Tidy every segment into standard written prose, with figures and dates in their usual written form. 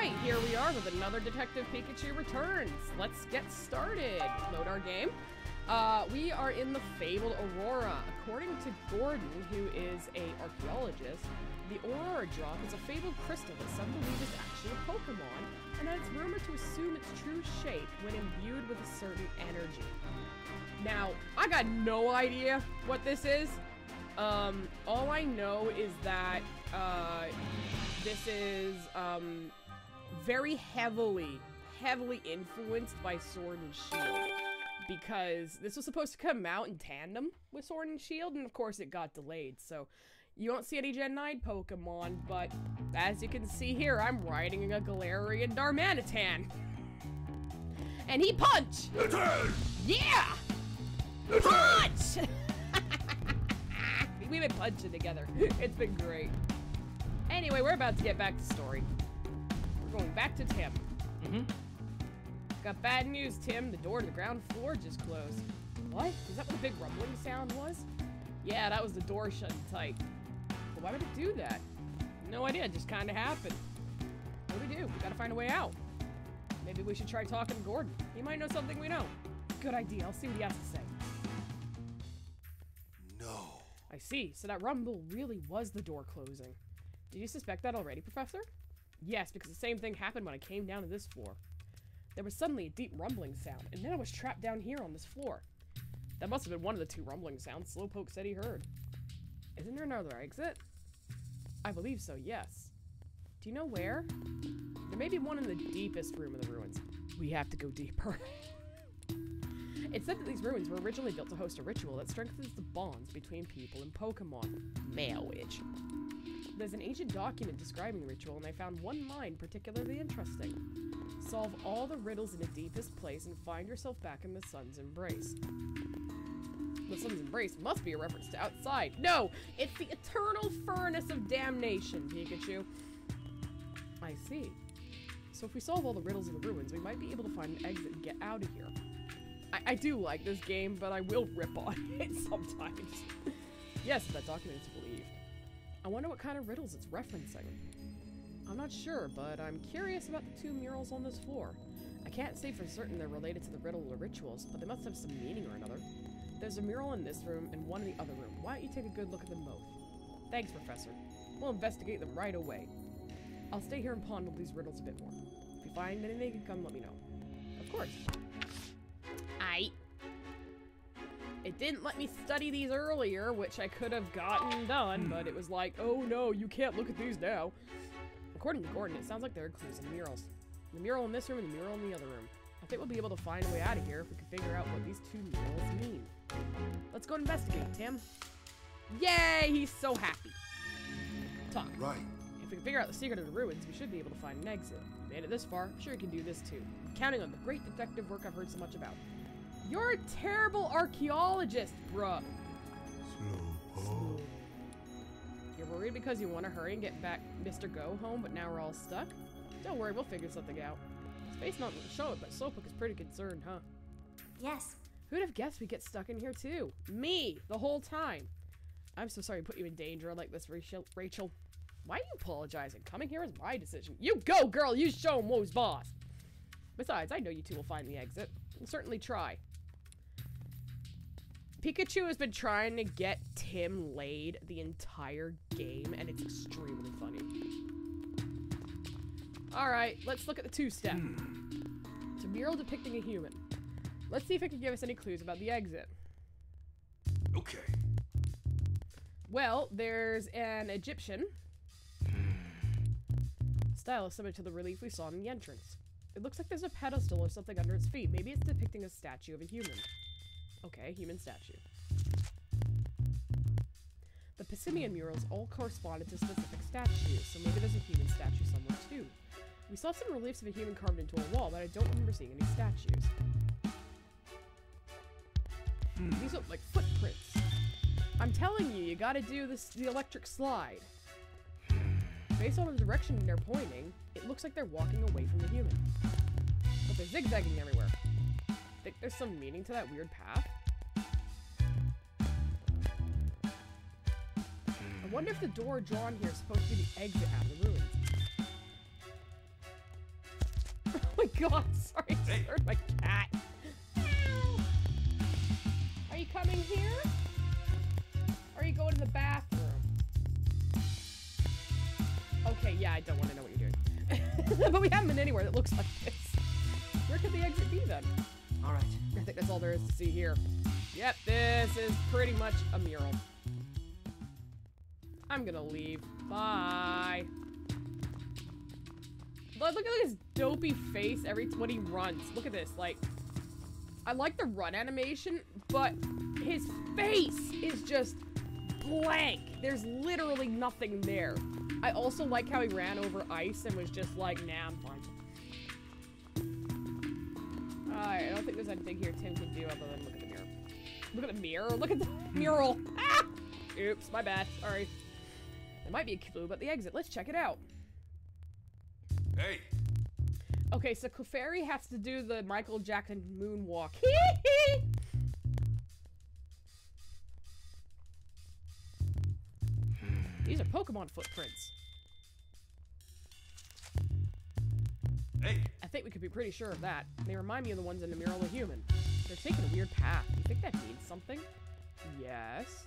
Alright, here we are with another Detective Pikachu Returns. Let's get started. Load our game. We are in the fabled Aurora. According to Gordon, who is an archaeologist, the Aurora drop is a fabled crystal that some believe is actually a Pokemon, and that it's rumored to assume its true shape when imbued with a certain energy. Now, I got no idea what this is. All I know is that, this is, very heavily influenced by Sword and Shield. Because this was supposed to come out in tandem with Sword and Shield, and of course it got delayed, so you won't see any Gen 9 Pokemon, but as you can see here, I'm riding a Galarian Darmanitan. And he punched! Yeah! Punch! We've been punching together. It's been great. Anyway, we're about to get back to story. We're going back to Tim. Got bad news, Tim. The door to the ground floor just closed. What? Is that what the big rumbling sound was? Yeah, that was the door shutting tight. But why would it do that? No idea, it just kinda happened. What do? We gotta find a way out. Maybe we should try talking to Gordon. He might know something we know. Good idea, I'll see what he has to say. No. I see, so that rumble really was the door closing. Did you suspect that already, Professor? Yes, because the same thing happened when I came down to this floor. There was suddenly a deep rumbling sound, and then I was trapped down here on this floor. That must have been one of the two rumbling sounds Slowpoke said he heard. Isn't there another exit? I believe so, yes. Do you know where? There may be one in the deepest room of the ruins. We have to go deeper. It's said that these ruins were originally built to host a ritual that strengthens the bonds between people and Pokemon. Male-witch. There's an ancient document describing the ritual, and I found one line particularly interesting. Solve all the riddles in the deepest place and find yourself back in the sun's embrace. The sun's embrace must be a reference to outside. No! It's the eternal furnace of damnation, Pikachu. I see. So if we solve all the riddles of the ruins, we might be able to find an exit and get out of here. I do like this game, but I will rip on it sometimes. Yes, that document is believed. I wonder what kind of riddles it's referencing. I'm not sure, but I'm curious about the two murals on this floor. I can't say for certain they're related to the riddle or rituals, but they must have some meaning or another. There's a mural in this room and one in the other room. Why don't you take a good look at them both? Thanks, Professor. We'll investigate them right away. I'll stay here and ponder these riddles a bit more. If you find anything, you can come let me know. Of course. It didn't let me study these earlier, which I could have gotten done, but it was like, oh no, you can't look at these now. According to Gordon, it sounds like there are clues in the murals. The mural in this room and the mural in the other room. I think we'll be able to find a way out of here if we can figure out what these two murals mean. Let's go investigate, Tim. Yay! He's so happy. Talk. Right. If we can figure out the secret of the ruins, we should be able to find an exit. You made it this far, I'm sure you can do this too. I'm counting on the great detective work I've heard so much about. You're a terrible archaeologist, bruh. Slowpoke. You're worried because you want to hurry and get back Mr. Go home, but now we're all stuck? Don't worry, we'll figure something out. Space Mountain will show it, but Slowpoke is pretty concerned, huh? Yes. Who'd have guessed we'd get stuck in here too? Me! The whole time! I'm so sorry to put you in danger like this, Rachel. Why are you apologizing? Coming here is my decision. You go, girl! You show 'em who's boss! Besides, I know you two will find the exit. We'll certainly try. Pikachu has been trying to get Tim laid the entire game, and it's extremely funny. Alright, let's look at the two-step. It's a mural depicting a human. Let's see if it can give us any clues about the exit. Okay. Well, there's an Egyptian. Style is similar to the relief we saw in the entrance. It looks like there's a pedestal or something under its feet. Maybe it's depicting a statue of a human. Okay, human statue. The Pissimian murals all corresponded to specific statues, so maybe there's a human statue somewhere too. We saw some reliefs of a human carved into a wall, but I don't remember seeing any statues. These look like footprints. I'm telling you, you gotta do the electric slide. Based on the direction they're pointing, it looks like they're walking away from the human. But they're zigzagging everywhere. Think there's some meaning to that weird path? I wonder if the door drawn here is supposed to be the exit out of the ruins. god, sorry, I just heard my cat. Are you coming here? Or are you going to the bathroom? Okay, yeah, I don't want to know what you're doing. But we haven't been anywhere that looks like this. Where could the exit be then? Alright. I think that's all there is to see here. Yep, this is pretty much a mural. I'm gonna leave. Bye. Look at his dopey face when he runs. Look at this, like, I like the run animation, but his face is just blank. There's literally nothing there. I also like how he ran over ice and was just like, nah, I'm fine. I don't think there's anything here Tim can do other than look at the mirror. Look at the mirror. Look at the mural. Ah! Oops, my bad. Sorry. There might be a clue about the exit. Let's check it out. Hey. Okay, so Clefairy has to do the Michael Jackson moonwalk. These are Pokemon footprints. Hey. I think we could be pretty sure of that. They remind me of the ones in the mural of Human. They're taking a weird path. Do you think that means something? Yes.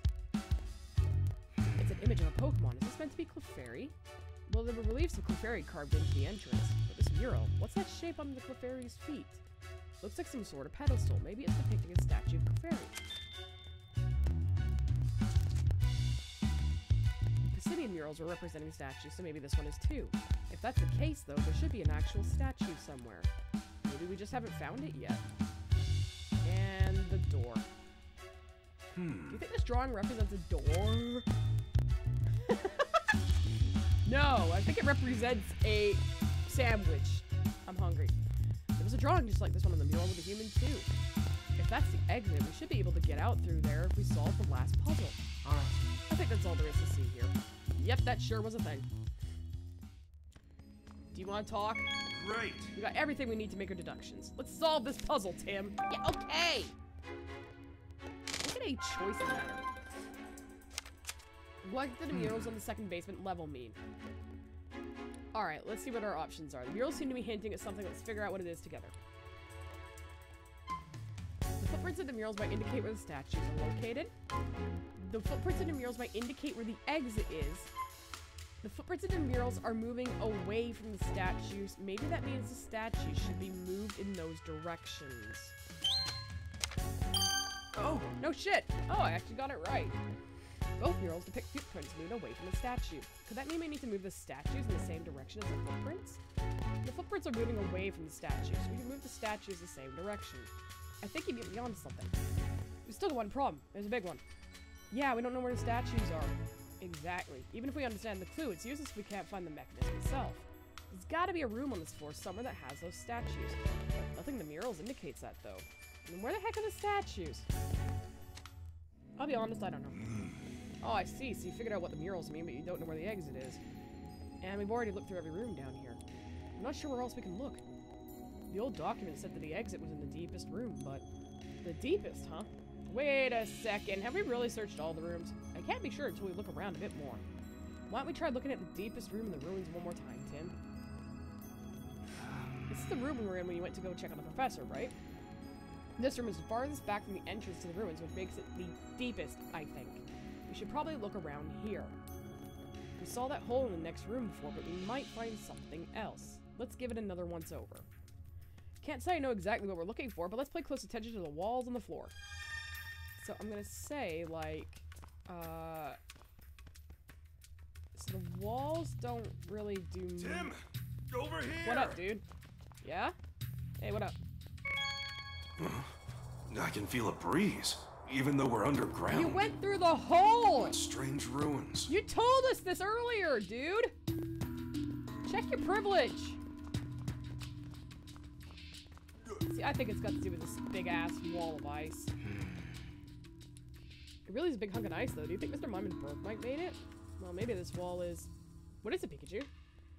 It's an image of a Pokemon. Is this meant to be Clefairy? Well, there were reliefs of Clefairy carved into the entrance. But this mural, what's that shape on the Clefairy's feet? Looks like some sort of pedestal. Maybe it's depicting a statue of Clefairy. Obsidian murals were representing statues, so maybe this one is too. If that's the case, though, there should be an actual statue somewhere. Maybe we just haven't found it yet. And the door. Do you think this drawing represents a door? No, I think it represents a sandwich. I'm hungry. There was a drawing just like this one on the mural with a human, too. If that's the exit, we should be able to get out through there if we solve the last puzzle. Alright. I think that's all there is to see here. Yep, that sure was a thing. Do you want to talk? Great. We got everything we need to make our deductions. Let's solve this puzzle, Tim. Yeah, okay. Look at a choice matter. What did the murals on the second basement level mean? Alright, let's see what our options are. The murals seem to be hinting at something. Let's figure out what it is together. The footprints in the murals might indicate where the statues are located. The footprints in the murals might indicate where the exit is. The footprints in the murals are moving away from the statues. Maybe that means the statues should be moved in those directions. Oh, no shit. Oh, I actually got it right. Both murals depict footprints moving away from the statue. Could that mean we need to move the statues in the same direction as the footprints? The footprints are moving away from the statues, so we can move the statues the same direction. I think you get me onto something. We still got one problem. There's a big one. Yeah, we don't know where the statues are. Exactly. Even if we understand the clue, it's useless if we can't find the mechanism itself. There's gotta be a room on this floor somewhere that has those statues. Nothing in the murals indicates that, though. I mean, where the heck are the statues? I'll be honest, I don't know. Oh, I see. So you figured out what the murals mean, but you don't know where the exit is. And we've already looked through every room down here. I'm not sure where else we can look. The old document said that the exit was in the deepest room, but... The deepest, huh? Wait a second. Have we really searched all the rooms? I can't be sure until we look around a bit more. Why don't we try looking at the deepest room in the ruins one more time, Tim? This is the room we were in when you went to go check on the professor, right? This room is the farthest back from the entrance to the ruins, which makes it the deepest, I think. We should probably look around here. We saw that hole in the next room before, but we might find something else. Let's give it another once over. Can't say I know exactly what we're looking for, but let's pay close attention to the walls and the floor. So I'm gonna say, like, so the walls don't really do... Tim! Over here! What up, dude? Yeah? Hey, what up? I can feel a breeze, even though we're underground. You went through the hole! What strange ruins. You told us this earlier, dude! Check your privilege! See, I think it's got to do with this big-ass wall of ice. It really is a big hunk of ice, though. Do you think Mr. Mime and Bergmite made it? Well, maybe this wall is... What is it, Pikachu?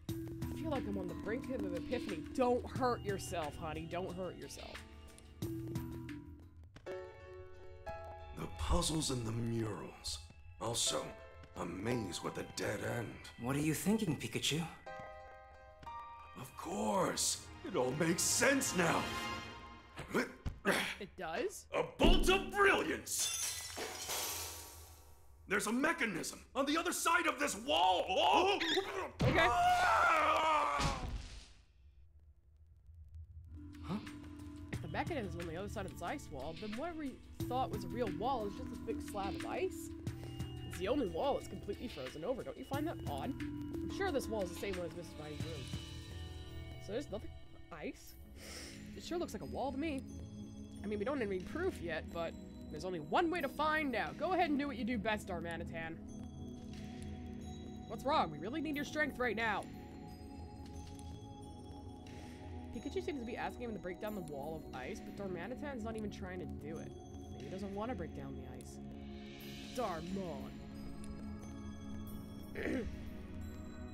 I feel like I'm on the brink of an epiphany. Don't hurt yourself, honey. Don't hurt yourself. The puzzles and the murals. Also, a maze with a dead end. What are you thinking, Pikachu? Of course. It all makes sense now. It does? A bolt of brilliance! There's a mechanism on the other side of this wall! Oh! Okay. Huh? If the mechanism on the other side of this ice wall, then what we thought was a real wall is just this big slab of ice? It's the only wall that's completely frozen over. Don't you find that odd? I'm sure this wall is the same one as Mrs. Mighty's room. So there's nothing but ice? It sure looks like a wall to me. I mean, we don't have any proof yet, but there's only one way to find out. Go ahead and do what you do best, Darmanitan. What's wrong? We really need your strength right now. Pikachu seems to be asking him to break down the wall of ice, but Darmanitan's not even trying to do it. Maybe he doesn't want to break down the ice. Darmon.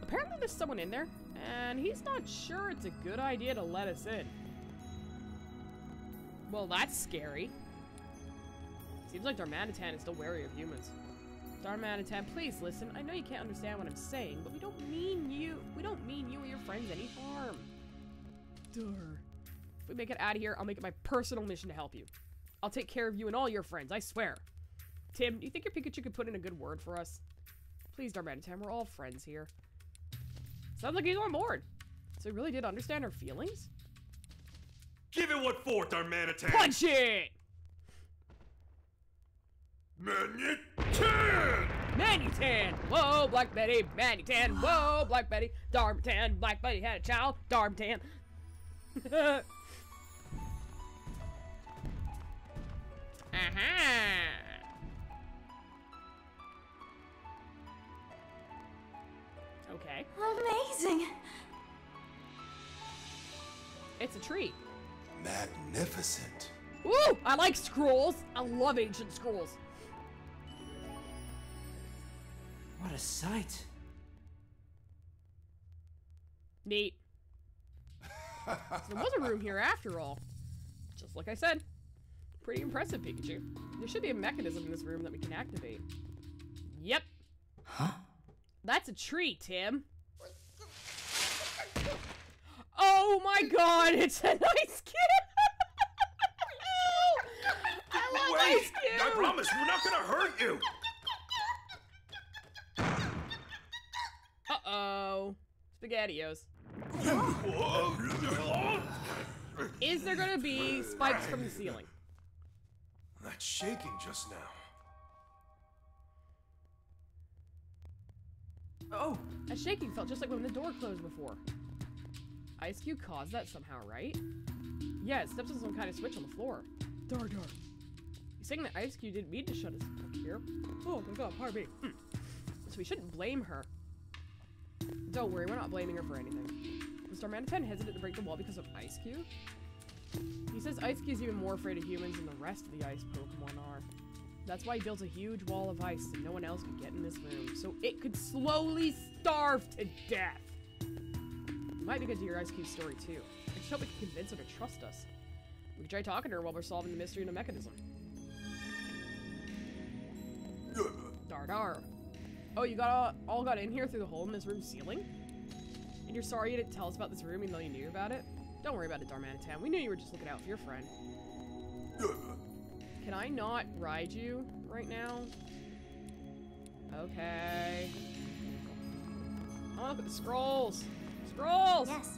Apparently there's someone in there, and he's not sure it's a good idea to let us in. Well, that's scary. Seems like Darmanitan is still wary of humans. Darmanitan, please listen. I know you can't understand what I'm saying, but we don't mean you or your friends any harm. If we make it out of here, I'll make it my personal mission to help you. I'll take care of you and all your friends, I swear. Tim, do you think your Pikachu could put in a good word for us? Please, Darmanitan, we're all friends here. Sounds like he's on board. So he really did understand our feelings? Give it what for, Darmanitan! Punch it! Manutan! Manutan! Whoa, Black Betty! Manutan! Whoa, Black Betty! Darmanitan! Black Betty had a child! Darmanitan! Aha! Okay. Amazing! It's a tree. Magnificent. Ooh! I like scrolls! I love ancient scrolls. What a sight. Neat. So there was a room here after all. Just like I said. Pretty impressive, Pikachu. There should be a mechanism in this room that we can activate. Yep. Huh? That's a tree, Tim. Oh my god, it's an ice cube! I love ice cube! I promise, we're not gonna hurt you! Uh-oh. SpaghettiOs. Is there gonna be spikes from the ceiling? That shaking just now. Oh! That shaking felt just like when the door closed before. Ice Cube caused that somehow, right? Yeah, it steps on some kind of switch on the floor. Dar. He's saying that Ice Cube didn't mean to shut us up here. Oh my god, pardon me. So we shouldn't blame her. Don't worry, we're not blaming her for anything. Was Darmanitan hesitant to break the wall because of Ice Cube? He says Ice Cube's even more afraid of humans than the rest of the ice Pokemon are. That's why he built a huge wall of ice so no one else could get in this room, so it could slowly starve to death. It might be good to hear Ice Cube's story too. I just hope we can convince her to trust us. We can try talking to her while we're solving the mystery in the mechanism. Dar. Oh, you all got in here through the hole in this room's ceiling? And you're sorry you didn't tell us about this room even though you knew about it? Don't worry about it, Darmanitan. We knew you were just looking out for your friend. Can I not ride you right now? Okay. Oh, look at the scrolls! Scrolls! Yes.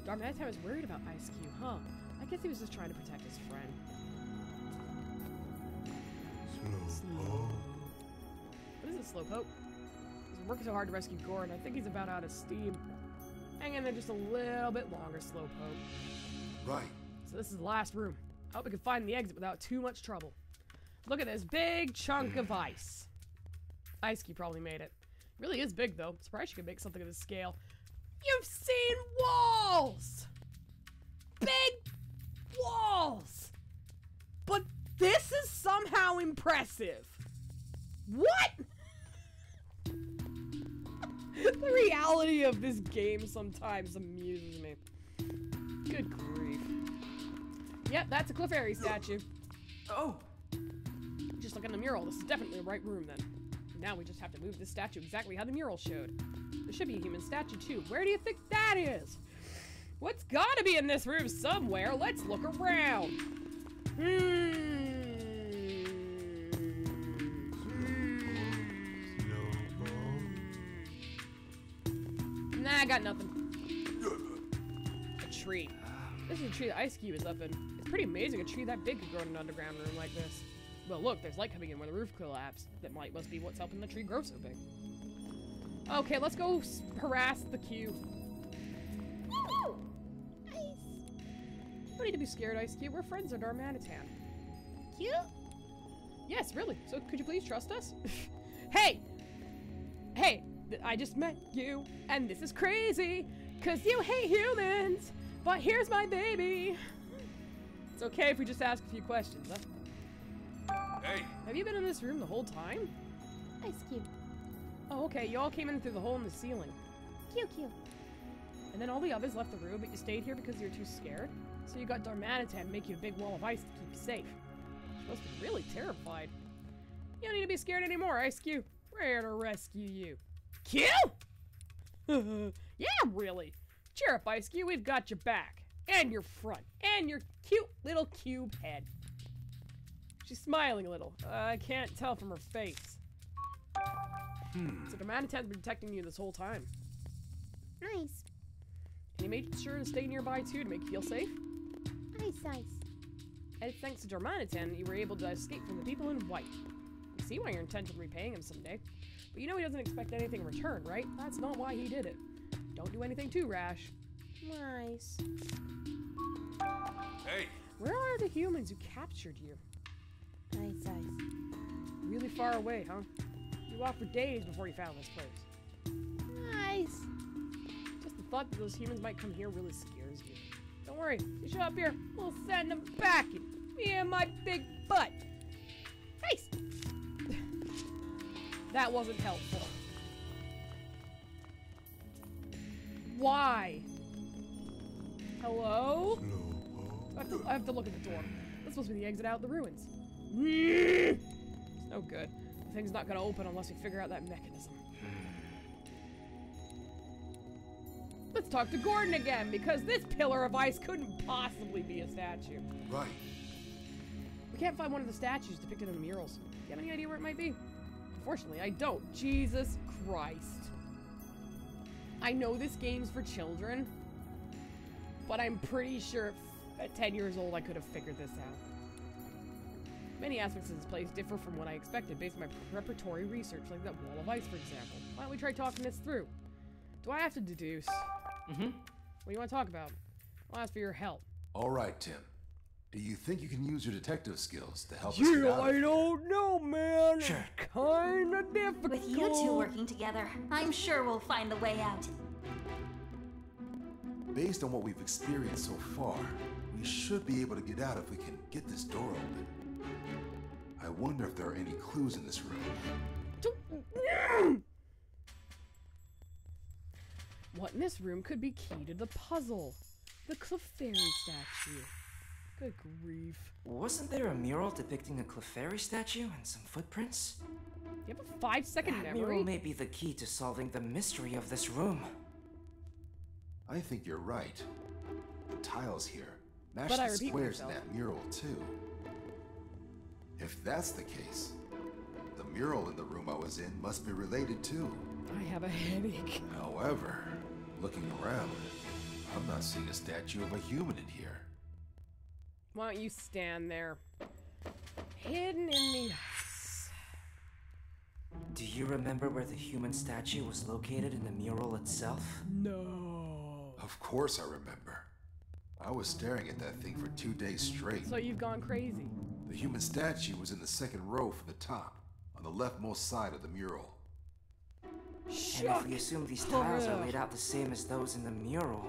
Darmanitan was worried about Ice Cube, huh? I guess he was just trying to protect his friend. What is a Slowpoke? He's been working so hard to rescue Gordon, I think he's about out of steam. Hang in there just a little bit longer, Slowpoke. Right. So this is the last room. I hope we can find the exit without too much trouble. Look at this big chunk of ice. Ice Cube probably made it. It really is big, though. I'm surprised you could make something of this scale. You've seen walls! Big walls! But this is somehow impressive. What? The reality of this game sometimes amuses me. Good grief. Yep, that's a Clefairy statue. Oh! Just look in the mural. This is definitely the right room, then. Now we just have to move this statue exactly how the mural showed. There should be a human statue, too. Where do you think that is? What's gotta be in this room somewhere? Let's look around. Nah, I got nothing. A tree. This is a tree that Ice Cube is up in. It's pretty amazing a tree that big could grow in an underground room like this. Well, look, there's light coming in where the roof collapsed. That must be what's helping the tree grow so big. Okay, let's go harass the Q. Nice. You don't need to be scared, Ice Cube. We're friends at Darmanitan. Cute? Yes, really. So could you please trust us? Hey! Hey! I just met you, and this is crazy, 'cause you hate humans, but here's my baby. It's okay if we just ask a few questions, huh? Hey! Have you been in this room the whole time? Ice Cube. Oh, okay, you all came in through the hole in the ceiling. Cute. And then all the others left the room, but you stayed here because you're too scared? So you got Darmanitan to make you a big wall of ice to keep you safe. You're supposed to be really terrified. You don't need to be scared anymore, Ice Cube. We're here to rescue you. Q? Yeah, really. Cheer up, Ice Cube. We've got your back. And your front. And your cute little cube head. She's smiling a little. I can't tell from her face. So Darmanitan's been protecting you this whole time. Nice. And he made sure to stay nearby, too, to make you feel safe. Nice. And it's thanks to Darmanitan that you were able to escape from the people in white. You see why you're intent on repaying him someday. But you know he doesn't expect anything in return, right? That's not why he did it. Don't do anything too rash. Nice. Hey! Where are the humans who captured you? Nice. Really far away, huh? You walked for days before you found this place. Nice. Just the thought that those humans might come here really scares you. Don't worry, you show up here, we'll send them back. Me and my big butt. Face! That wasn't helpful. Why? Hello? I have to look at the door. That's supposed to be the exit out of the ruins. It's no good. The thing's not gonna open unless we figure out that mechanism. Let's talk to Gordon again, because this pillar of ice couldn't possibly be a statue. Right. We can't find one of the statues depicted in the murals. Do you have any idea where it might be? Unfortunately, I don't. Jesus Christ. I know this game's for children, but I'm pretty sure at 10 years old I could have figured this out. Many aspects of this place differ from what I expected based on my preparatory research, like that wall of ice, for example. Why don't we try talking this through? Do I have to deduce? What do you want to talk about? I'll ask for your help. All right, Tim. Do you think you can use your detective skills to help us get out of I here? don't know, man. Sure. It's kinda difficult. With you two working together, I'm sure we'll find a way out. Based on what we've experienced so far, we should be able to get out if we can get this door open. I wonder if there are any clues in this room. What in this room could be key to the puzzle? The Clefairy statue. Good grief. Wasn't there a mural depicting a Clefairy statue and some footprints? You have a 5-second That memory? mural may be the key to solving the mystery of this room. I think you're right. The tiles here match But I the repeat squares in myself. that mural, too. If that's the case, the mural in the room I was in must be related, too. I have a headache. However, looking around, I'm not seeing a statue of a human in here. Why don't you stand there? Hidden in the ice. Do you remember where the human statue was located in the mural itself? No. Of course I remember. I was staring at that thing for 2 days straight. So you've gone crazy. The human statue was in the second row from the top, on the leftmost side of the mural. And Shuck. if we assume these tiles are Ugh. laid out the same as those in the mural,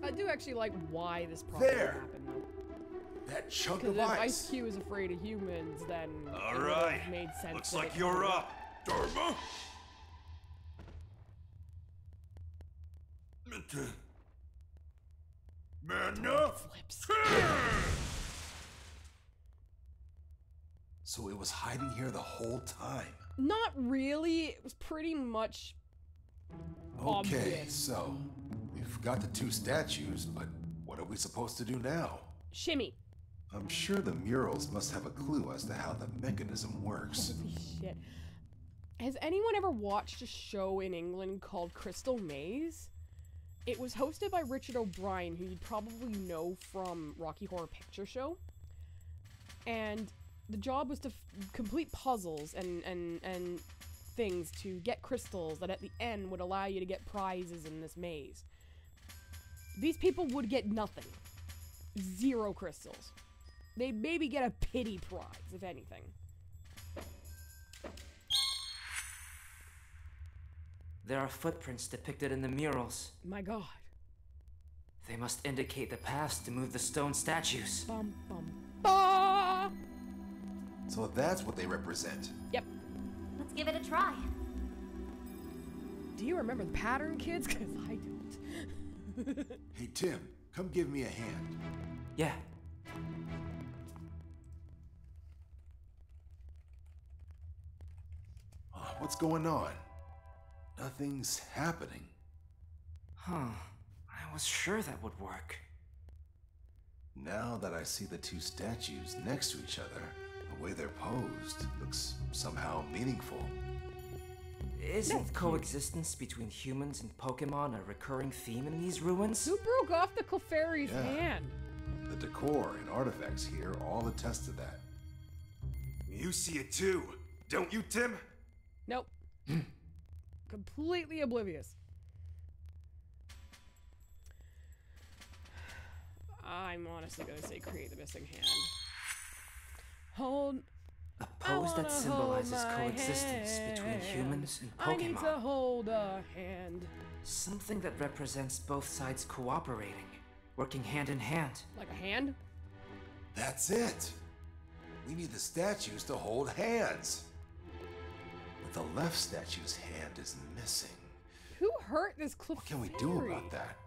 I do actually like why this probably There. happened, though. That chunk Because of if Ice ice! Cube is afraid of humans, then All it would right. have made sense. Looks that like it you're would- up. Dharma! Man up! Flips. So it was hiding here the whole time. Not really. It was pretty much Okay, obvious. so we've got the two statues, but what are we supposed to do now? Shimmy. I'm sure the murals must have a clue as to how the mechanism works. Holy shit. Has anyone ever watched a show in England called Crystal Maze? It was hosted by Richard O'Brien, who you'd probably know from Rocky Horror Picture Show. And the job was to complete puzzles and things to get crystals that at the end would allow you to get prizes in this maze. These people would get nothing. 0 crystals. They'd maybe get a pity prize, if anything. There are footprints depicted in the murals. My god. They must indicate the paths to move the stone statues. Bum bum ba! So that's what they represent. Yep. Let's give it a try. Do you remember the pattern, kids? Because I don't. Hey Tim, come give me a hand. Yeah. What's going on? Nothing's happening. Huh. I was sure that would work. Now that I see the two statues next to each other, the way they're posed looks somehow meaningful. Isn't coexistence between humans and Pokemon a recurring theme in these ruins? Who broke off the Clefairy's Yeah. hand? The decor and artifacts here all attest to that. You see it too, don't you, Tim? Nope. Completely oblivious. I'm honestly gonna say create the missing hand. Hold. A pose wanna that symbolizes hold my coexistence between humans and I need to Pokemon. hold a hand. Something that represents both sides cooperating, working hand in hand. Like a hand? That's it! We need the statues to hold hands. But the left statue's hand is missing. Who hurt this Clefairy? What can we do about that?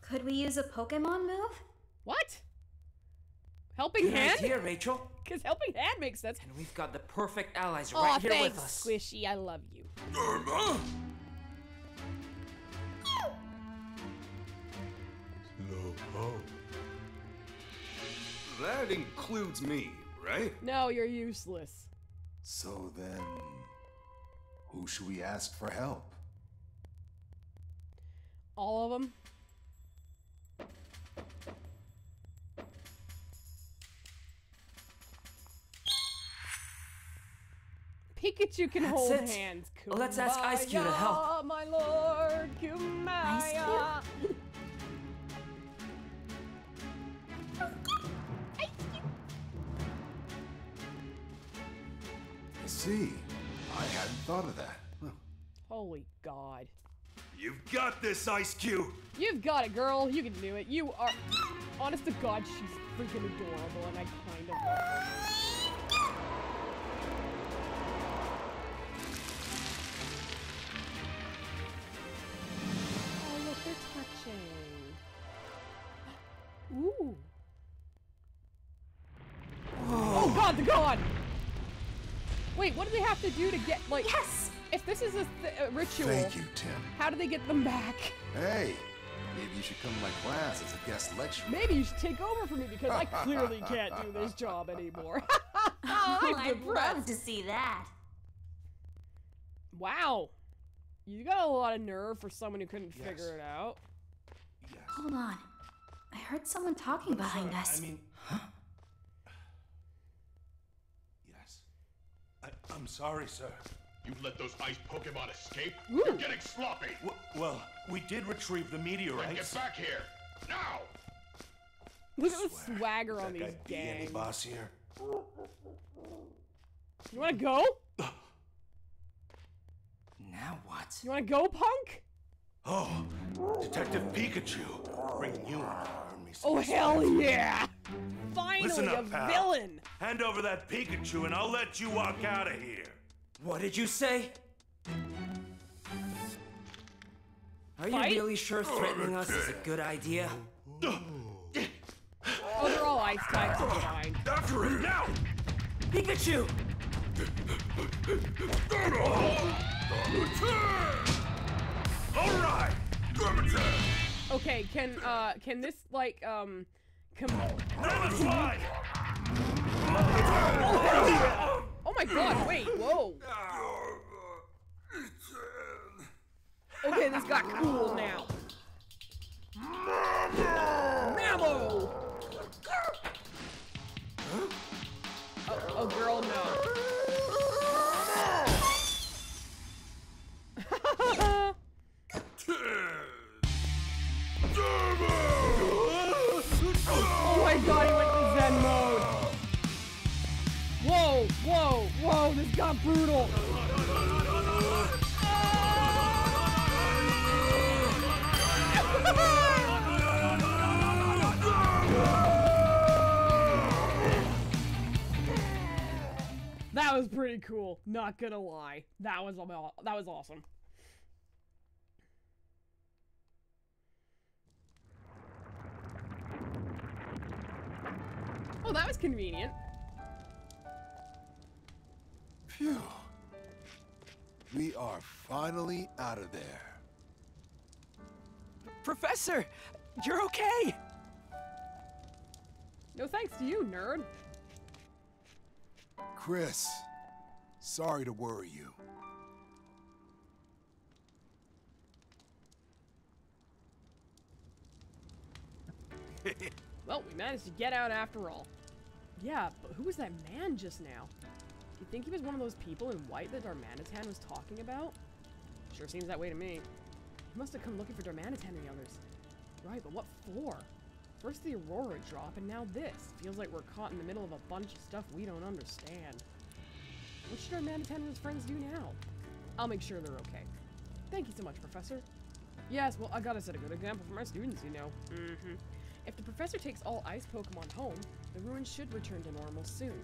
Could we use a Pokemon move? What? Helping Good hand? idea, Rachel. Because helping hand makes sense. And we've got the perfect allies Aw, right here thanks, with us. Squishy. I love you. That includes me, right? No, you're useless. So then, who should we ask for help? All of them. Pikachu can That's hold it. hands. Well, let's ask Ice Cube to help. Kumbaya, my lord, Kumbaya. I see. I hadn't thought of that. Huh. Holy God. You've got this, Ice Cube! You've got it, girl. You can do it. You are... Honest to God, she's freaking adorable, and I kind of love her. Oh, look, they're touching. Ooh. Oh, God, the God! Wait, what do they have to do to get, like... Yes! If this is a ritual, Thank you, Tim. how do they get them back? Hey, maybe you should come to my class as a guest lecturer. Maybe you should take over for me because I clearly can't do this job anymore. Oh, I'm I'd love depressed. to see that. Wow. You got a lot of nerve for someone who couldn't figure it out. Yes. Hold on. I heard someone talking behind us. I mean... Yes. I'm sorry, sir. You let those ice Pokemon escape? Ooh. You're getting sloppy! Well, we did retrieve the Then meteorites. get back here! Now! Look at the Swear, swagger is on that these guy B any gangs. boss here? You wanna go? Now what? You wanna go, punk? Oh, Detective Pikachu, bringing you in to earn me some Oh, hell respect. yeah! Finally, Listen a up, pal. villain! Hand over that Pikachu and I'll let you walk out of here. What did you say? Are you Fight? really sure threatening us is a good idea? Oh, they're all ice types, it's fine. After it now! Pikachu! Alright! Okay, can this, like, come... Oh my god, wait, whoa! Okay, this got cool now. Mammo! Oh, girl, no. Oh my god, he went to Zen mode. Whoa, whoa, whoa, this got brutal. That was pretty cool, not gonna lie. That was awesome. Oh, that was convenient. Phew. We are finally out of there. Professor, you're okay. No thanks to you, nerd. Chris, sorry to worry you. Well, we managed to get out after all. Yeah, but who was that man just now? You think he was one of those people in white that Darmanitan was talking about? Sure seems that way to me. He must have come looking for Darmanitan and the others. Right, but what for? First the Aurora drop, and now this. Feels like we're caught in the middle of a bunch of stuff we don't understand. What should Darmanitan and his friends do now? I'll make sure they're okay. Thank you so much, Professor. Yes, well, I gotta set a good example for my students, you know. If the professor takes all ice Pokemon home, the ruins should return to normal soon.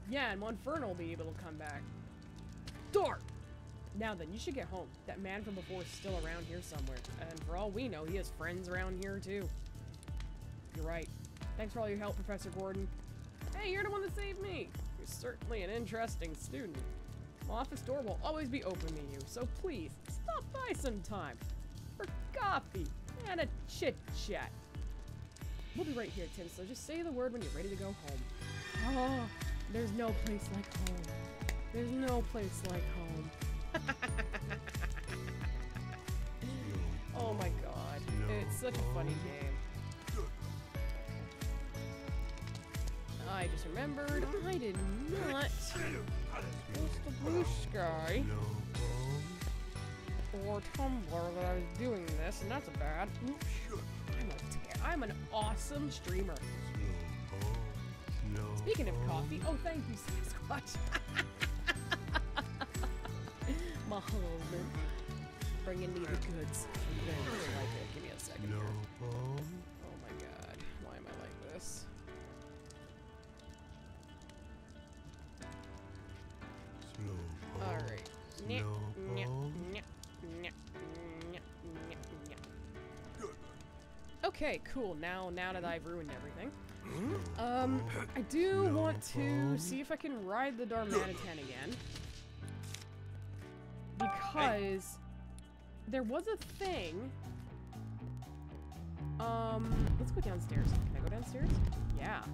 Yeah, and Monferno will be able to come back. Dark! Now then, you should get home. That man from before is still around here somewhere. And for all we know, he has friends around here, too. You're right. Thanks for all your help, Professor Gordon. Hey, you're the one that saved me. You're certainly an interesting student. My office door will always be open to you, so please, stop by sometime. For coffee and a chit-chat. We'll be right here, Tim, so just say the word when you're ready to go home. Oh, there's no place like home. There's no place like home. Oh my god. It's such a funny game. I just remembered I did not post the Bluesky or Tumblr that I was doing this, and that's bad. Oops. I'm an awesome streamer. Speaking of coffee, oh thank you, Sasquatch. My husband bringing me the goods. Give me a second here. Oh my god, why am I like this? Alright. Okay, cool. Now that I've ruined everything. I do want to see if I can ride the Darmanitan again. Because there was a thing. Let's go downstairs. Can I go downstairs? Yeah.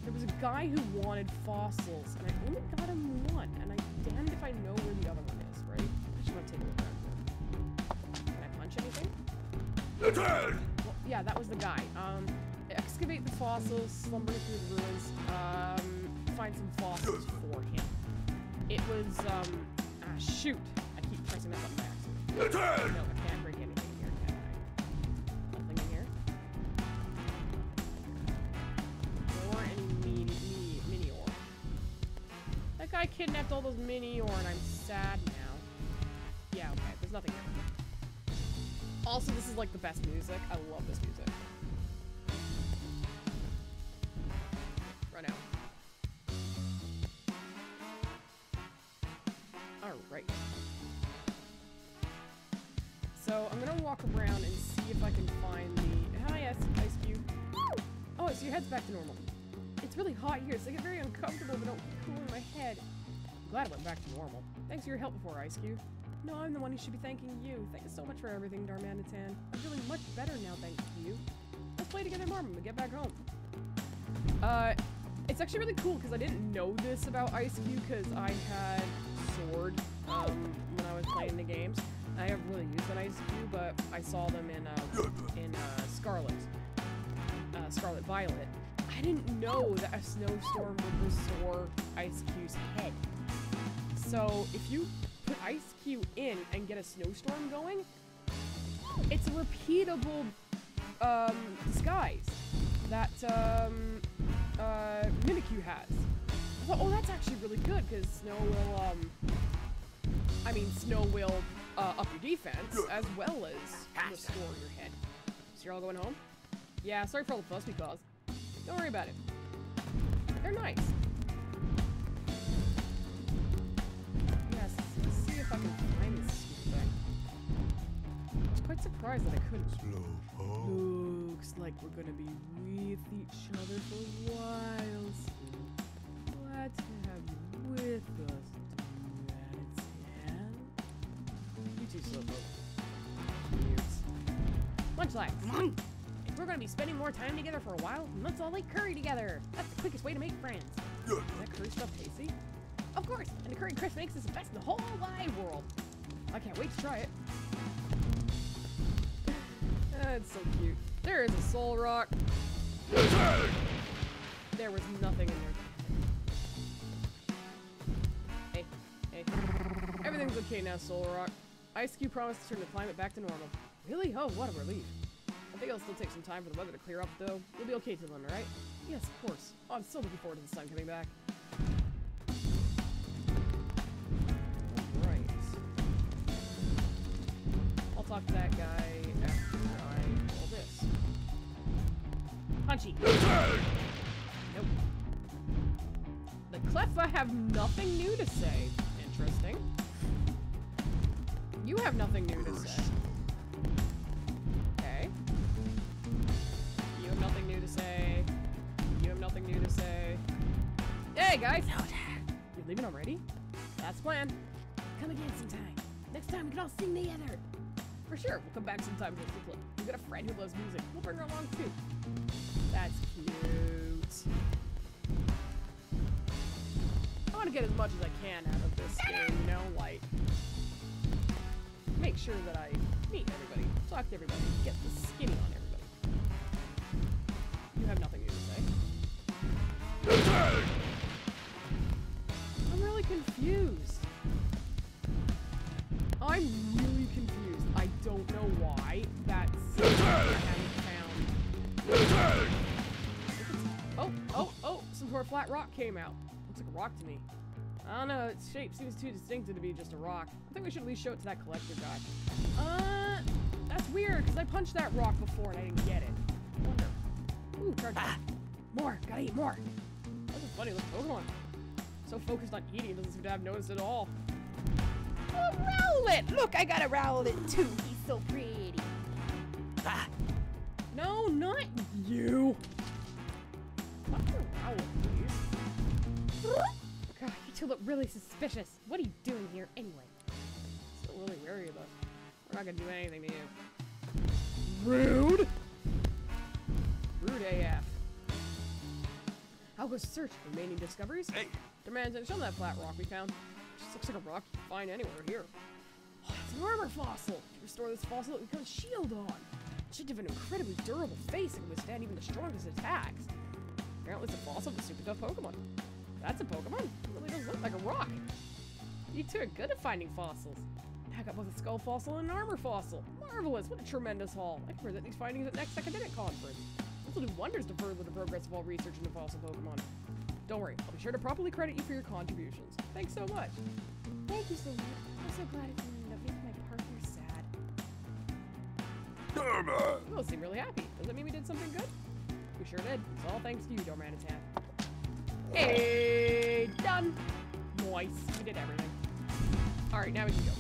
There was a guy who wanted fossils, and I only got him one, and I'm damned if I know where the other one is, right? I just want to take a look at it. Can I punch anything? Well, yeah, that was the guy. Excavate the fossils, slumbering through the ruins, find some fossils for him. It was, shoot. I keep pressing that button back. No, I can't break anything in here, can I? Nothing in here? Or any mini ore. That guy kidnapped all those mini ore, and I'm sad now. Yeah, okay, there's nothing here. Also, this is like the best music. I love this music. Run out. Alright. So, I'm gonna walk around and see if I can find the... Hi, Ice Cube. head's back to normal. It's really hot here, so I get very uncomfortable if I don't keep cooling my head. I'm glad I went back to normal. Thanks for your help before, Ice Cube. No, I'm the one who should be thanking you. Thank you so much for everything, Darmanitan. I'm feeling much better now, thanks to you. Let's play together more when we get back home. It's actually really cool because I didn't know this about Ice Cube because I had Sword when I was playing the games. I haven't really used an Ice Cube, but I saw them in Scarlet Violet. I didn't know that a snowstorm would restore Ice Cube's head. So if you put Ice Cube in and get a snowstorm going, it's a repeatable disguise that Mimikyu has. I thought, oh, that's actually really good because Snow will up your defense as well as restore your head. So you're all going home? Yeah, sorry for all the fuss we caused. Don't worry about it. They're nice. Yes, let's see if I can find this stupid thing. I was quite surprised that I couldn't. Looks like we're gonna be with each other for a while soon. Glad to have you with us, Darmanitan. You two slowpoke. Lunch lags. Come on! If we're gonna be spending more time together for a while, let's all eat curry together. That's the quickest way to make friends. Is that curry stuff tasty? Of course! And the curry Chris makes is the best in the whole wide world. I can't wait to try it. That's so cute. There is a soul rock. There was nothing in there. Hey, hey. Everything's okay now, Soul Rock. Ice Cube promised to turn the climate back to normal. Really? Oh, what a relief. I think it'll still take some time for the weather to clear up, though. You'll be okay till then, right? Yes, of course. Oh, I'm still looking forward to the sun coming back. Alright. I'll talk to that guy after I do all this. Punchy. Nope. The Cleffa have nothing new to say. Interesting. You have nothing new to say. Okay. You have nothing new to say. You have nothing new to say. Hey, guys! You're leaving already? That's the plan. Come again sometime. Next time we can all sing together. For sure, we'll come back sometime for the clip. We've got a friend who loves music. We'll bring her along too. That's cute. I want to get as much as I can out of this game, you know, like make sure that I meet everybody, talk to everybody, get the skinny on everybody. You have nothing new to say. I'm really confused. I'm really confused. I don't know why that's I haven't found. Oh, some sort of flat rock came out. Looks like a rock to me. I don't know, its shape seems too distinctive to be just a rock. I think we should at least show it to that collector guy. That's weird, because I punched that rock before and I didn't get it. I wonder. Ooh, charge. More! Gotta eat more! That's a funny little Pokemon. So focused on eating, it doesn't seem to have noticed at all. Oh, Rowlet! Look, I got a Rowlet too. He's so pretty. No, not you! Not the Rowlet, please. God, you two look really suspicious. What are you doing here anyway? Still really wary of us. We're not gonna do anything to you. Rude! Rude AF. I'll go search for remaining discoveries. Hey! Darmanitan, show them that flat rock we found. It just looks like a rock you can find anywhere here. Oh, it's an armor fossil! If you restore this fossil, it becomes shield on. It should have an incredibly durable face and can withstand even the strongest attacks. Apparently it's a fossil of a super tough Pokemon. That's a Pokemon. It really does look like a rock. You two are good at finding fossils. I got both a skull fossil and an armor fossil. Marvelous! What a tremendous haul. I can present these findings at next academic conference. This will do wonders to further the progress of all research into fossil Pokemon. Don't worry, I'll be sure to properly credit you for your contributions. Thanks so much. Thank you so much. I'm so glad it's not making my partner sad. You all seem really happy. Does that mean we did something good? We sure did. It's all thanks to you, Darmanitan. Hey, done. Nice. We did everything. Alright, now we can go.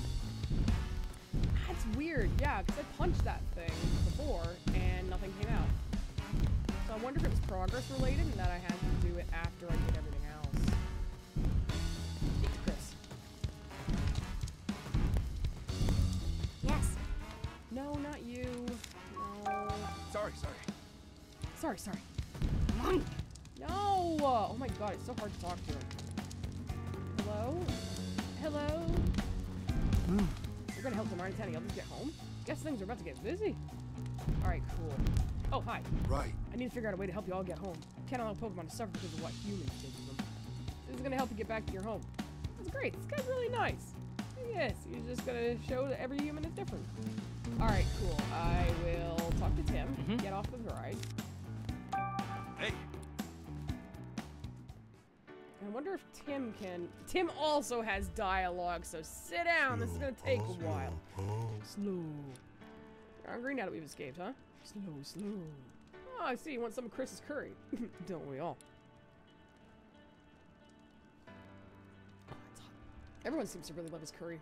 That's weird, yeah, because I punched that thing before and nothing came out. So I'm wonder if it was progress related and that I had to do it after I did everything else. It's Chris. Yes. No, not you. No. Sorry. Sorry. No! Oh my god, it's so hard to talk to him. Hello? Hello? We're gonna help the Martini help us get home? Guess things are about to get busy. Alright, cool. Oh, hi. Right. I need to figure out a way to help you all get home. Can't allow Pokemon to suffer because of what humans did to them. This is gonna help you get back to your home. That's great. This guy's really nice. Yes, he's just gonna show that every human is different. Alright, cool. I will talk to Tim. Get off the ride. Hey. I wonder if Tim can... Tim also has dialogue, so sit down. This is gonna take a while. Slow. You're hungry now that we've escaped, huh? Slow. Oh, I see. You want some of Chris's curry. Don't we all? Oh, it's hot. Everyone seems to really love his curry.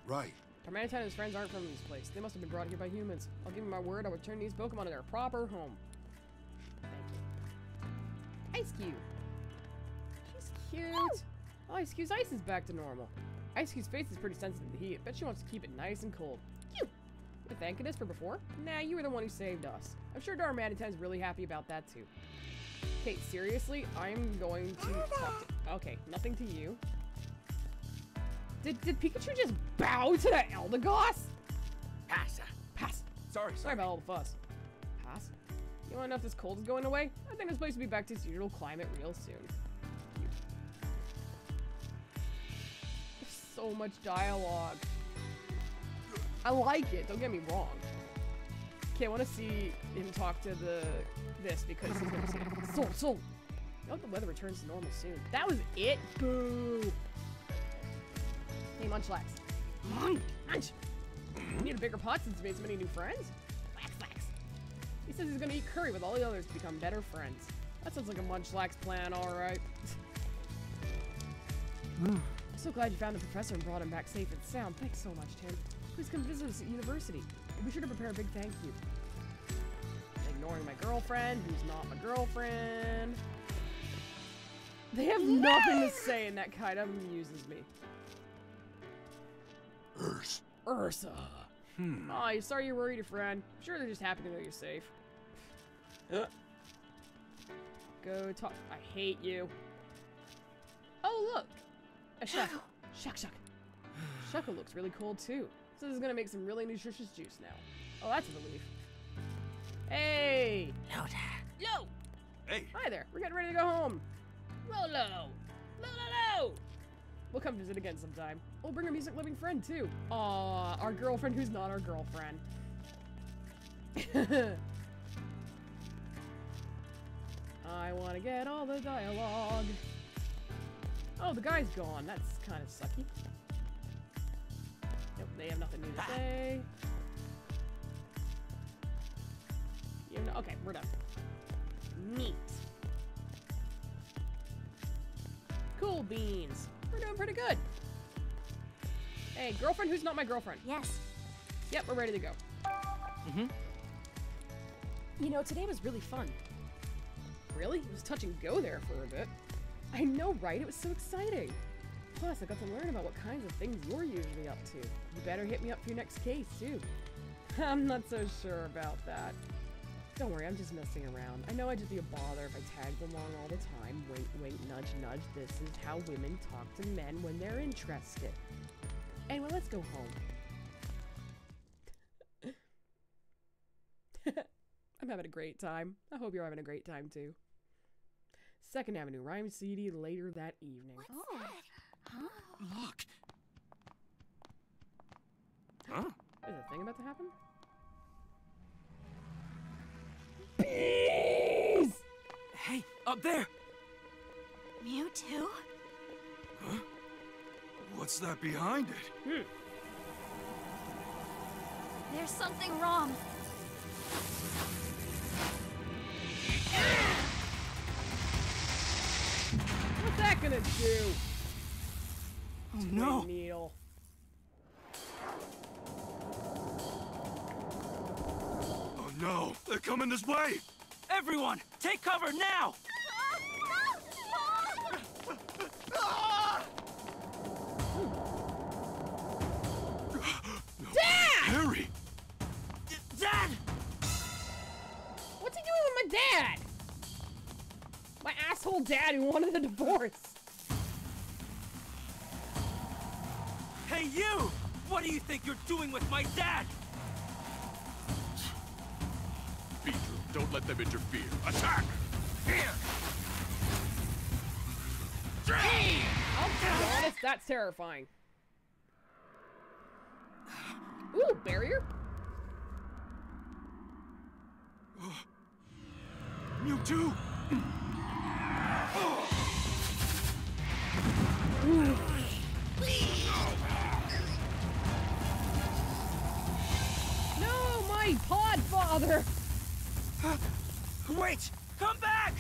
Right. Tormanitan and his friends aren't from this place. They must have been brought here by humans. I'll give him my word I will return these Pokemon to their proper home. Thank you. Ice Cube. She's cute. Oh, Ice Cube's ice is back to normal. Ice Cube's face is pretty sensitive to heat. Bet she wants to keep it nice and cold. Cute. You're thanking us for before? Nah, you were the one who saved us. I'm sure Darmanitan's really happy about that too. Okay, seriously, I'm going to talk to... Okay, nothing to you. Did Pikachu just bow to that Eldegoss? Pass. Sorry. Sorry about all the fuss. Pass? You wanna know if this cold is going away? I think this place will be back to its usual climate real soon. Cute. There's so much dialogue. I like it, don't get me wrong. Okay, I wanna see him talk to this because he's gonna say it. Soul. I hope the weather returns to normal soon. That was it? Boo! Hey, Munchlax. Munch! You need a bigger pot since you made so many new friends? Wax. He says he's gonna eat curry with all the others to become better friends. That sounds like a Munchlax plan, alright. I'm so glad you found the professor and brought him back safe and sound. Thanks so much, Tim. Please come visit us at university. We'll be sure to prepare a big thank you. Ignoring my girlfriend, who's not my girlfriend. They have nothing to say, and that kind of amuses me. Ursa. Oh, you're sorry you're worried, your friend. I'm sure they're just happy to know you're safe. Go talk. I hate you. Oh, look. A Shuckle. Shuck. Shuckle looks really cool, too. So this is gonna make some really nutritious juice now. Oh, that's a relief. Hey! Yo! Hey! Hi there. We're getting ready to go home. Lolo! We'll come visit again sometime. We'll bring our music living friend, too. Aw, our girlfriend who's not our girlfriend. I want to get all the dialogue. Oh, the guy's gone. That's kind of sucky. Nope, they have nothing new to say. You know, okay, we're done. Neat. Cool beans. We're doing pretty good. Hey, girlfriend who's not my girlfriend. Yes. Yep, we're ready to go. You know, today was really fun. Really? It was touch and go there for a bit. I know, right? It was so exciting. Plus, I got to learn about what kinds of things you're usually up to. You better hit me up for your next case, too. I'm not so sure about that. Don't worry, I'm just messing around. I know I'd just be a bother if I tagged along all the time. Wait, nudge, nudge. This is how women talk to men when they're interested. Anyway, let's go home. I'm having a great time. I hope you're having a great time, too. 2nd Avenue Rhyme CD later that evening. What's that? Huh? Look. Huh? Is a thing about to happen? Bees! Hey, up there! Mewtwo? Huh? What's that behind it? There's something wrong. What's that gonna do? Oh no! Twin needle. Oh no! They're coming this way! Everyone, take cover now! Dad! Harry! Dad! What's he doing with my dad? My asshole dad who wanted a divorce. Hey, you! What do you think you're doing with my dad? Beat them. Don't let them interfere. Attack! Here! I'll be honest, that's terrifying. Ooh, barrier? Mewtwo! No, my pod father! Wait! Come back!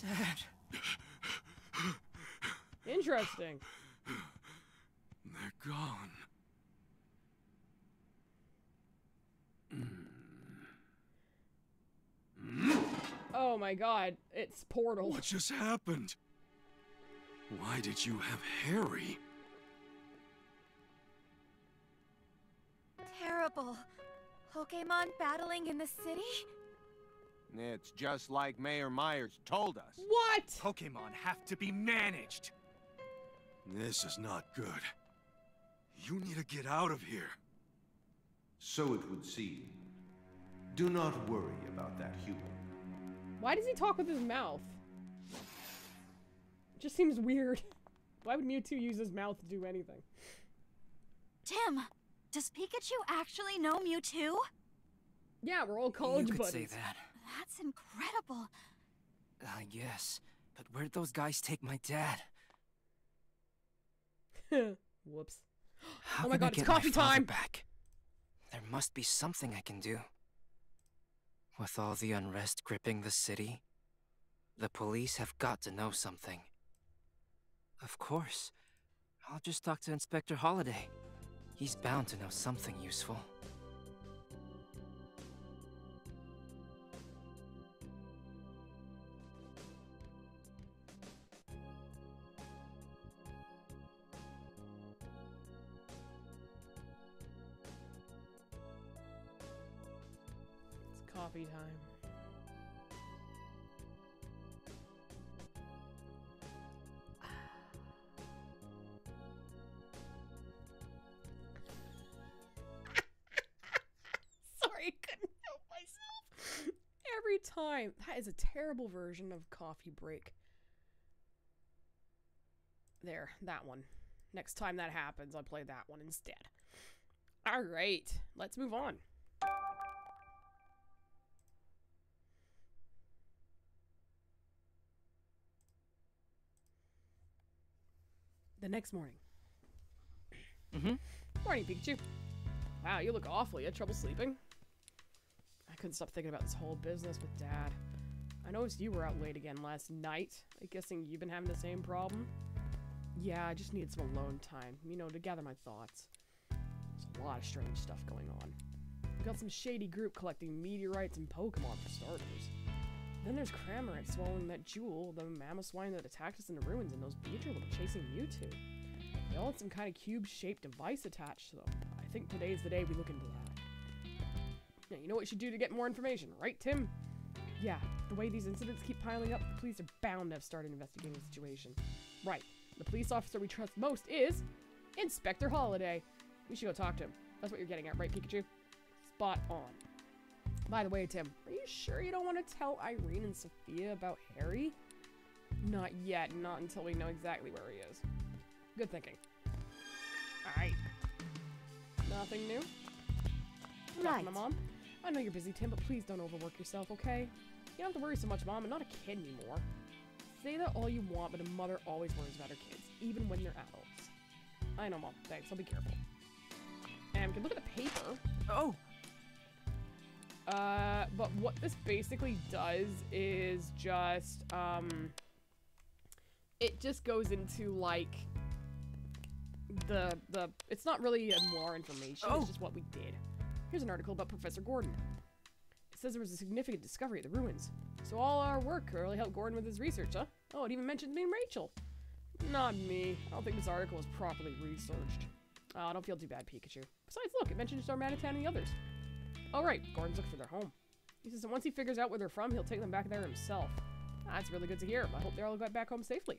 Dad. Interesting. They're gone. Oh my god, it's Portal. What just happened? Why did you have Harry? Terrible. Pokemon battling in the city? It's just like Mayor Myers told us. What? Pokemon have to be managed. This is not good. You need to get out of here. So it would seem. Do not worry about that human. Why does he talk with his mouth? It just seems weird. Why would Mewtwo use his mouth to do anything? Tim, does Pikachu actually know Mewtwo? Yeah, we're all college You could buddies. say that. That's incredible. I guess. But where'd those guys take my dad? Whoops. How Oh my can I god, it's get my coffee father time! back? There must be something I can do. With all the unrest gripping the city, the police have got to know something. Of course. I'll just talk to Inspector Holliday. He's bound to know something useful. It's coffee time. Sorry, couldn't help myself. Every time. That is a terrible version of coffee break. There, that one. Next time that happens, I'll play that one instead. Alright, let's move on. The next morning. Morning, Pikachu. Wow, you look awful. You had trouble sleeping? I couldn't stop thinking about this whole business with Dad. I noticed you were out late again last night. I'm guessing you've been having the same problem? Yeah, I just needed some alone time, you know, to gather my thoughts. There's a lot of strange stuff going on. We got some shady group collecting meteorites and Pokemon for starters. Then there's Cramorant swallowing that jewel, the mammoth swine that attacked us in the ruins, and those Beedrill chasing Mewtwo. They all had some kind of cube-shaped device attached to them. I think today's the day we look into that. Now, you know what you should do to get more information, right, Tim? Yeah, the way these incidents keep piling up, the police are bound to have started investigating the situation. Right, the police officer we trust most is Inspector Holliday. We should go talk to him. That's what you're getting at, right, Pikachu? Spot on. By the way, Tim, are you sure you don't want to tell Irene and Sophia about Harry? Not yet, not until we know exactly where he is. Good thinking. Alright. Nothing new? Right. My mom? I know you're busy, Tim, but please don't overwork yourself, okay? You don't have to worry so much, Mom. I'm not a kid anymore. Say that all you want, but a mother always worries about her kids, even when they're adults. I know, Mom. Thanks. I'll be careful. And we can look at the paper. Oh! But what this basically does is just, it just goes into, like, it's not really more information, it's just what we did. Here's an article about Professor Gordon. It says there was a significant discovery at the ruins. So all our work really helped Gordon with his research, huh? Oh, it even mentioned me and Rachel. Not me. I don't think this article was properly researched. Oh, don't feel too bad, Pikachu. Besides, look, it mentions our Manitan and the others. Oh, right. Gordon's looking for their home. He says that once he figures out where they're from, he'll take them back there himself. That's really good to hear. I hope they all got back home safely.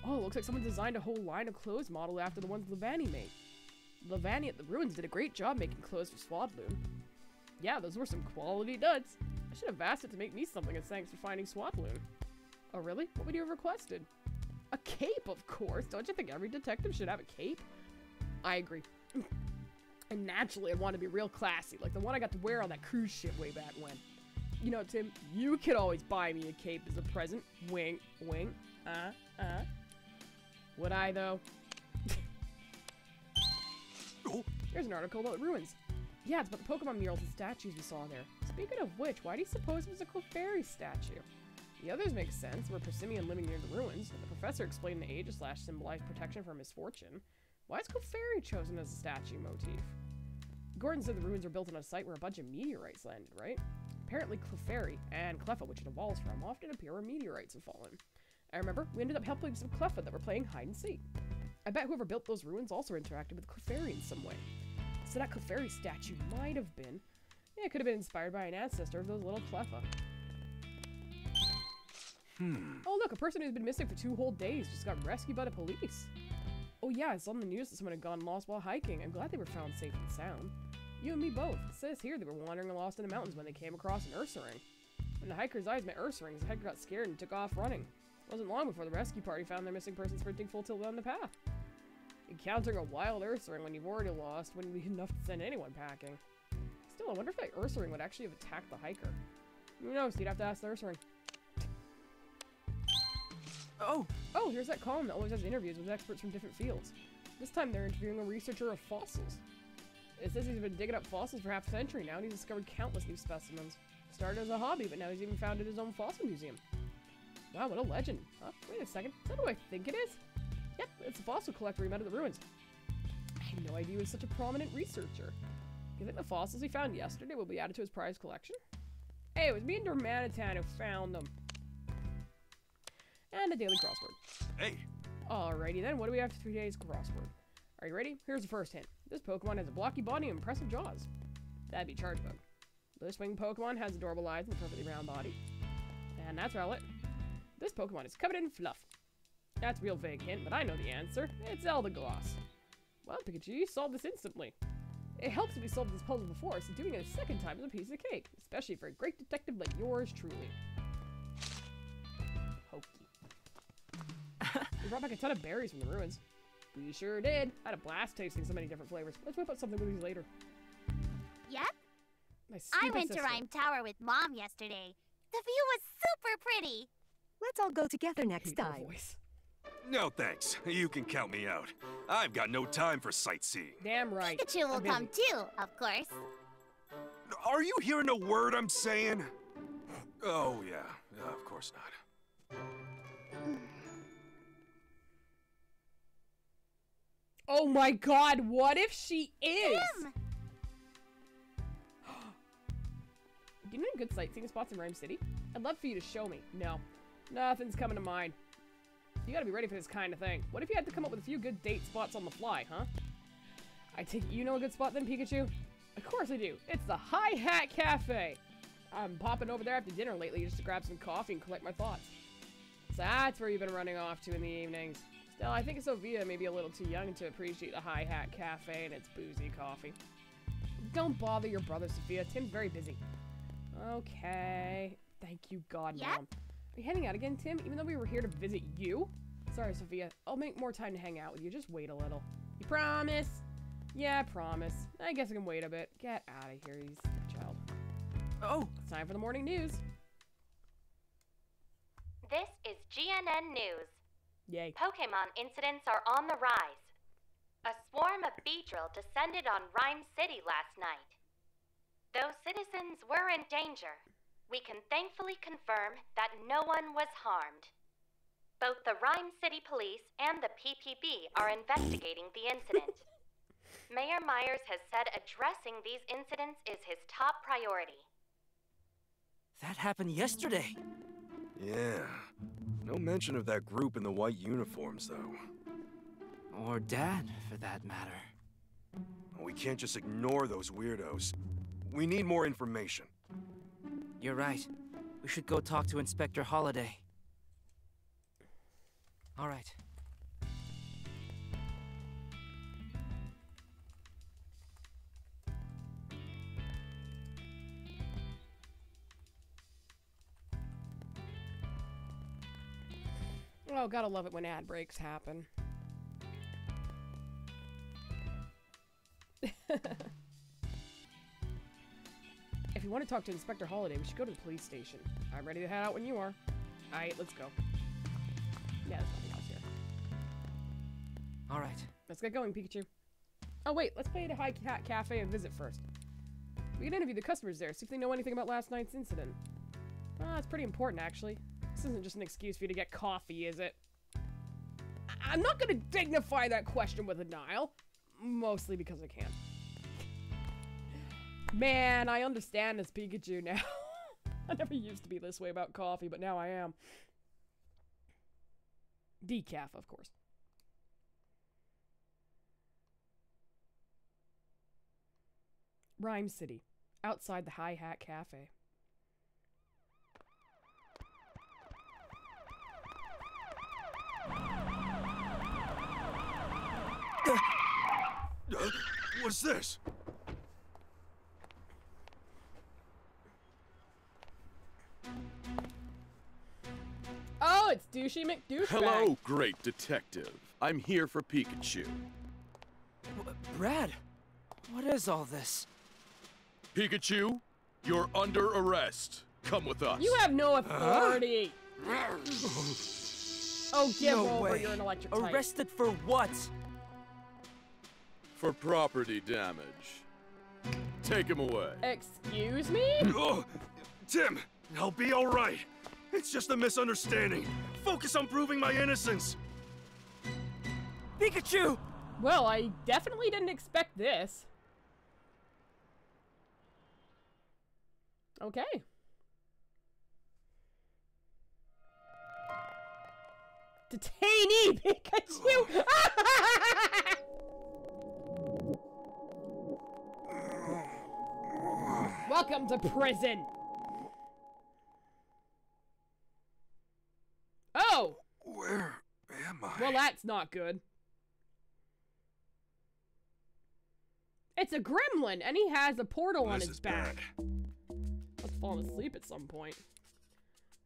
Oh, looks like someone designed a whole line of clothes modeled after the ones Levani made. Levani at the ruins did a great job making clothes for Swadloon. Yeah, those were some quality duds. I should have asked it to make me something as thanks for finding Swadloon. Oh, really? What would you have requested? A cape, of course. Don't you think every detective should have a cape? I agree. And naturally, I want to be real classy, like the one I got to wear on that cruise ship way back when. You know, Tim, you could always buy me a cape as a present. Wink, wink. Would I, though? Here's an article about ruins. Yeah, it's about the Pokemon murals and statues we saw there. Speaking of which, why do you suppose it was a Clefairy statue? The others make sense. We're Persimmon living near the ruins, and the professor explained the age / symbolized protection from misfortune. Why is Clefairy chosen as a statue motif? Gordon said the ruins were built on a site where a bunch of meteorites landed, right? Apparently Clefairy and Cleffa, which it evolves from, often appear where meteorites have fallen. I remember we ended up helping some Cleffa that were playing hide and seek. I bet whoever built those ruins also interacted with Clefairy in some way. So that Clefairy statue might have been... Yeah, it could have been inspired by an ancestor of those little Cleffa. Oh look, a person who's been missing for 2 whole days just got rescued by the police. Oh yeah, I saw on the news that someone had gone lost while hiking. I'm glad they were found safe and sound. You and me both. It says here they were wandering lost in the mountains when they came across an Ursaring. When the hiker's eyes met Ursarings, the hiker got scared and took off running. It wasn't long before the rescue party found their missing person sprinting full tilt down the path. Encountering a wild Ursaring when you've already lost wouldn't be enough to send anyone packing. Still, I wonder if that Ursaring would actually have attacked the hiker. Who knows? You'd have to ask the Ursaring. Oh, here's that column that always has interviews with experts from different fields. This time they're interviewing a researcher of fossils. It says he's been digging up fossils for half a century now, and he's discovered countless new specimens. Started as a hobby, but now he's even founded his own fossil museum. Wow, what a legend. Huh? Wait a second. Is that who I think it is? Yep, it's a fossil collector we met at the ruins. I had no idea he was such a prominent researcher. Do you think the fossils he found yesterday will be added to his prized collection? Hey, it was me and Dormanitan who found them. And a daily crossword. Hey! Alrighty then, what do we have for today's crossword? Are you ready? Here's the first hint. This Pokemon has a blocky body and impressive jaws. That'd be Chargebug. This winged Pokemon has adorable eyes and a perfectly round body. And that's Rowlet. This Pokemon is covered in fluff. That's a real vague hint, but I know the answer. It's Eldegoss. Well, Pikachu, you solved this instantly. It helps that we solved this puzzle before, so doing it a second time is a piece of cake. Especially for a great detective like yours truly. Hokey. We brought back a ton of berries from the ruins. We sure did. I had a blast tasting so many different flavors. Let's whip up something with these later. Yep. I went to Rhyme Tower with Mom yesterday. The view was super pretty. Let's all go together next time. Voice. No thanks. You can count me out. I've got no time for sightseeing. Damn right. Pikachu will come too, of course. Are you hearing a word I'm saying? Oh, yeah. Of course not. Oh my god, what if she is? Tim! Do you know any good sightseeing spots in Rhyme City? I'd love for you to show me. No. Nothing's coming to mind. You gotta be ready for this kind of thing. What if you had to come up with a few good date spots on the fly, huh? I take it you know a good spot then, Pikachu? Of course I do. It's the Hi Hat Cafe. I'm popping over there after dinner lately just to grab some coffee and collect my thoughts. So that's where you've been running off to in the evenings. Still, I think Sophia may be a little too young to appreciate the Hi Hat Cafe and its boozy coffee. Don't bother your brother, Sophia. Tim's very busy. Okay. Thank you, God, Yep. Mom. Are you heading out again, Tim? Even though we were here to visit you? Sorry, Sophia. I'll make more time to hang out with you. Just wait a little. You promise? Yeah, I promise. I guess I can wait a bit. Get out of here, you stupid child. Oh, it's time for the morning news. This is GNN News. Yay. Pokemon incidents are on the rise. A swarm of Beedrill descended on Rhyme City last night. Though citizens were in danger, we can thankfully confirm that no one was harmed. Both the Rhyme City Police and the PPB are investigating the incident. Mayor Myers has said addressing these incidents is his top priority. That happened yesterday. Yeah. No mention of that group in the white uniforms, though. Or Dad, for that matter. We can't just ignore those weirdos. We need more information. You're right. We should go talk to Inspector Holliday. All right. Oh, gotta love it when ad breaks happen. If you want to talk to Inspector Holliday, we should go to the police station. I'm ready to head out when you are. Alright, let's go. Yeah, there's nothing else here. All right. Let's get going, Pikachu. Oh wait, let's pay the High Cat Cafe a visit first. We can interview the customers there, see if they know anything about last night's incident. It's pretty important, actually. This isn't just an excuse for you to get coffee, is it? I'm not gonna dignify that question with a denial. Mostly because I can. Man, I understand this Pikachu now. I never used to be this way about coffee, but now I am. Decaf, of course. Rhyme City, outside the High Hat Cafe. What's this? Oh, it's Douchey McDouchebag. Hello, great detective. I'm here for Pikachu. Brad, what is all this? Pikachu, you're under arrest. Come with us. You have no authority. Oh, give No over. way. You're an electric type. Arrested for what? For property damage. Take him away. Excuse me? Oh, Tim, I'll be all right. It's just a misunderstanding. Focus on proving my innocence. Pikachu! Well, I definitely didn't expect this. Okay. Detainee, Pikachu! Welcome to prison! Oh! Where am I? Well, that's not good. It's a gremlin, and he has a portal on his back. Must have fallen asleep at some point.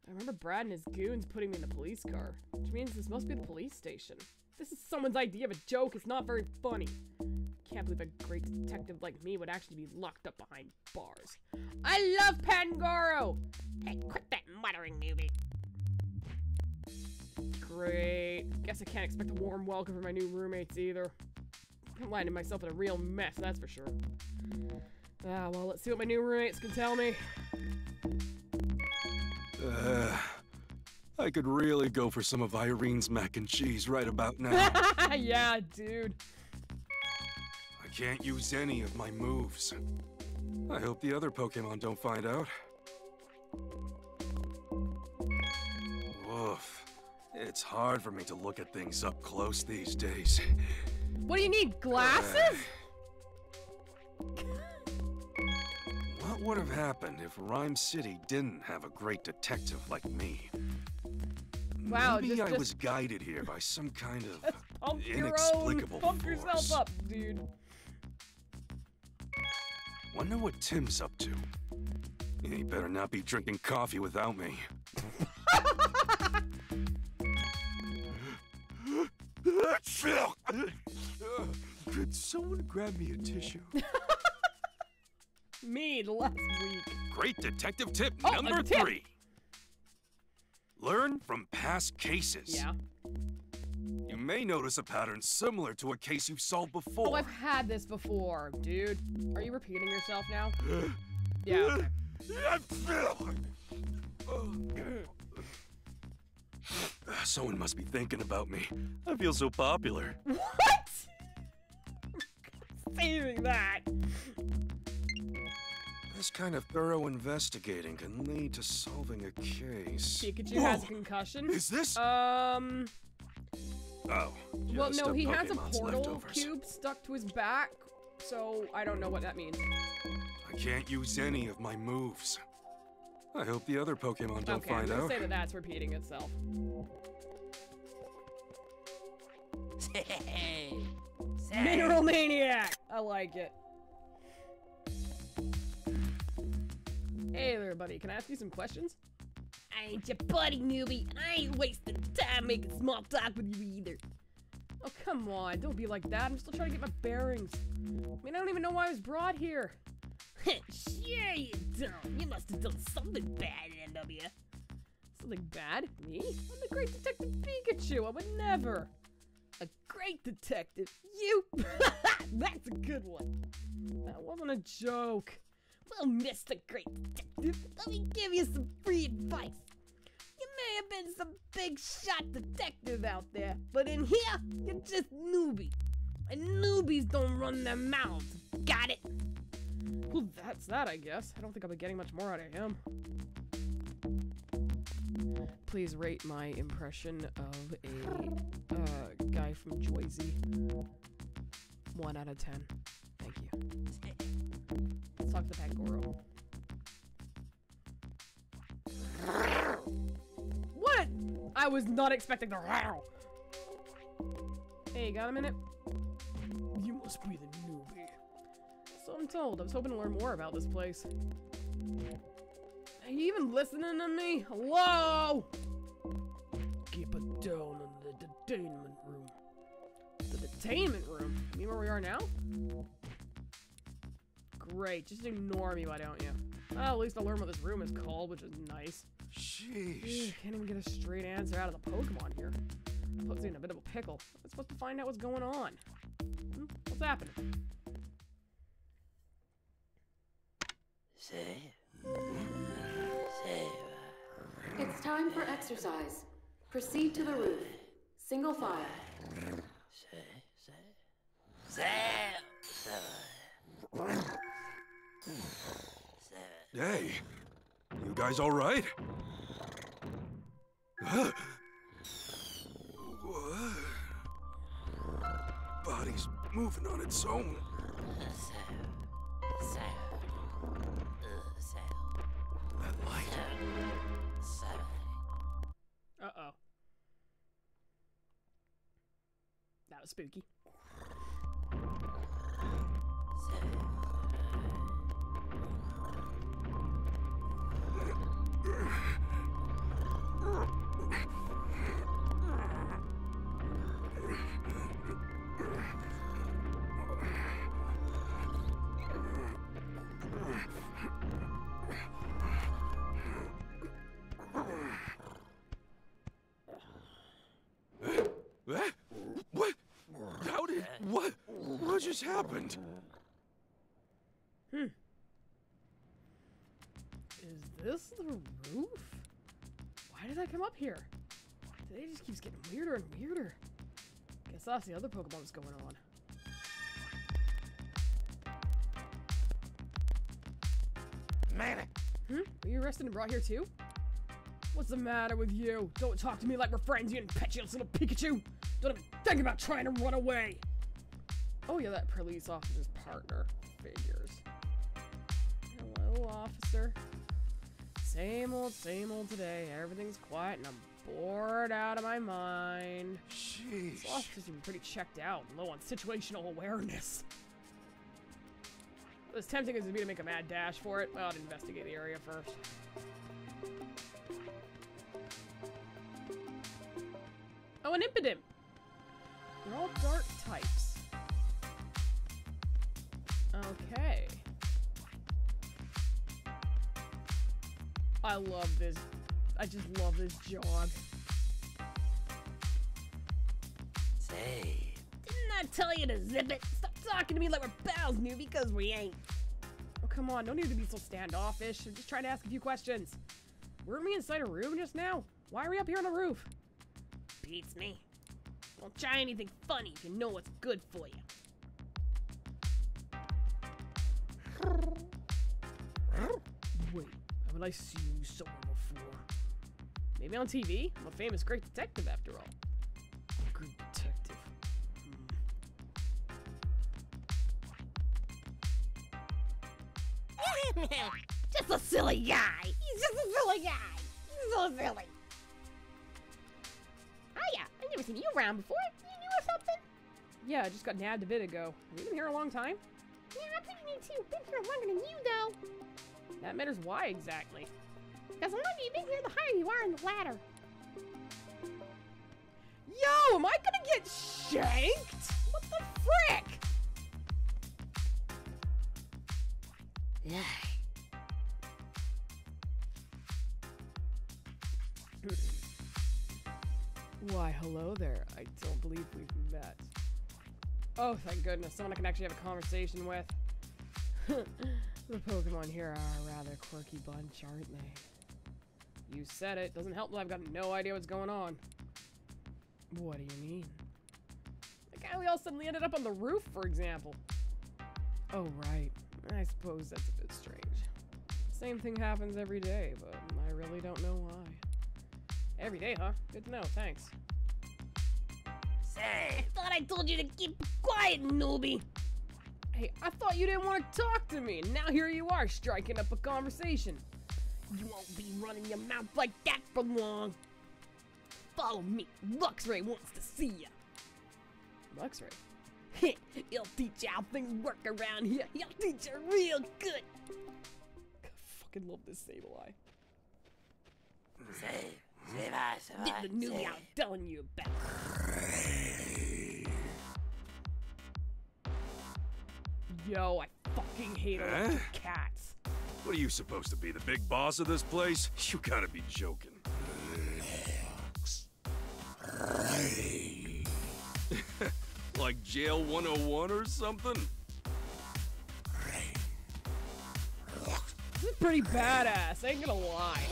I remember Brad and his goons putting me in the police car, which means this must be the police station. This is someone's idea of a joke. It's not very funny. Can't believe a great detective like me would actually be locked up behind bars. I love Pangoro! Hey, quit that muttering, newbie. Great. Guess I can't expect a warm welcome from my new roommates either. I'm landing myself in a real mess, that's for sure. Well, let's see what my new roommates can tell me. I could really go for some of Irene's mac and cheese right about now. Yeah, dude. I can't use any of my moves. I hope the other Pokemon don't find out. Woof. It's hard for me to look at things up close these days. What do you need, glasses? What would have happened if Rhyme City didn't have a great detective like me? Wow, Maybe I was guided here by some kind of pump your inexplicable own, pump force. yourself up, dude. Wonder what Tim's up to. He better not be drinking coffee without me. Could someone grab me a tissue? Me, last week. Great detective tip Oh, number a tip. 3. Learn from past cases. Yeah. You may notice a pattern similar to a case you've solved before. Oh, I've had this before, dude. Are you repeating yourself now? Yeah, okay. Someone must be thinking about me. I feel so popular. What? saving that. This kind of thorough investigating can lead to solving a case. Pikachu has a concussion. Is this? Oh. Well, just no, he has a Pokemon's portal leftovers. cube stuck to his back, so I don't know what that means. I can't use any of my moves. I hope the other Pokemon don't Okay, I'm find gonna out. say that that's repeating itself. Mineral Maniac! I like it. Hey there, buddy. Can I ask you some questions? I ain't your buddy, newbie, and I ain't wasting time making small talk with you either. Oh, come on. Don't be like that. I'm still trying to get my bearings. I mean, I don't even know why I was brought here. Sure you don't. You must have done something bad, NW. Something bad? Me? I'm the great detective Pikachu. I would never. A great detective? You? That's a good one. That wasn't a joke. Well, Mr. Great Detective, let me give you some free advice. You may have been some big shot detective out there, but in here, you're just newbie. And newbies don't run their mouths. Got it? Well, that's that, I guess. I don't think I'll be getting much more out of him. Please rate my impression of a guy from Joyzy. 1 out of 10. Thank you. Let's talk to Pangoro. What? I was not expecting the row. Hey, got a minute? You must be the newbie. So I'm told. I was hoping to learn more about this place. Are you even listening to me? Hello? Keep it down in the detainment room. The detainment room? You mean where we are now? Great, just ignore me, why don't you? Well, at least I'll learn what this room is called, which is nice. Sheesh. Can't even get a straight answer out of the Pokemon here. That puts me in a bit of a pickle. I'm supposed to find out what's going on. What's happening? It's time for exercise. Proceed to the roof. Single file. Hey, you guys all right? Huh? What? Body's moving on its own. That light. Uh-oh. That was spooky. What? How did... What just happened? Is this the roof? Why did I come up here? Today just keeps getting weirder and weirder. Guess that's the other Pokemon that's going on. Man. Were you arrested and brought here too? What's the matter with you? Don't talk to me like we're friends, you impetuous little Pikachu! Don't even think about trying to run away! Oh, you're that police officer's partner. Figures. Hello, officer. Same old today. Everything's quiet and I'm bored out of my mind. Sheesh. This officer seems pretty checked out and low on situational awareness. As tempting as it would be to make a mad dash for it, well, I'd investigate the area first. Oh, an Impidimp! They're all dark types. Okay. I love this. I just love this jog. Say, didn't I tell you to zip it? Stop talking to me like we're pals, new, because we ain't. Oh, come on. No need to be so standoffish. I'm just trying to ask a few questions. Weren't we inside a room just now? Why are we up here on the roof? Beats me. Don't try anything funny if you know what's good for you. Wait, haven't I seen you somewhere before? Maybe on TV? I'm a famous great detective after all. Great detective. Just a silly guy. He's just a silly guy. He's so silly. Oh yeah, I've never seen you around before. You new or something? Yeah, I just got nabbed a bit ago. Have you been here a long time? Yeah, I'm pretty new too. Been here longer than you though. That matters why exactly? Because the longer you've been here, the higher you are in the ladder. Yo, am I gonna get shanked? What the frick? Yeah. Why, hello there. I don't believe we've met. Oh, thank goodness. Someone I can actually have a conversation with. The Pokemon here are a rather quirky bunch, aren't they? You said it. Doesn't help that I've got no idea what's going on. What do you mean? Like how we all suddenly ended up on the roof, for example. Oh, right. I suppose that's a bit strange. Same thing happens every day, but I really don't know why. Every day, huh? Good to know, thanks. Say, I thought I told you to keep quiet, newbie. Hey, I thought you didn't want to talk to me, and now here you are, striking up a conversation. You won't be running your mouth like that for long. Follow me. Luxray wants to see ya. Luxray? He'll teach you how things work around here. He'll teach you real good. I fucking love this Sableye. The newbie I'm telling you about. Yo, I fucking hate electric cats. What are you supposed to be, the big boss of this place? You gotta be joking. Like Jail 101 or something? This is pretty badass, I ain't gonna lie.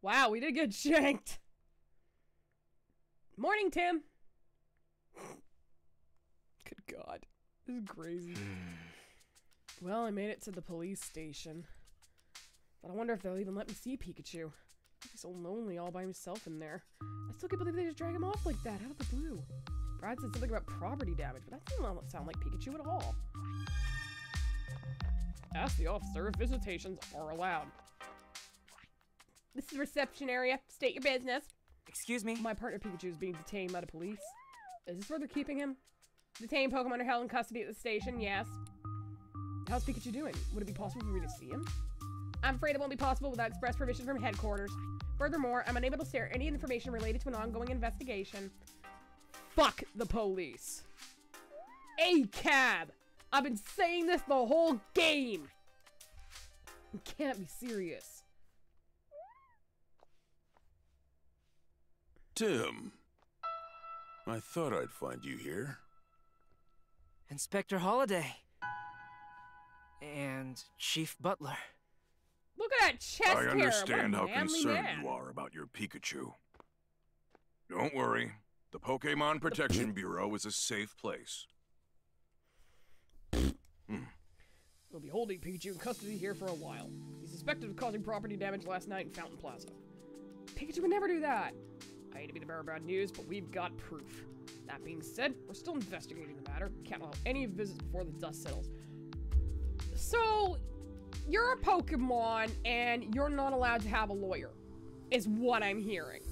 Wow, we did get shanked. Morning, Tim. Good God, this is crazy. Well, I made it to the police station. But I wonder if they'll even let me see Pikachu. He's so lonely all by himself in there. I still can't believe they just drag him off like that, out of the blue. Brad said something about property damage, but that doesn't sound like Pikachu at all. Ask the officer if visitations are allowed. This is the reception area. State your business. Excuse me? My partner Pikachu is being detained by the police. Is this where they're keeping him? Detained Pokemon are held in custody at the station, yes. How's Pikachu doing? Would it be possible for me to see him? I'm afraid it won't be possible without express permission from headquarters. Furthermore, I'm unable to share any information related to an ongoing investigation. Fuck the police. ACAB! I've been saying this the whole game! You can't be serious. Tim. I thought I'd find you here. Inspector Holliday. And Chief Butler. Look at that chest hair! I understand What a how manly concerned man. you are about your Pikachu. Don't worry. The Pokemon Protection Bureau is a safe place. We'll be holding Pikachu in custody here for a while. He's suspected of causing property damage last night in Fountain Plaza. Pikachu would never do that. I hate to be the bearer of bad news, but we've got proof. That being said, we're still investigating the matter. Can't allow any visits before the dust settles. So, you're a Pokemon, and you're not allowed to have a lawyer, is what I'm hearing.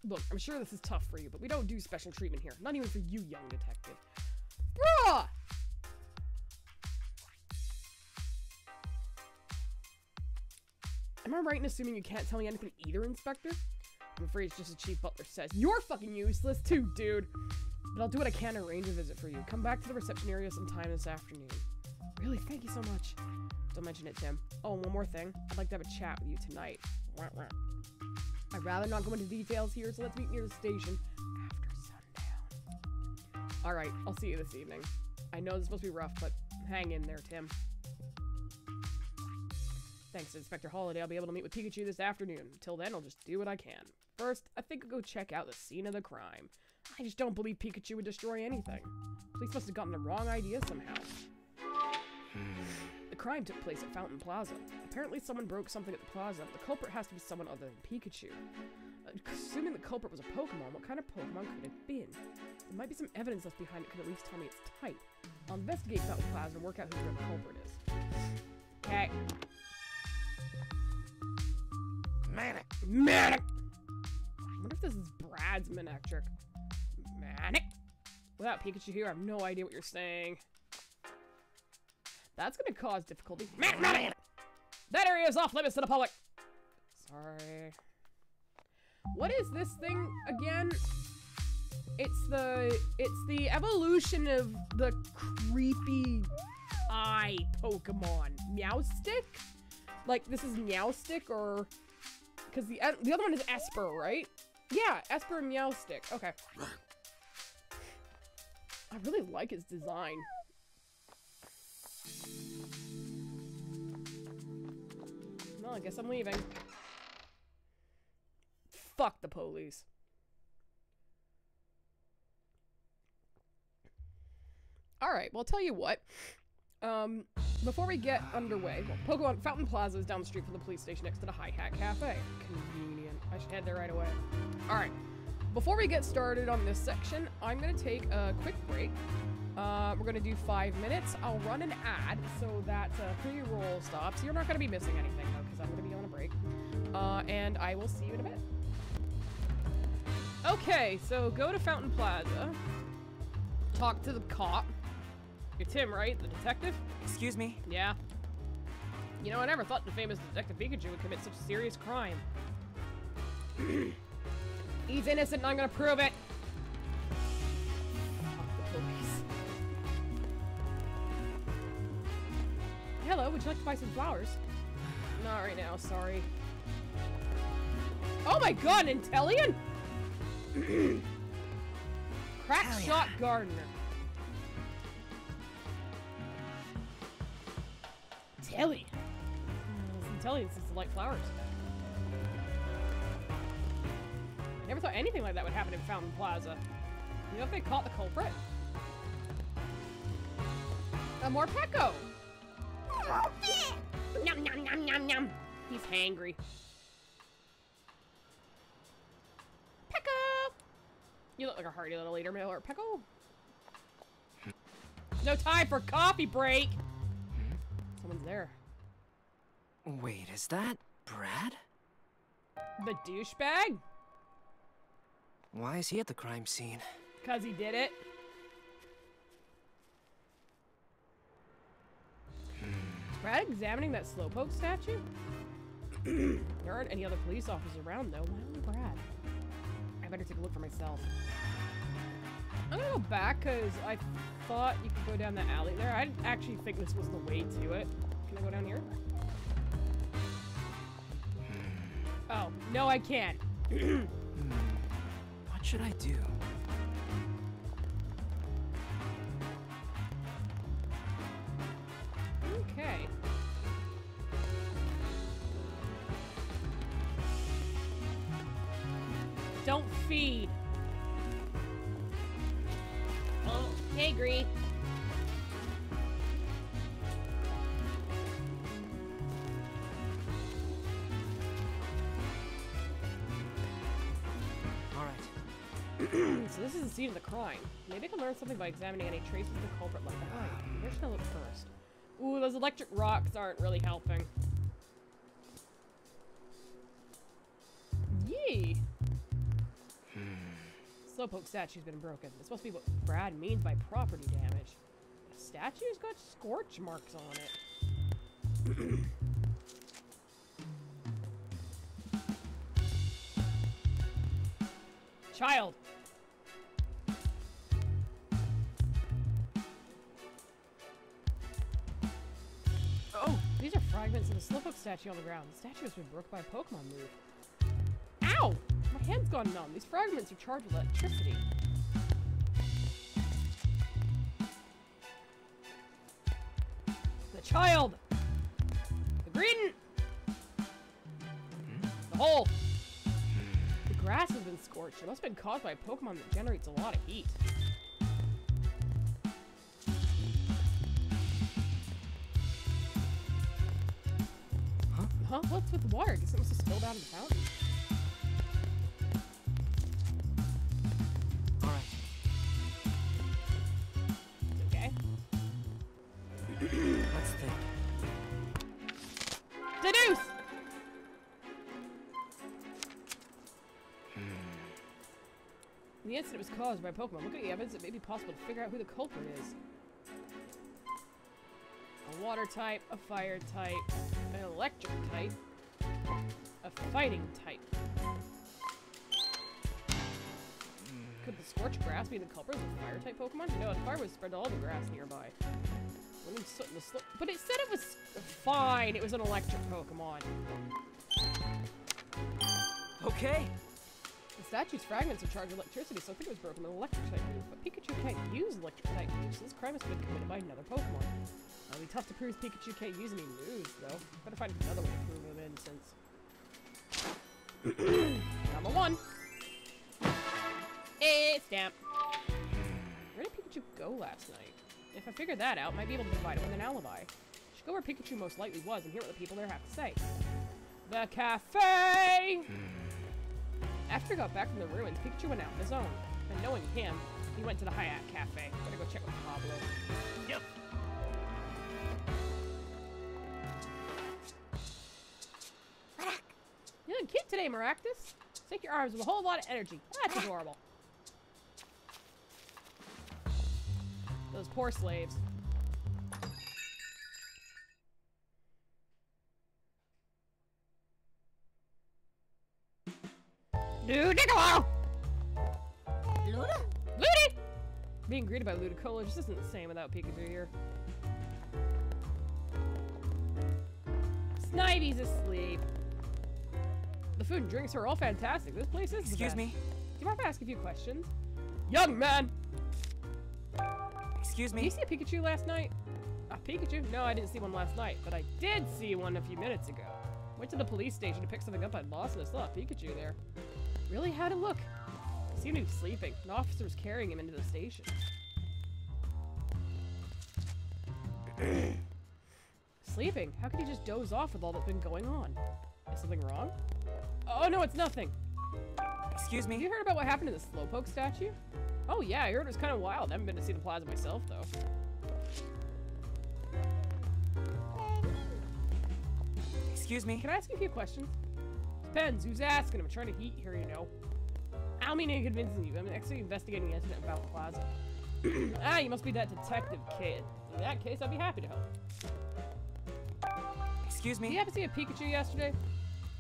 Look, I'm sure this is tough for you, but we don't do special treatment here. Not even for you, young detective. Bruh! Am I right in assuming you can't tell me anything either, Inspector? I'm afraid it's just as Chief Butler says. You're fucking useless too, dude! But I'll do what I can to arrange a visit for you. Come back to the reception area sometime this afternoon. Really? Thank you so much. Don't mention it, Tim. Oh, and one more thing. I'd like to have a chat with you tonight. I'd rather not go into details here, so let's meet near the station after sundown. Alright, I'll see you this evening. I know this is supposed to be rough, but hang in there, Tim. Thanks to Inspector Holiday, I'll be able to meet with Pikachu this afternoon. Until then, I'll just do what I can. First, I think I'll go check out the scene of the crime. I just don't believe Pikachu would destroy anything. Police must have gotten the wrong idea somehow. The crime took place at Fountain Plaza. Apparently someone broke something at the plaza. The culprit has to be someone other than Pikachu. Assuming the culprit was a Pokemon, what kind of Pokemon could it have been? There might be some evidence left behind it could at least tell me its type. I'll investigate Fountain Plaza and work out who the culprit is. Okay. Manic! Manic! I wonder if this is Brad's Manectric. Manic! Without Pikachu here, I have no idea what you're saying. That's gonna cause difficulty. Manic! That area is off limits to the public! Sorry. What is this thing again? It's the evolution of the creepy eye Pokemon. Meowstic? Like, this is Meowstic, or... Because the other one is Esper, right? Yeah, Esper and Meowstic. Okay. I really like its design. Well, I guess I'm leaving. Fuck the police. Alright, well, I'll tell you what. Before we get underway, well, Pokemon Fountain Plaza is down the street from the police station next to the High Hat Cafe. Convenient. I should head there right away. Alright. Before we get started on this section, I'm going to take a quick break. We're going to do 5 minutes. I'll run an ad so that pre-roll stops. You're not going to be missing anything, though, because I'm going to be on a break. And I will see you in a bit. Okay, so go to Fountain Plaza. Talk to the cop. You're Tim, right? The detective? Excuse me? Yeah. You know, I never thought the famous Detective Pikachu would commit such a serious crime. He's innocent and I'm gonna prove it! Fuck the police. Hello, would you like to buy some flowers? Not right now, sorry. Oh my god, an Intellion? Crack shot gardener. Intellion. Intellion seems to like flowers. I never thought anything like that would happen in Fountain Plaza. You know if they caught the culprit? A Morpeko! Nom nom nom nom nom! He's hangry. Peko! You look like a hearty little eater, Miller. Peko! No time for coffee break! Someone's there. Wait, is that Brad? The douchebag? Why is he at the crime scene? 'Cause he did it. Is Brad examining that Slowpoke statue? There aren't any other police officers around, though. Why only Brad? I better take a look for myself. I'm gonna go back, because I thought you could go down the alley there. I didn't actually think this was the way to it. Can I go down here? Oh, no I can't. What should I do? Okay. Don't feed. Oh, hey, Green. So this is the scene of the crime. Maybe I can learn something by examining any traces of the culprit left behind. Where should I look first? Ooh, those electric rocks aren't really helping. Yee! Slowpoke statue's been broken. This must be what Brad means by property damage. The statue's got scorch marks on it. Child! Oh! These are fragments of the Slowpoke statue on the ground. The statue has been broken by a Pokemon move. Ow! My hand's gone numb. These fragments are charged with electricity. child! The green... The hole! The grass has been scorched. It must have been caused by a Pokemon that generates a lot of heat. Huh? What's with the water? I guess it must have spilled out of the fountain. Alright. Okay. Let's think. Deduce! The incident was caused by Pokemon. Look at the evidence. It may be possible to figure out who the culprit is. A water type, a fire type, an electric type, a fighting type. Could the scorched grass be the culprit of the fire type Pokemon? No, the fire was spread to all the grass nearby. But it said it was fine. It was an electric Pokemon. Okay. The statue's fragments are charged with electricity, so I think it was broken with electric type moves. But Pikachu can't use electric type moves, so this crime has been committed by another Pokemon. It'll be tough to prove Pikachu can't use any moves, though. Better find another way to prove him innocence. Number 1. It's Stamp. Where did Pikachu go last night? If I figure that out, I might be able to provide it with an alibi. I should go where Pikachu most likely was and hear what the people there have to say. The cafe! After he got back from the ruins, Pikachu went out on his own. And knowing him, he went to the ACAB cafe. Gotta go check with Pablo. Yep. You look cute today, Maractus. Shake your arms with a whole lot of energy. That's adorable. Those poor slaves. Ludicolo! Luda? Ludi! Being greeted by Ludicolo just isn't the same without Pikachu here. Snivy's asleep. The food and drinks are all fantastic. This place is Excuse me? Do you mind if I ask a few questions? Young man! Excuse me? Did you see a Pikachu last night? A Pikachu? No, I didn't see one last night, but I did see one a few minutes ago. Went to the police station to pick something up I'd lost and I saw a Pikachu there. Really had a look. He seemed to be sleeping. An officer was carrying him into the station. Sleeping? How could he just doze off with all that's been going on? Is something wrong? Oh no, it's nothing. Excuse me? Have you heard about what happened to the Slowpoke statue? Oh yeah, I heard it was kind of wild. I haven't been to see the plaza myself though. Excuse me? Can I ask you a few questions? Depends. Who's asking? I'm trying to heat here, you know. I don't mean to convince you. I'm actually investigating the incident about the plaza. Ah, you must be that detective kid. In that case, I'd be happy to help. Excuse me? Did you happen to see a Pikachu yesterday?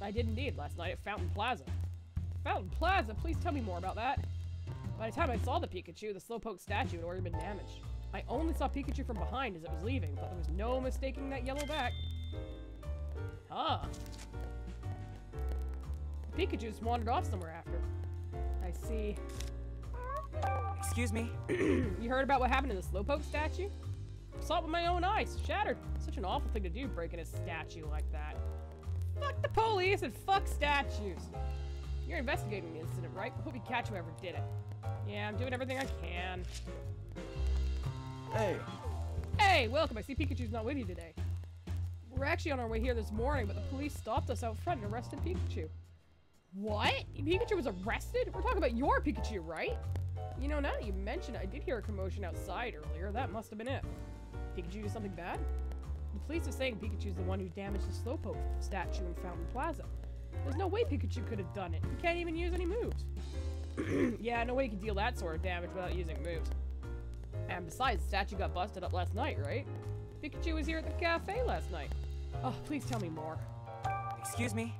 I did indeed, last night at Fountain Plaza. Fountain Plaza? Please tell me more about that. By the time I saw the Pikachu, the Slowpoke statue had already been damaged. I only saw Pikachu from behind as it was leaving, but there was no mistaking that yellow back. Huh. The Pikachu just wandered off somewhere after. I see. Excuse me? You heard about what happened to the Slowpoke statue? I saw it with my own eyes. Shattered. Such an awful thing to do, breaking a statue like that. Fuck the police and fuck statues. You're investigating the incident, right? I hope you catch whoever did it. Yeah, I'm doing everything I can. Hey. Hey, welcome. I see Pikachu's not with you today. We're actually on our way here this morning, but the police stopped us out front and arrested Pikachu. What? Pikachu was arrested? We're talking about your Pikachu, right? You know, now that you mention it, I did hear a commotion outside earlier. That must have been it. Pikachu did something bad? The police are saying Pikachu's the one who damaged the Slowpoke statue in Fountain Plaza. There's no way Pikachu could have done it. He can't even use any moves. Yeah, no way he can deal that sort of damage without using moves. And besides, the statue got busted up last night, right? Pikachu was here at the cafe last night. Oh, please tell me more. Excuse me?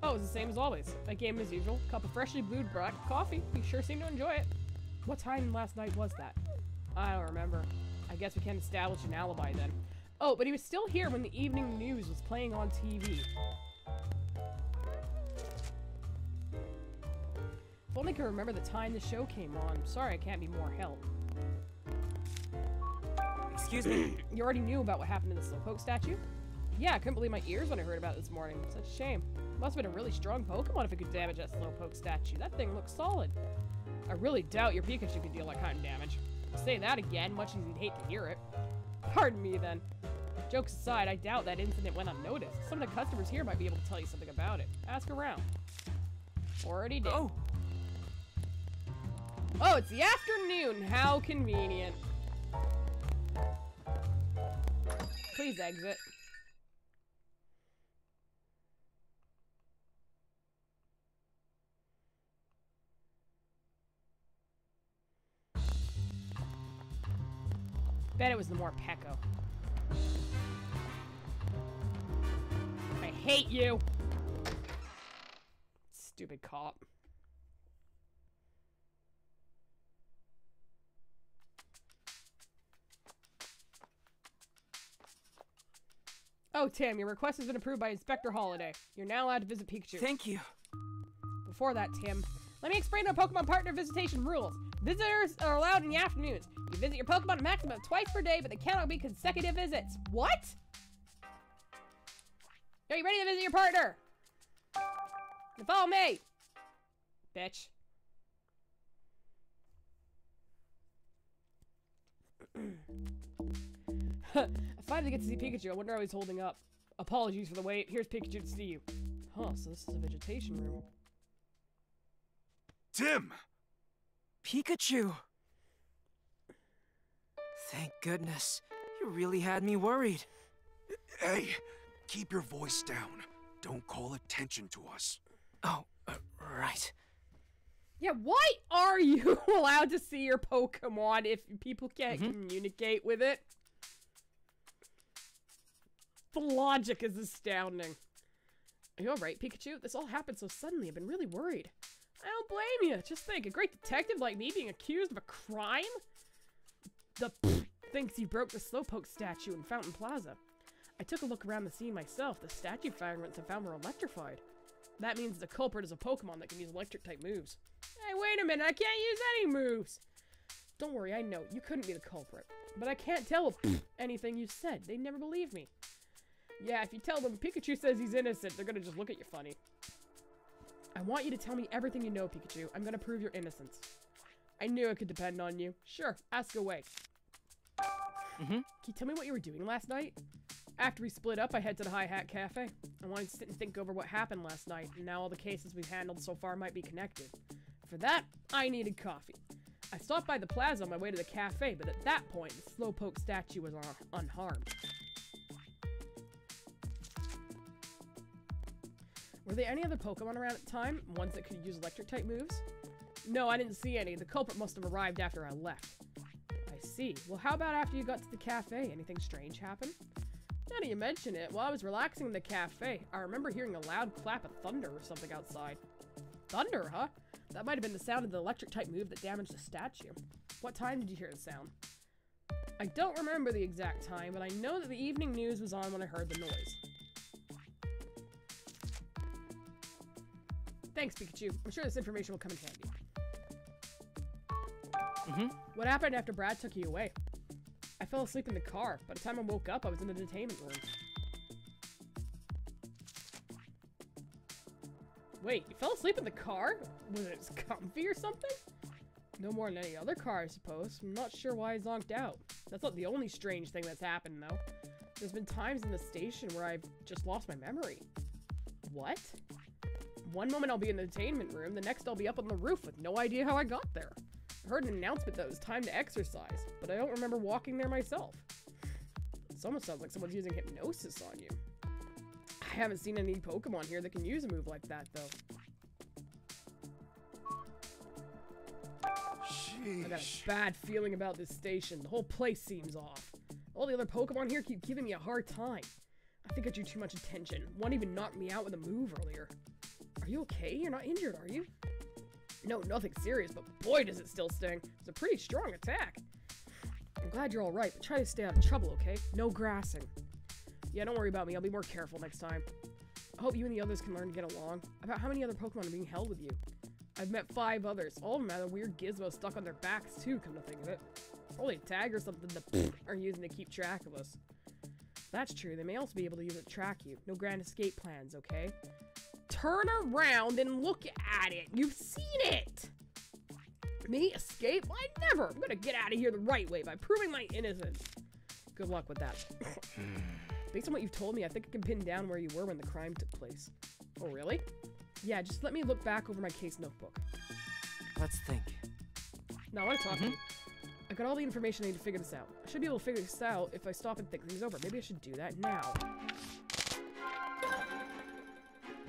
Oh, it was the same as always. I gave him as usual. Cup of freshly brewed black coffee. He sure seemed to enjoy it. What time last night was that? I don't remember. I guess we can't establish an alibi then. Oh, but he was still here when the evening news was playing on TV. only I could remember the time the show came on. Sorry I can't be more help. Excuse me. You already knew about what happened to the Slowpoke statue? Yeah, I couldn't believe my ears when I heard about it this morning. Such a shame. Must have been a really strong Pokemon if it could damage that Slowpoke statue. That thing looks solid. I really doubt your Pikachu could deal that kind of damage. Say that again, much as you'd hate to hear it. Pardon me, then. Jokes aside, I doubt that incident went unnoticed. Some of the customers here might be able to tell you something about it. Ask around. Already did. Oh! Oh, it's the afternoon. How convenient. Please exit. Bet it was the Morpeko. I hate you! Stupid cop. Oh, Tim, your request has been approved by Inspector Holiday. You're now allowed to visit Pikachu. Thank you. Before that, Tim, let me explain our Pokemon partner visitation rules. Visitors are allowed in the afternoons. You visit your Pokemon a maximum of twice per day, but they cannot be consecutive visits. What? Are you ready to visit your partner? Then follow me. Bitch. I finally get to see Pikachu. I wonder how he's holding up. Apologies for the wait. Here's Pikachu to see you. Huh, so this is a vegetation room. Tim! Pikachu! Thank goodness. You really had me worried. Hey, keep your voice down. Don't call attention to us. Oh, right. Yeah, why are you allowed to see your Pokemon if people can't communicate with it? The logic is astounding. Are you alright, Pikachu? This all happened so suddenly. I've been really worried. I don't blame you. Just think, a great detective like me being accused of a crime? The thinks he broke the Slowpoke statue in Fountain Plaza. I took a look around the scene myself. The statue fragments I found were electrified. That means the culprit is a Pokemon that can use electric-type moves. Hey, wait a minute. I can't use any moves. Don't worry, I know. You couldn't be the culprit. But I can't tell anything you said. They'd never believe me. Yeah, if you tell them Pikachu says he's innocent, they're gonna just look at you funny. I want you to tell me everything you know, Pikachu. I'm gonna prove your innocence. I knew I could depend on you. Sure, ask away. Can you tell me what you were doing last night? After we split up, I head to the High Hat Cafe. I wanted to sit and think over what happened last night, and now all the cases we've handled so far might be connected. For that, I needed coffee. I stopped by the plaza on my way to the cafe, but at that point, the Slowpoke statue was unharmed. Were there any other Pokemon around at the time? Ones that could use electric-type moves? No, I didn't see any. The culprit must have arrived after I left. I see. Well, how about after you got to the cafe? Anything strange happen? Now that you mention it, while I was relaxing in the cafe, I remember hearing a loud clap of thunder or something outside. Thunder, huh? That might have been the sound of the electric-type move that damaged the statue. What time did you hear the sound? I don't remember the exact time, but I know that the evening news was on when I heard the noise. Thanks, Pikachu. I'm sure this information will come in handy. What happened after Brad took you away? I fell asleep in the car. By the time I woke up, I was in the detainment room. Wait, you fell asleep in the car? Was it comfy or something? No more than any other car, I suppose. I'm not sure why I zonked out. That's not the only strange thing that's happened, though. There's been times in the station where I've just lost my memory. What? One moment I'll be in the detainment room, the next I'll be up on the roof with no idea how I got there. I heard an announcement that it was time to exercise, but I don't remember walking there myself. It almost sounds like someone's using hypnosis on you. I haven't seen any Pokemon here that can use a move like that, though. Sheesh. I got a bad feeling about this station. The whole place seems off. All the other Pokemon here keep giving me a hard time. I think I drew too much attention. One even knocked me out with a move earlier. Are you okay? You're not injured, are you? No, nothing serious, but boy does it still sting. It's a pretty strong attack. I'm glad you're alright, but try to stay out of trouble, okay? No grassing. Yeah, don't worry about me. I'll be more careful next time. I hope you and the others can learn to get along. About how many other Pokemon are being held with you? I've met 5 others. All of them had a weird gizmo stuck on their backs too, come to think of it. Probably a tag or something that are using to keep track of us. That's true, they may also be able to use it to track you. No grand escape plans, okay? Turn around and look at it! You've seen it! Me? Escape? I never! I'm gonna get out of here the right way by proving my innocence. Good luck with that. Based on what you've told me, I think I can pin down where you were when the crime took place. Oh, really? Yeah, just let me look back over my case notebook. Let's think. No, I want to talk to you. I got all the information I need to figure this out. I should be able to figure this out if I stop and think things over. Maybe I should do that now.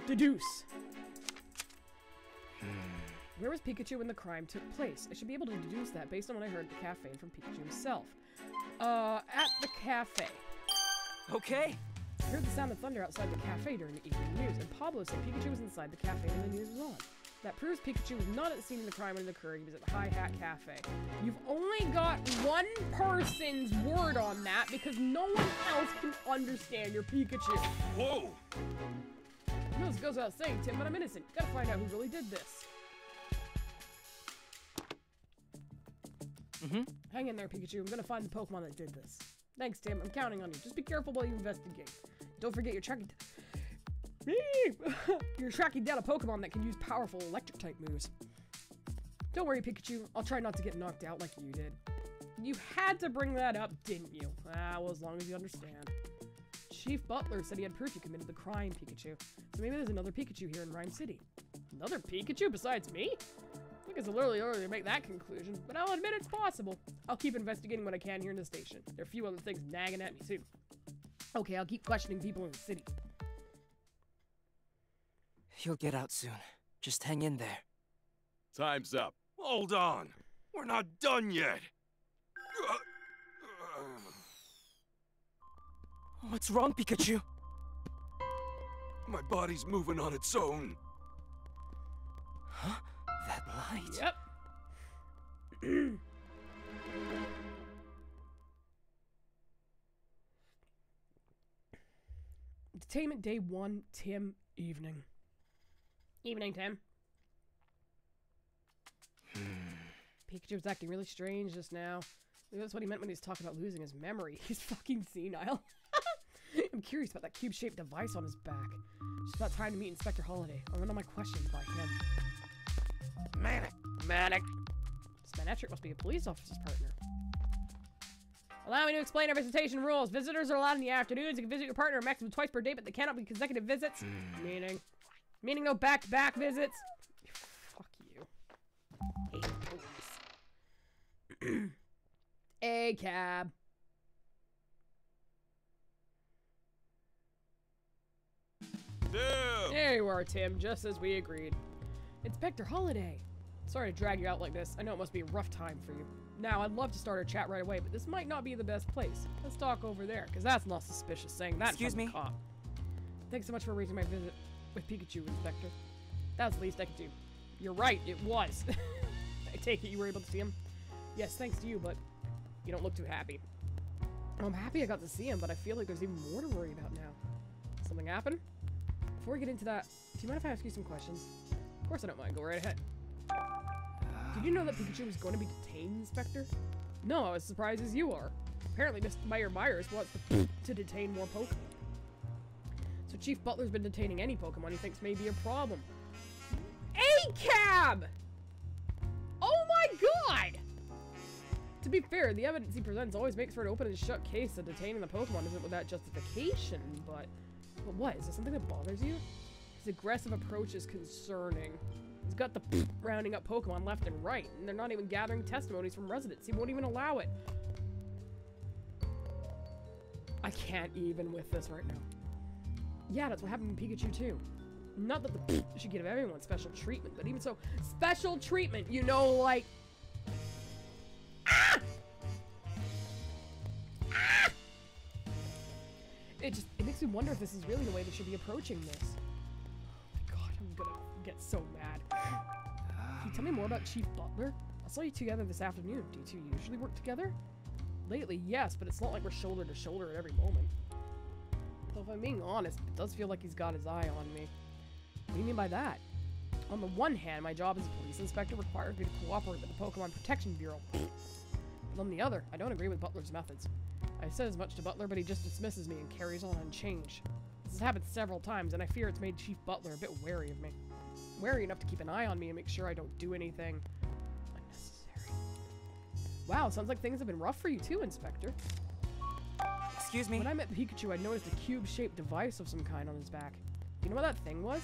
Deduce. Where was Pikachu when the crime took place? I should be able to deduce that based on what I heard at the cafe and from Pikachu himself. At the cafe. Okay. I heard the sound of thunder outside the cafe during the evening news, and Pablo said Pikachu was inside the cafe when the news was on. That proves Pikachu was not at the scene of the crime when it occurred. He was at the Hi Hat Cafe. You've only got one person's word on that because no one else can understand your Pikachu. Whoa! I know this goes without saying, Tim, but I'm innocent. Gotta find out who really did this. Hang in there, Pikachu. I'm gonna find the Pokemon that did this. Thanks, Tim. I'm counting on you. Just be careful while you investigate. Don't forget you're tracking you're tracking down a Pokemon that can use powerful electric-type moves. Don't worry, Pikachu. I'll try not to get knocked out like you did. You had to bring that up, didn't you? Ah, well, as long as you understand. Chief Butler said he had proof you committed the crime, Pikachu. So maybe there's another Pikachu here in Rhyme City. Another Pikachu besides me? I think it's a little early to make that conclusion, but I'll admit it's possible. I'll keep investigating what I can here in the station. There are a few other things nagging at me, too. Okay, I'll keep questioning people in the city. You'll get out soon. Just hang in there. Time's up. Hold on. We're not done yet. What's wrong, Pikachu? My body's moving on its own. Huh? That light. Yep. Entertainment Day 1, Tim, evening. Evening, Tim. Pikachu was acting really strange just now. Maybe that's what he meant when he was talking about losing his memory. He's fucking senile. I'm curious about that cube-shaped device on his back. It's about time to meet Inspector Holiday. I'll run all my questions by him. Manic. This Manectric must be a police officer's partner. Allow me to explain our visitation rules. Visitors are allowed in the afternoons. You can visit your partner a maximum twice per day, but they cannot be consecutive visits. Meaning no back-to-back visits. Fuck you. Hate police. ACAB. There you are, Tim, just as we agreed. Inspector Holiday. Sorry to drag you out like this. I know it must be a rough time for you. Now, I'd love to start our chat right away, but this might not be the best place. Let's talk over there, because that's not suspicious saying that. Excuse me? Cop. Thanks so much for arranging my visit with Pikachu, Inspector. That was the least I could do. You're right, it was. I take it you were able to see him? Yes, thanks to you, but you don't look too happy. I'm happy I got to see him, but I feel like there's even more to worry about now. Something happened? Before we get into that, do you mind if I ask you some questions? Of course I don't mind. Go right ahead. Did you know that Pikachu was going to be detained, Inspector? No, I was as surprised as you are. Apparently, Mr. Mayor Myers wants to detain more Pokemon. So Chief Butler's been detaining any Pokemon he thinks may be a problem. ACAB! Oh my god! To be fair, the evidence he presents always makes for an open and shut case that detaining the Pokemon isn't without justification, but what? Is there something that bothers you? His aggressive approach is concerning. He's got the rounding up Pokemon left and right, and they're not even gathering testimonies from residents. He won't even allow it. I can't even with this right now. Yeah, that's what happened with Pikachu too. Not that the should give everyone special treatment, but even so, special treatment, you know, like... Ah! Ah! It makes me wonder if this is really the way they should be approaching this. Oh my god, I'm gonna get so mad. Can you tell me more about Chief Butler? I saw you together this afternoon. Do you two usually work together? Lately, yes, but it's not like we're shoulder to shoulder at every moment. So if I'm being honest, it does feel like he's got his eye on me. What do you mean by that? On the one hand, my job as a police inspector requires me to cooperate with the Pokemon Protection Bureau. But on the other, I don't agree with Butler's methods. I said as much to Butler, but he just dismisses me and carries on unchanged. This has happened several times, and I fear it's made Chief Butler a bit wary of me. Wary enough to keep an eye on me and make sure I don't do anything unnecessary. Wow, sounds like things have been rough for you too, Inspector. Excuse me? When I met Pikachu, I noticed a cube-shaped device of some kind on his back. Do you know what that thing was?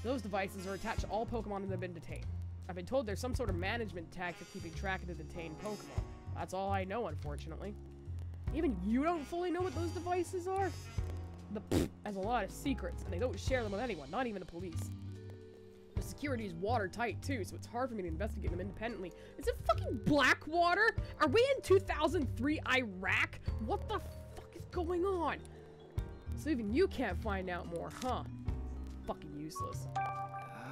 Those devices are attached to all Pokemon that have been detained. I've been told there's some sort of management tag for keeping track of the detained Pokemon. That's all I know, unfortunately. Even you don't fully know what those devices are? The has a lot of secrets, and they don't share them with anyone, not even the police. The security is watertight, too, so it's hard for me to investigate them independently. Is it fucking Blackwater? Are we in 2003 Iraq? What the fuck is going on? So even you can't find out more, huh? Fucking useless.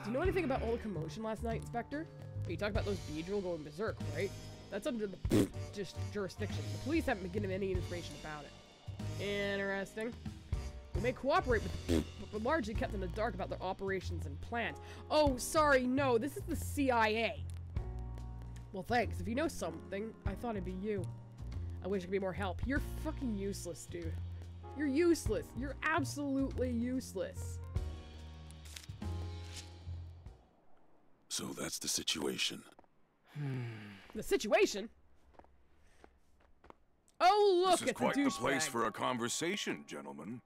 Do you know anything about all the commotion last night, Inspector? You talked about those Beedrill going berserk, right? That's under the jurisdiction. The police haven't been given any information about it. Interesting. We may cooperate with but we're largely kept in the dark about their operations and plans. Oh, sorry, no, this is the CIA. Well, thanks. If you know something, I thought it'd be you. I wish I could be more help. You're fucking useless, dude. You're useless. You're absolutely useless. So that's the situation. The situation? Oh, look, this is it's quite a the douchebag. place for a conversation, gentlemen.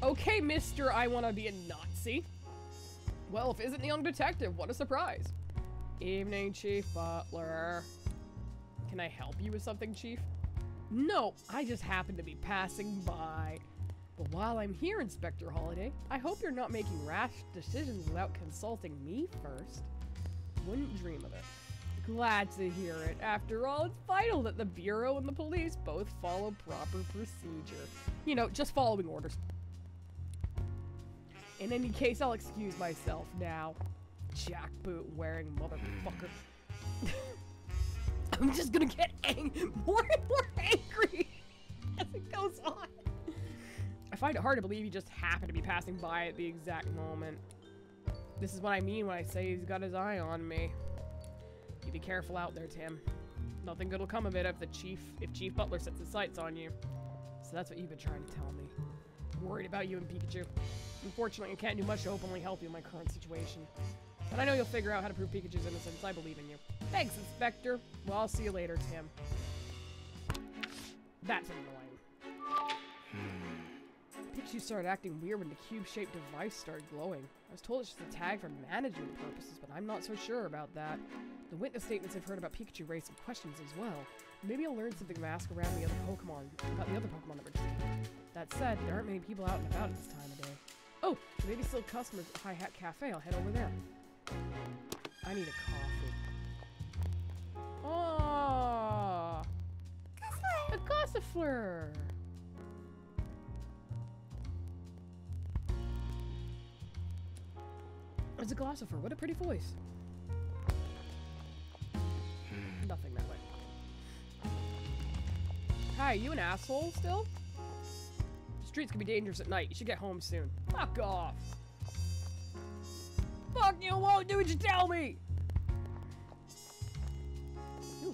Okay, Mr. I wanna be a Nazi. Well, if isn't the young detective, what a surprise. Evening, Chief Butler. Can I help you with something, Chief? No, I just happen to be passing by. But while I'm here, Inspector Holiday, I hope you're not making rash decisions without consulting me first. Wouldn't dream of it. Glad to hear it. After all, it's vital that the Bureau and the police both follow proper procedure. You know, just following orders. In any case, I'll excuse myself now. Jackboot wearing motherfucker. I'm just gonna get more and more angry as it goes on. I find it hard to believe he just happened to be passing by at the exact moment. This is what I mean when I say he's got his eye on me. You be careful out there, Tim. Nothing good will come of it if Chief Butler sets his sights on you. So that's what you've been trying to tell me. I'm worried about you and Pikachu. Unfortunately, I can't do much to openly help you in my current situation. But I know you'll figure out how to prove Pikachu's innocence. I believe in you. Thanks, Inspector. Well, I'll see you later, Tim. That's annoying. Pikachu started acting weird when the cube-shaped device started glowing. I was told it's just a tag for management purposes, but I'm not so sure about that. The witness statements I've heard about Pikachu raised some questions as well. Maybe I'll learn something from ask around the other Pokemon, about the other Pokemon that we're seeing. That said, there aren't many people out and about at this time of day. Oh, there may be still customers at High Hat Cafe. I'll head over there. I need a coffee. Oh! A Gossifleur! It's a Gossifleur. What a pretty voice. Nothing that way. Hi, you an asshole still? The streets can be dangerous at night. You should get home soon. Fuck off. Fuck you, won't do what you tell me! Ooh.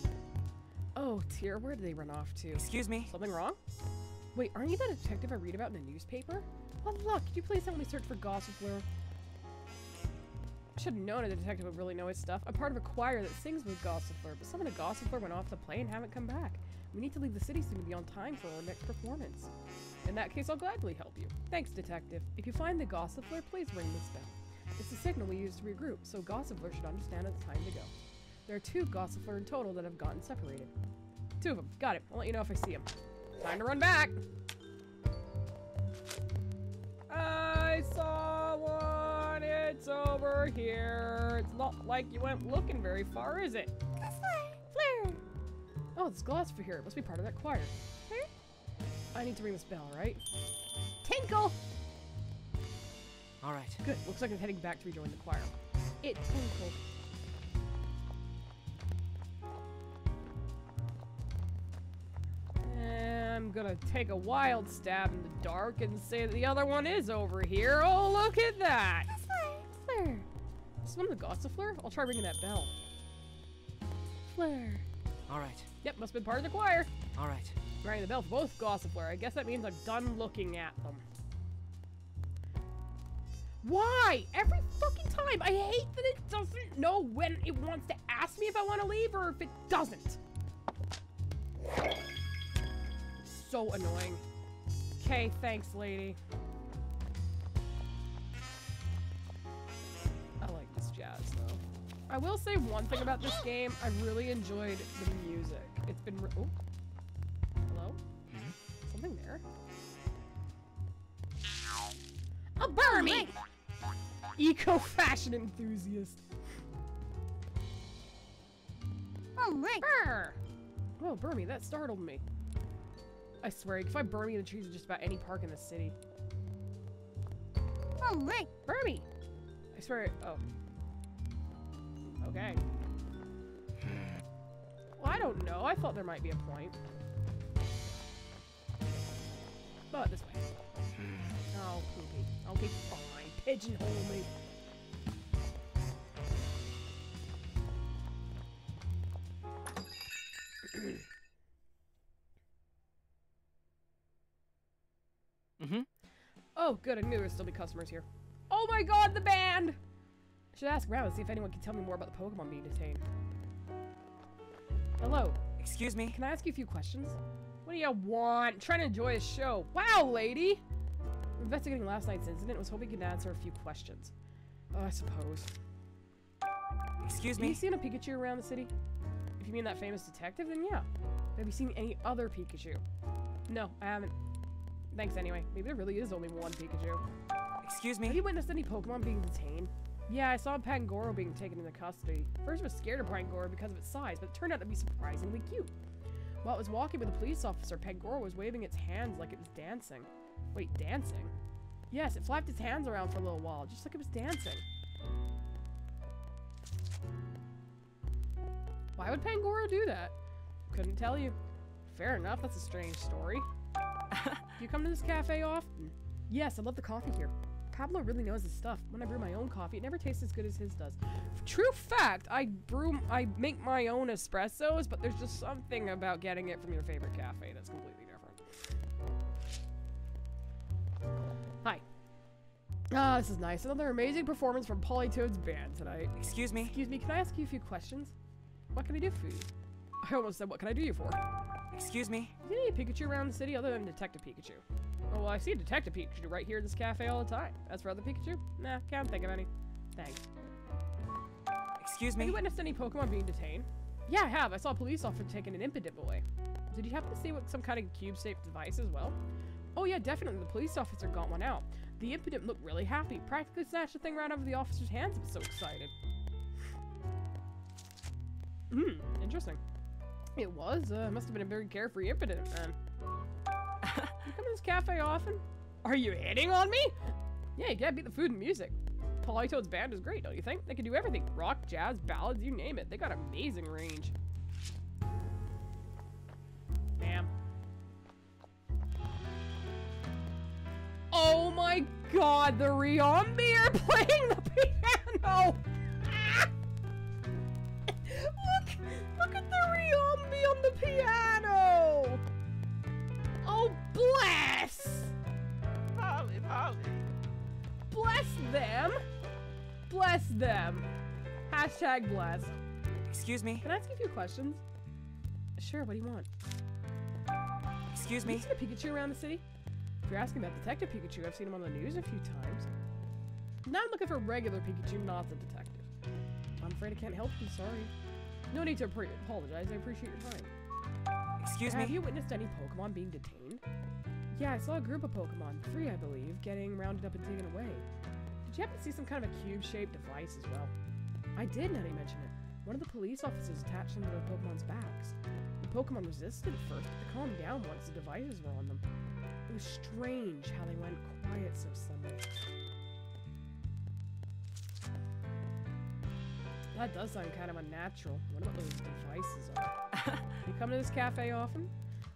Oh dear, where did they run off to? Excuse me? Something wrong? Wait, aren't you the detective I read about in the newspaper? What luck, could you please help me search for Gossifleur? I should have known a detective would really know his stuff. I'm part of a choir that sings with Gossifleur, but some of the Gossifleur went off to play and haven't come back. We need to leave the city soon to be on time for our next performance. In that case, I'll gladly help you. Thanks, detective. If you find the Gossifleur, please ring this bell. It's the signal we use to regroup, so Gossifleur should understand it's time to go. There are 2 Gossifleur in total that have gotten separated. 2 of them. Got it. I'll let you know if I see them. Time to run back! I saw one! It's over here! It's not like you went looking very far, is it? Flare! Oh, this Gossifleur here. It must be part of that choir. Hey? I need to ring this bell, right? Tinkle! Alright. Good. Looks like I'm heading back to rejoin the choir. It tinkled. I'm gonna take a wild stab in the dark and say that the other one is over here. Oh, look at that! Flare. Is this one of the Gossifleur? I'll try ringing that bell. Flare. Alright. Yep, must have been part of the choir. Alright. Ringing the bell for both Gossifleur. I guess that means I'm done looking at them. Why? Every fucking time! I hate that it doesn't know when it wants to ask me if I want to leave or if it doesn't. So annoying. Okay, thanks, lady. I like this jazz, though. I will say one thing about this game. I really enjoyed the music. It's been oh. Hello? Something there? A Burmy! Eco-fashion enthusiast. Brr. Oh, Burmy, that startled me. I swear, you can find Burmy in the trees in just about any park in the city. Burmy! I swear, oh. Okay. Well, I don't know. I thought there might be a point. But this way. Oh, poopy. Okay, fine. Pigeonhole me. Oh, good. I knew there would still be customers here. Oh my god, the band! I should ask around and see if anyone can tell me more about the Pokemon being detained. Hello. Excuse me? Can I ask you a few questions? What do you want? I'm trying to enjoy a show. Wow, lady! We're investigating last night's incident. Was hoping you could answer a few questions. Oh, I suppose. Excuse me? Have you seen a Pikachu around the city? If you mean that famous detective, then yeah. Have you seen any other Pikachu? No, I haven't. Thanks anyway. Maybe there really is only one Pikachu. Excuse me? Have you witnessed any Pokemon being detained? Yeah, I saw Pangoro being taken into custody. First I was scared of Pangoro because of its size, but it turned out to be surprisingly cute. While it was walking with a police officer, Pangoro was waving its hands like it was dancing. Wait, dancing? Yes, it flapped its hands around for a little while, just like it was dancing. Why would Pangoro do that? Couldn't tell you. Fair enough, that's a strange story. Do you come to this cafe often? Yes, I love the coffee here. Pablo really knows his stuff. When I brew my own coffee, it never tastes as good as his does. True fact, I make my own espressos, but there's just something about getting it from your favorite cafe that's completely different. Hi. Ah, this is nice. Another amazing performance from Politoad's band tonight. Excuse me? Excuse me, can I ask you a few questions? What can I do for you? I almost said, what can I do you for? Excuse me? Is there any Pikachu around the city other than Detective Pikachu? Oh, well, I see a Detective Pikachu right here in this cafe all the time. As for other Pikachu? Nah, can't think of any. Thanks. Excuse me? Have you witnessed any Pokemon being detained? Yeah, I have. I saw a police officer taking an Impidimp away. Did you happen to see what some kind of cube-shaped device as well? Oh yeah, definitely. The police officer got one out. The Impidimp looked really happy. Practically snatched the thing right out of the officer's hands. He was so excited. Interesting. It was. Must have been a very carefree Impidimp, man. You come to this cafe often? Are you hitting on me? Yeah, you can't beat the food and music. Politoad's band is great, don't you think? They can do everything. Rock, jazz, ballads, you name it. They got amazing range. Bam. Oh my god, the Riombi are playing the piano! Look at the Riombi on the piano! Oh, bless! Polly. Bless them! Bless them! Hashtag blessed. Excuse me? Can I ask you a few questions? Sure, what do you want? Excuse me? Have you seen a Pikachu around the city? If you're asking about Detective Pikachu, I've seen him on the news a few times. Now I'm looking for regular Pikachu, not the detective. I'm afraid I can't help you, sorry. No need to apologize, I appreciate your time. Excuse me? Have you witnessed any Pokemon being detained? Yeah, I saw a group of Pokemon, 3 I believe, getting rounded up and taken away. Did you happen to see some kind of a cube-shaped device as well? I did, now that you mention it. One of the police officers attached them to the Pokemon's backs. The Pokemon resisted at first, but they calmed down once the devices were on them. It was strange how they went quiet so suddenly. That does sound kind of unnatural. What about those devices are? You come to this cafe often?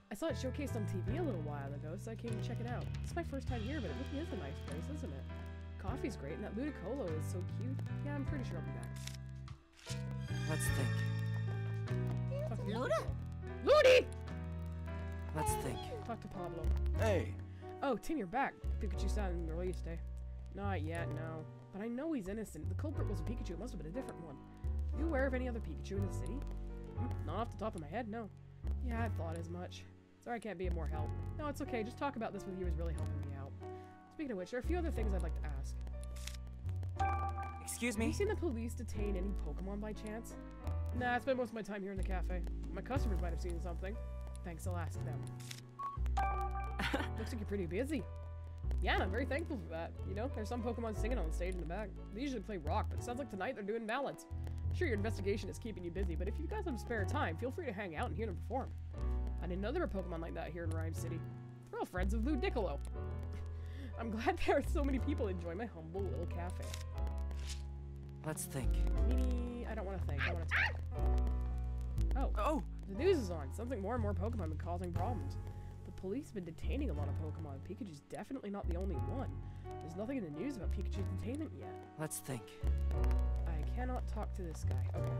I saw it showcased on TV a little while ago, so I came to check it out. It's my first time here, but it really is a nice place, isn't it? Coffee's great, and that Ludicolo is so cute. Yeah, I'm pretty sure I'll be back. Let's think. Luda? Ludi! Let's think. Talk to Pablo. Hey! Oh, Tim, you're back. Pikachu's not in the release day. Not yet, no. But I know he's innocent. The culprit was a Pikachu. It must have been a different one. Are you aware of any other Pikachu in the city? Not off the top of my head, no. Yeah, I thought as much. Sorry I can't be of more help. No, it's okay. Just talk about this with you is really helping me out. Speaking of which, there are a few other things I'd like to ask. Excuse Have me? you seen the police detain any Pokemon by chance? Nah, I spend most of my time here in the cafe. My customers might have seen something. Thanks, I'll ask them. Looks like you're pretty busy. Yeah, and I'm very thankful for that. You know, there's some Pokemon singing on the stage in the back. They usually play rock, but it sounds like tonight they're doing ballads. Sure, your investigation is keeping you busy, but if you guys have spare time, feel free to hang out and hear them perform. I didn't know there were Pokemon like that here in Rhyme City. We're all friends of Ludicolo. I'm glad there are so many people enjoying my humble little cafe. Let's think. Meanie, I don't want to think, I want to talk. Oh, the news is on. Something more and more Pokemon have been causing problems. The police have been detaining a lot of Pokemon. Pikachu's definitely not the only one. There's nothing in the news about Pikachu's detainment yet. Let's think. I cannot talk to this guy. Okay.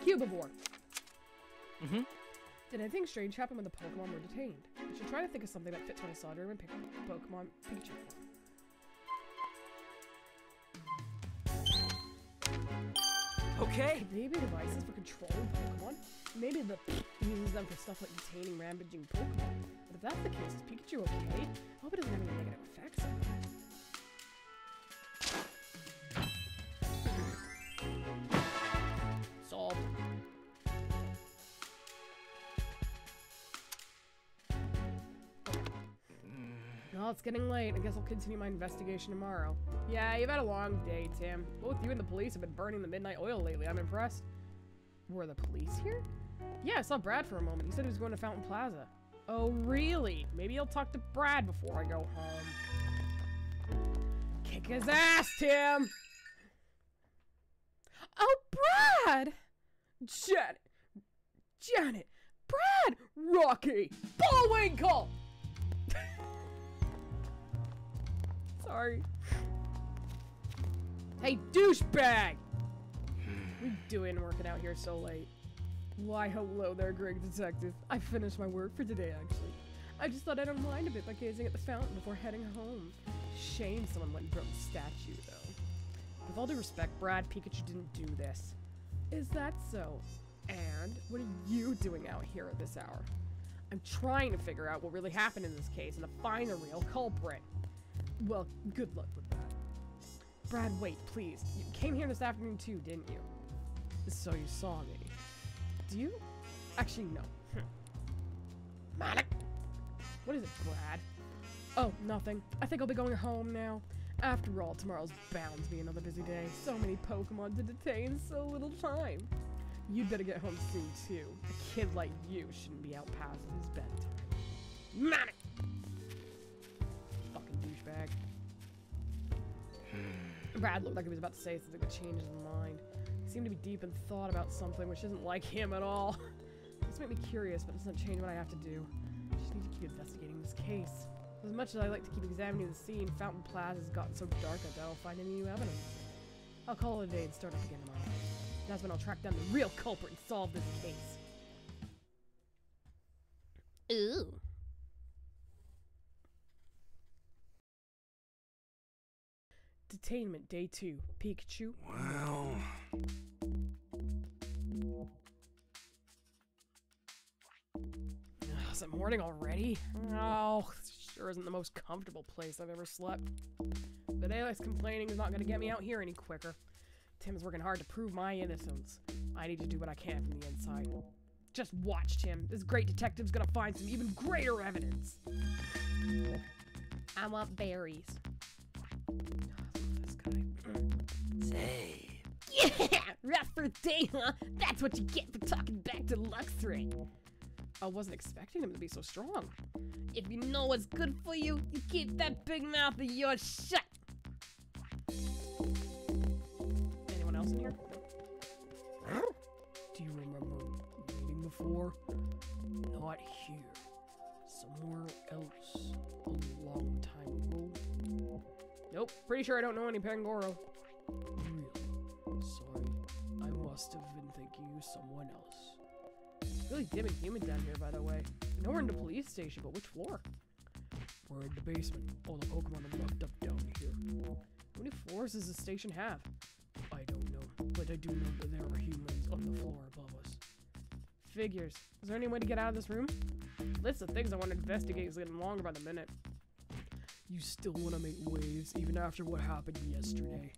Cubivore. Mm-hmm. Did anything strange happen when the Pokemon were detained? I should try to think of something that fits when I saw it and pick up Pokemon Pikachu. Okay. Could they be devices for controlling Pokemon? Maybe the uses them for stuff like detaining rampaging Pokemon. But if that's the case, is Pikachu okay? I hope it doesn't have any negative effects on him. Solved. Well, it's getting late. I guess I'll continue my investigation tomorrow. Yeah, you've had a long day, Tim. Both you and the police have been burning the midnight oil lately. I'm impressed. Were the police here? Yeah, I saw Brad for a moment. He said he was going to Fountain Plaza. Oh, really? Maybe I'll talk to Brad before I go home. Kick his ass, Tim! Oh, Brad! Janet! Brad! Rocky! Bullwinkle! Sorry. Hey, douchebag! What are you doing working out here so late? Why, hello there, great detective. I finished my work for today, actually. I just thought I'd unwind a bit by gazing at the fountain before heading home. Shame someone went and broke the statue, though. With all due respect, Brad, Pikachu didn't do this. Is that so? And what are you doing out here at this hour? I'm trying to figure out what really happened in this case and to find the real culprit. Well, good luck with that. Brad, wait, please. You came here this afternoon too, didn't you? So you saw me. Do you? Actually, no. Malik! What is it, Brad? Oh, nothing. I think I'll be going home now. After all, tomorrow's bound to be another busy day. So many Pokemon to detain, so little time. You'd better get home soon, too. A kid like you shouldn't be out past his bedtime. Malik! Douchebag. Brad looked like he was about to say something that changed his mind. He seemed to be deep in thought about something which isn't like him at all. This made me curious, but it doesn't change what I have to do. I just need to keep investigating this case. As much as I like to keep examining the scene, Fountain Plaza has gotten so dark I doubt I'll find any new evidence. I'll call it a day and start up again tomorrow. That's when I'll track down the real culprit and solve this case. Ooh. Detainment Day 2. Pikachu. Well... Is it morning already? Oh, sure isn't the most comfortable place I've ever slept. But Alex complaining is not going to get me out here any quicker. Tim's working hard to prove my innocence. I need to do what I can from the inside. Just watch, Tim. This great detective's going to find some even greater evidence. I want berries. This guy. Say. Yeah! Rough for a day, huh? That's what you get for talking back to Luxray. I wasn't expecting him to be so strong. If you know what's good for you, you keep that big mouth of yours shut. Anyone else in here? Do you remember before? Not here. Somewhere else. A long time ago. Nope, pretty sure I don't know any Pangoro. Really? Sorry. I must have been thinking you someone else. It's really dim and humid down here, by the way. I know we're in the police station, but which floor? We're in the basement. All the Pokemon are locked up down here. How many floors does the station have? I don't know, but I do know that there are humans on the floor above us. Figures. Is there any way to get out of this room? The list of things I want to investigate is getting longer by the minute. You still want to make waves even after what happened yesterday.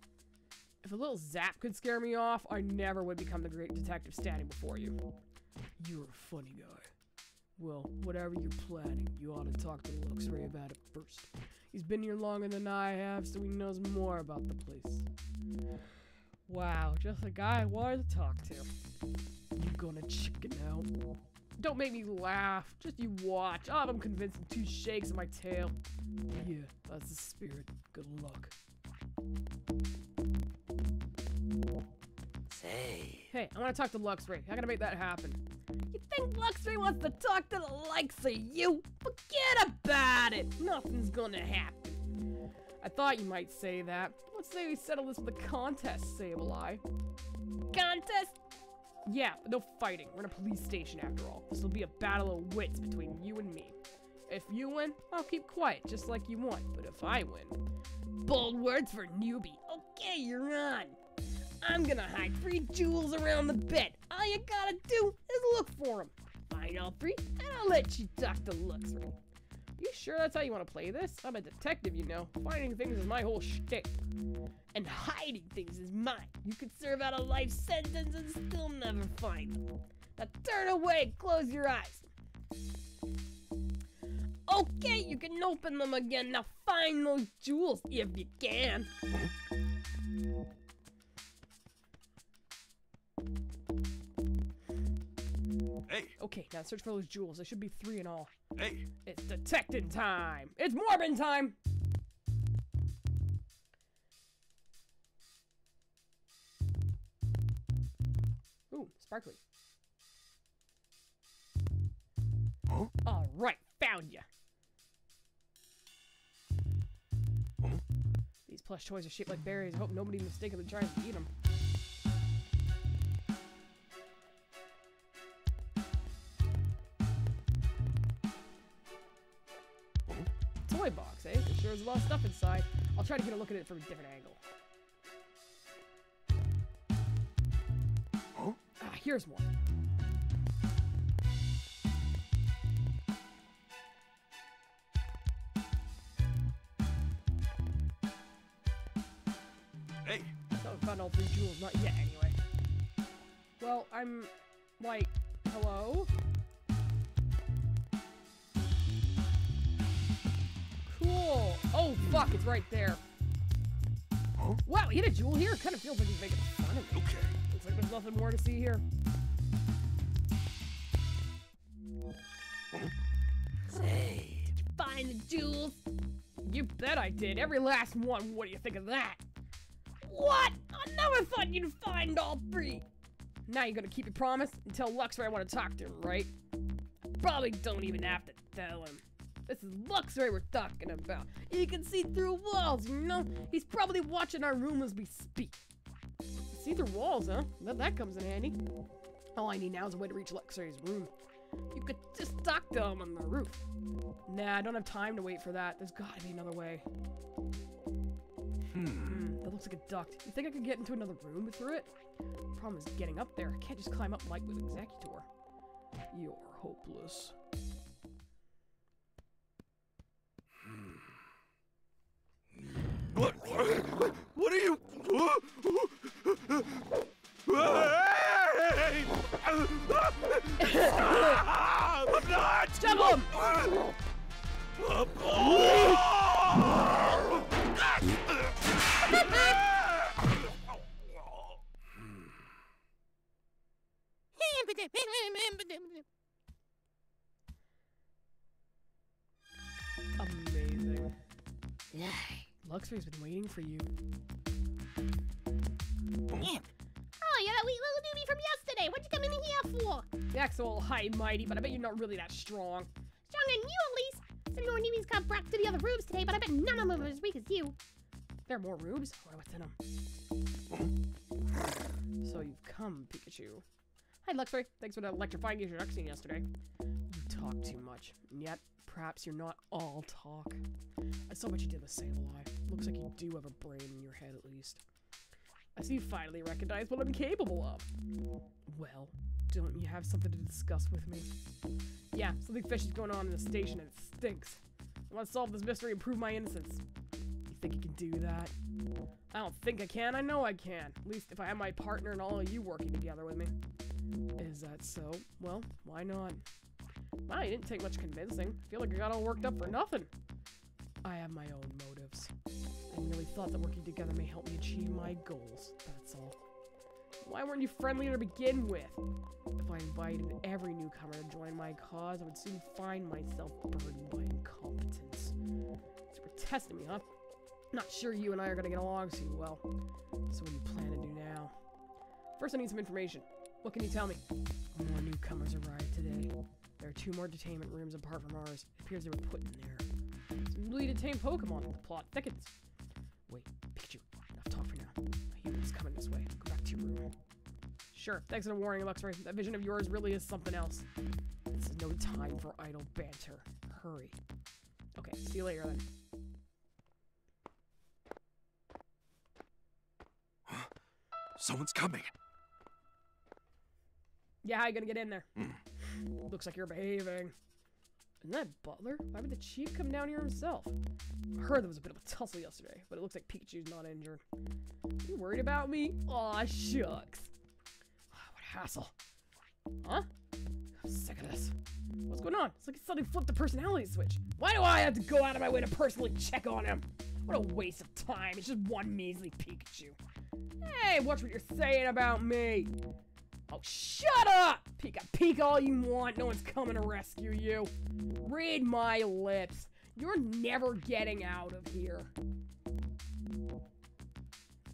If a little zap could scare me off, I never would become the great detective standing before you. You're a funny guy. Well, whatever you're planning, you ought to talk to Luxray about it first. He's been here longer than I have, so he knows more about the place. Wow, just the guy I wanted to talk to. You gonna chicken out? Don't make me laugh. Just you watch. I'll have him convinced in 2 shakes of my tail. Yeah, that's the spirit. Good luck. Say. Hey, I want to talk to Luxray. How can I make that happen? You think Luxray wants to talk to the likes of you? Forget about it. Nothing's gonna happen. I thought you might say that. Let's say we settle this with a contest, Sableye. Contest? Yeah, but no fighting. We're in a police station after all. This will be a battle of wits between you and me. If you win, I'll keep quiet, just like you want. But if I win... Bold words for newbie. Okay, you're on. I'm gonna hide 3 jewels around the bed. All you gotta do is look for them. Find all 3, and I'll let you talk to Luxray. You sure that's how you want to play this? I'm a detective, you know. Finding things is my whole shtick. And hiding things is mine. You could serve out a life sentence and still never find them. Now turn away and close your eyes. Okay, you can open them again. Now find those jewels if you can. Hey. Okay, now search for those jewels. There should be 3 in all. Hey. It's detecting time. It's Morbin time. Ooh, sparkly. Huh? All right, found ya. Huh? These plush toys are shaped like berries. I hope nobody mistakenly tries to eat them. Toy box, eh? There sure is a lot of stuff inside. I'll try to get a look at it from a different angle. Huh? Ah, here's one. Hey. Thought we found all 3 jewels, not yet anyway. Well, I'm like, hello? Cool. Oh, fuck, it's right there. Huh? Wow, he hit a jewel here? It kind of feels like he's making fun of me. Okay. Looks like there's nothing more to see here. Huh? Say, did you find the jewels? You bet I did. Every last one. What do you think of that? What? I never thought you'd find all 3. Now you're gonna keep your promise and tell Luxray I want to talk to him, right? Probably don't even have to tell him. This is Luxray we're talking about. He can see through walls, you know? He's probably watching our room as we speak. See through walls, huh? That comes in handy. All I need now is a way to reach Luxray's room. You could just talk to him on the roof. Nah, I don't have time to wait for that. There's gotta be another way. That looks like a duct. You think I could get into another room through it? Problem is getting up there. I can't just climb up like with Executor. You're hopeless. What are you? Hey! Jump him! Amazing. Yeah. Luxray's been waiting for you. Oh, you're that wee little newbie from yesterday. What'd you come in here for? You act so all high and mighty, but I bet you're not really that strong. Stronger than you, at least. Some more newbies got brought to the other rooms today, but I bet none of them are as weak as you. There are more rooms? I wonder what's in them. So you've come, Pikachu. Hi, Luxray. Thanks for that electrifying introduction yesterday. You talk too much, and yet perhaps you're not all talk. I saw what you did with Sableye. Looks like you do have a brain in your head, at least. I see you finally recognize what I'm capable of. Well, don't you have something to discuss with me? Yeah, something fishy's going on in the station and it stinks. I want to solve this mystery and prove my innocence. You think you can do that? I don't think I can. I know I can. At least if I have my partner and all of you working together with me. Is that so? Well, why not? Wow, you didn't take much convincing. I feel like I got all worked up for nothing. I have my own motives. I really thought that working together may help me achieve my goals. That's all. Why weren't you friendlier to begin with? If I invited every newcomer to join my cause, I would soon find myself burdened by incompetence. So we're testing me, huh? Not sure you and I are gonna get along too well. So what do you plan to do now? First, I need some information. What can you tell me? More newcomers arrived today. There are 2 more detainment rooms apart from ours. It appears they were put in there. Some newly detained Pokemon. The plot thickens. Wait, Pikachu. Enough talk for now. A human's coming this way. Go back to your room. Sure. Thanks for the warning, Luxray. That vision of yours really is something else. This is no time for idle banter. Hurry. Okay, see you later then. Someone's coming. Yeah, how you gonna get in there? Looks like you're behaving. Isn't that Butler? Why would the chief come down here himself? I heard there was a bit of a tussle yesterday, but it looks like Pikachu's not injured. You worried about me? Aw, shucks. What a hassle. Huh? I'm sick of this. What's going on? It's like he suddenly flipped the personality switch. Why do I have to go out of my way to personally check on him? What a waste of time. It's just one measly Pikachu. Hey, watch what you're saying about me. Oh, shut up! Peek all you want. No one's coming to rescue you. Read my lips. You're never getting out of here.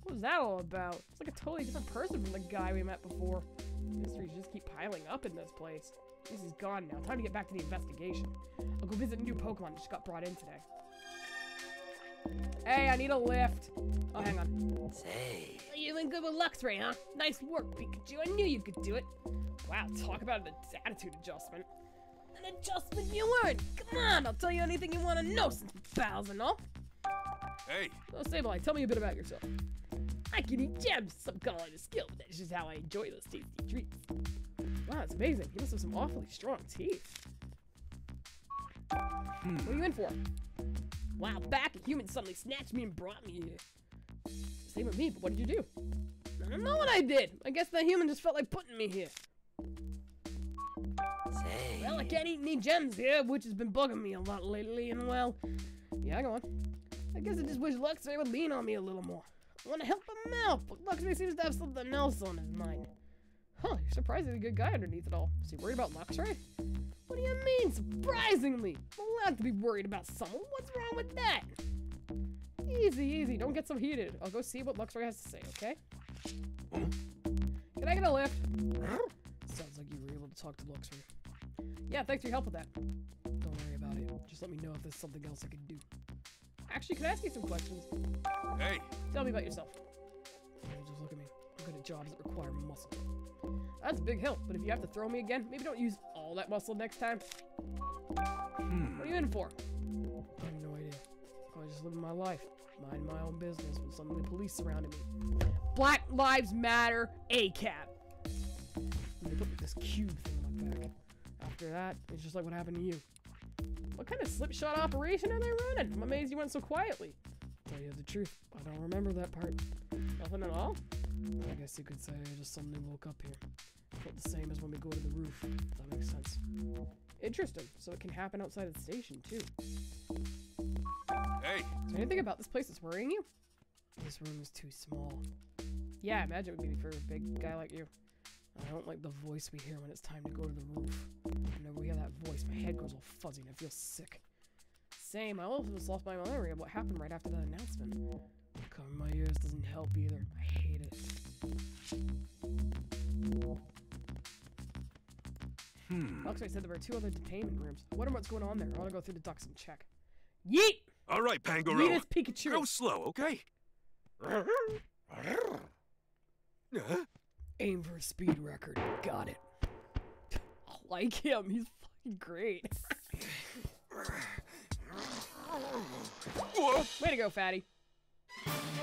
What was that all about? It's like a totally different person from the guy we met before. Mysteries just keep piling up in this place. This is gone now. Time to get back to the investigation. I'll go visit a new Pokemon that just got brought in today. Hey, I need a lift. Oh, hang on. Say. You doing good with Luxray, huh? Nice work, Pikachu. I knew you could do it. Wow, talk about an attitude adjustment. An adjustment you earned. Come on, I'll tell you anything you want to know since we're pals and all. Hey. So, Sableye, tell me a bit about yourself. I can eat gems, some call it a skill, but that's just how I enjoy those tasty treats. Wow, that's amazing. You must have some awfully strong teeth. What are you in for? A while back, a human suddenly snatched me and brought me here. Same with me, but what did you do? I don't know what I did. I guess that human just felt like putting me here. Say. Well, I can't eat any gems here, which has been bugging me a lot lately, and well... Yeah, go on. I guess I just wish Luxray would lean on me a little more. I want to help him out, but Luxray seems to have something else on his mind. Huh, you're surprisingly good guy underneath it all. Is he worried about Luxray? What do you mean, surprisingly? I'm allowed to be worried about someone. What's wrong with that? Easy, easy. Don't get so heated. I'll go see what Luxray has to say, okay? Can I get a lift? Sounds like you were able to talk to Luxray. Yeah, thanks for your help with that. Don't worry about it. Just let me know if there's something else I can do. Actually, can I ask you some questions? Hey. Tell me about yourself. Just look at me. I'm good at jobs that require muscle. That's a big help, but if you have to throw me again, maybe don't use all that muscle next time. What are you in for? I have no idea. I was just living my life. Mind my own business when suddenly the police surrounded me. Black Lives Matter, ACAB. And they put this cube thing on my back. After that, it's just like what happened to you. What kind of slipshod operation are they running? I'm amazed you went so quietly. Tell you the truth, I don't remember that part. Nothing at all? I guess you could say I just suddenly woke up here. Felt the same as when we go to the roof, if that makes sense. Interesting, so it can happen outside of the station, too. Hey! Is there anything about this place that's worrying you? This room is too small. Yeah, I imagine it would be for a big guy like you. I don't like the voice we hear when it's time to go to the roof. Whenever we hear that voice, my head goes all fuzzy and I feel sick. Same, I almost lost my memory of what happened right after that announcement. Covering my ears doesn't help either. I hate it. Luxray said there were 2 other detainment rooms. I wonder what's going on there. I want to go through the ducts and check. Yeet! All right, Pangoro. Yeet is Pikachu. Go slow, okay? Aim for a speed record. Got it. I like him. He's fucking great. Whoa! Way to go, fatty.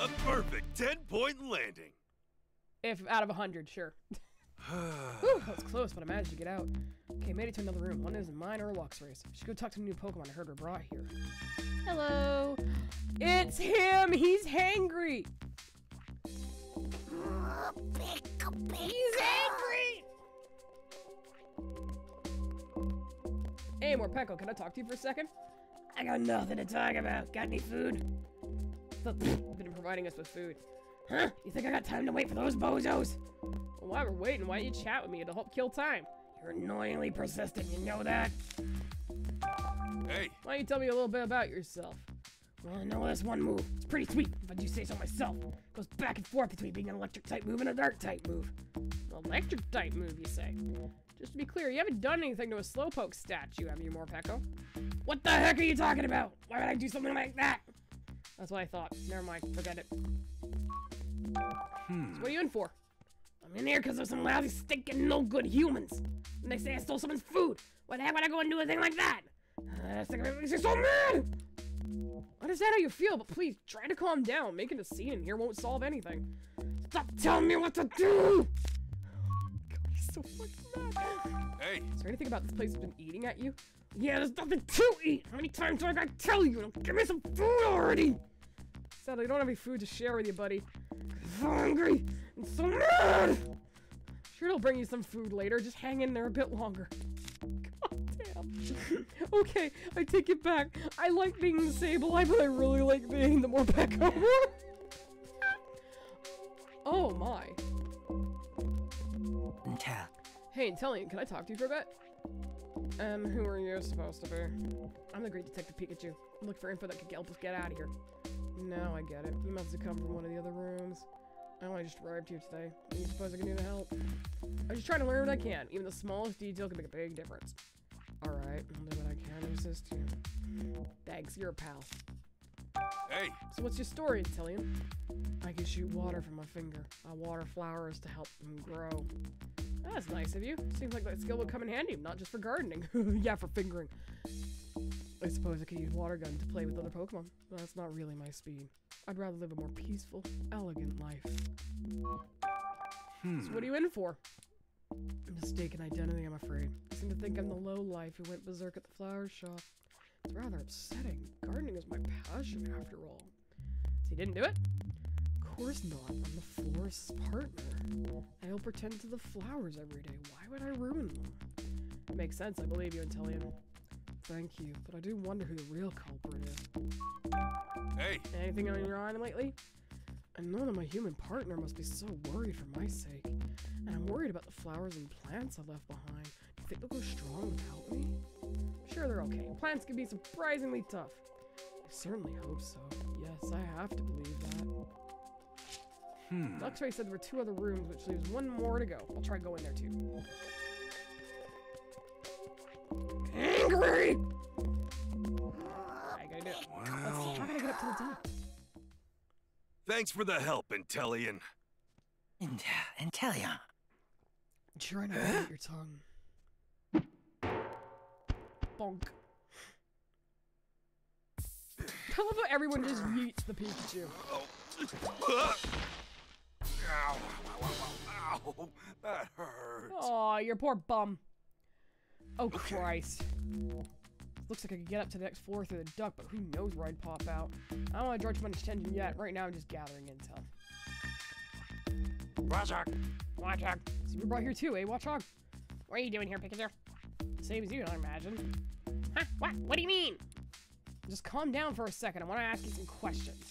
A perfect 10-point landing. If out of 100, sure. Whew, that was close, but I managed to get out. Okay, made it to another room. One is mine or Luxray's. Should go talk to the new Pokemon I heard were brought here. Hello. It's him. He's hangry. He's angry. Hey, Morpeko, can I talk to you for a second? I got nothing to talk about. Got any food? You've been providing us with food. Huh? You think I got time to wait for those bozos? Well, while we're waiting, why don't you chat with me? It'll help kill time. You're annoyingly persistent, you know that? Hey. Why don't you tell me a little bit about yourself? Well, I know this one move. It's pretty sweet, if I do say so myself. It goes back and forth between being an electric type move and a dark type move. Electric type move, you say? Just to be clear, you haven't done anything to a Slowpoke statue, have you, Morpeko? What the heck are you talking about? Why would I do something like that? That's what I thought. Never mind. Forget it. So what are you in for? I'm in here because there's some lousy, stinking, no-good humans. And they say I stole someone's food. Why the heck would I go and do a thing like that? That makes me so mad! I understand how you feel, but please, try to calm down. Making a scene in here won't solve anything. Stop telling me what to do! God, he's so fucking mad. Hey. Is there anything about this place that's been eating at you? Yeah, there's nothing to eat! How many times do I gotta tell you? Give me some food already! Sadly, I don't have any food to share with you, buddy. I'm so hungry! I'm so mad! Sure, it'll bring you some food later. Just hang in there a bit longer. God damn. Okay, I take it back. I like being the Sableye, but I really like being the Morpeko. Oh my. Hey, Intellion, can I talk to you for a bit? Who are you supposed to be? I'm the great detective Pikachu. I'm looking for info that could help us get out of here. No, I get it. You must have come from one of the other rooms. I only just arrived here today. What do you suppose I can do to help? I'm just trying to learn what I can. Even the smallest detail can make a big difference. Alright, I'll do what I can to assist you. Thanks, you're a pal. Hey! So what's your story, Intellion? I can shoot water from my finger. I water flowers to help them grow. That's nice of you. Seems like that skill would come in handy, not just for gardening. Yeah, for fingering. I suppose I could use water gun to play with other Pokemon, but that's not really my speed. I'd rather live a more peaceful, elegant life. So what are you in for? Mistaken identity, I'm afraid. I seem to think I'm the lowlife who went berserk at the flower shop. It's rather upsetting. Gardening is my passion, after all. So you didn't do it? Of course not. I'm the florist's partner. I'll pretend to the flowers every day. Why would I ruin them? It makes sense, I believe you, Intellion. Thank you, but I do wonder who the real culprit is. Hey! Anything on your mind lately? I know that my human partner must be so worried for my sake. And I'm worried about the flowers and plants I left behind. Do you think they'll go strong without me? Sure, they're okay. Plants can be surprisingly tough. I certainly hope so. Yes, I have to believe that. Luxray said there were 2 other rooms, which leaves 1 more to go. I'll try to go in there too. Angry! I gotta do it. Well... How can I get up to the top? Thanks for the help, Intellion. Intellion. Try not to bite your tongue. Bonk. I love how everyone just yeets the Pikachu. Ow, ow, ow, ow, that hurts. Aw, your poor bum. Oh, Christ. Looks like I could get up to the next floor through the duct, but who knows where I'd pop out. I don't want to draw too much attention yet. Right now, I'm just gathering intel. Watchog! Watchog! So you were brought here too, eh, Watchog? What are you doing here, Pikachu? Same as you, I imagine. Huh? What? What do you mean? Just calm down for a second. I want to ask you some questions.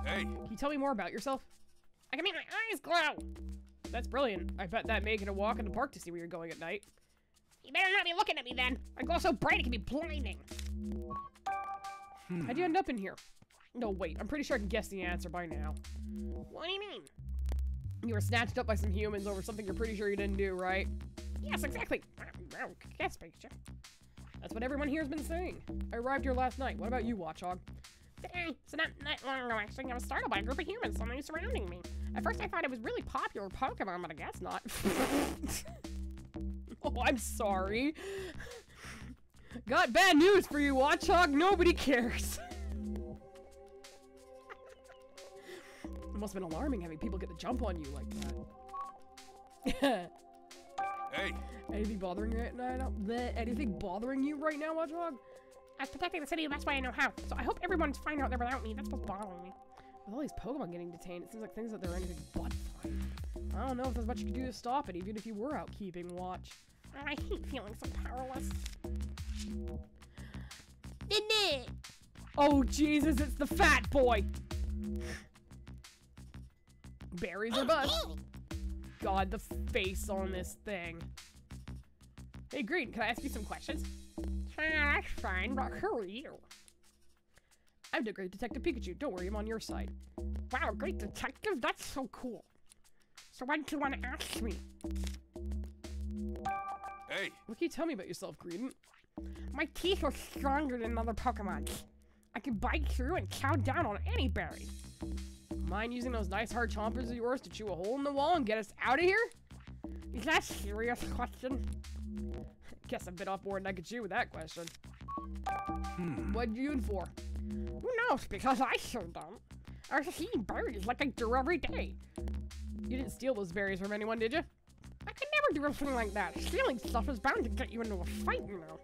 Hey! Can you tell me more about yourself? I can make my eyes glow! That's brilliant. I bet that make it a walk in the park to see where you're going at night. You better not be looking at me then. I glow so bright it can be blinding. How'd you end up in here? No, wait. I'm pretty sure I can guess the answer by now. What do you mean? You were snatched up by some humans over something you're pretty sure you didn't do, right? Yes, exactly. Yes, Pikachu. That's what everyone here has been saying. I arrived here last night. What about you, Watchog? So not long ago, actually, I was startled by a group of humans suddenly surrounding me. At first, I thought it was really popular Pokemon, but I guess not. Oh, I'm sorry. Got bad news for you, Watchog. Nobody cares. It must have been alarming having people get the jump on you like that. Hey. Anything bothering you right now? Anything bothering you right now, Watchog? I was protecting the city the best way I know how, so I hope everyone's fine out there without me. That's what's bothering me. With all these Pokemon getting detained, it seems like things that they're anything but fine. I don't know if there's much you can do to stop it, even if you were out keeping watch. I hate feeling so powerless. Oh, Jesus, it's the fat boy! Berries are bust. God, the face on this thing. Hey, Green, can I ask you some questions? That's fine, but who are you? I'm the Great Detective Pikachu. Don't worry, I'm on your side. Wow, Great Detective? That's so cool. So what do you want to ask me? Hey! What can you tell me about yourself, Green? My teeth are stronger than other Pokemon. I can bite through and chow down on any berry. Mind using those nice hard chompers of yours to chew a hole in the wall and get us out of here? Is that a serious question? Guess I'm a bit off more than I could chew with that question. What'd you in for? Who knows, because I sure don't. I was just eating berries like I do every day. You didn't steal those berries from anyone, did you? I could never do a thing like that. Stealing stuff is bound to get you into a fight, you know.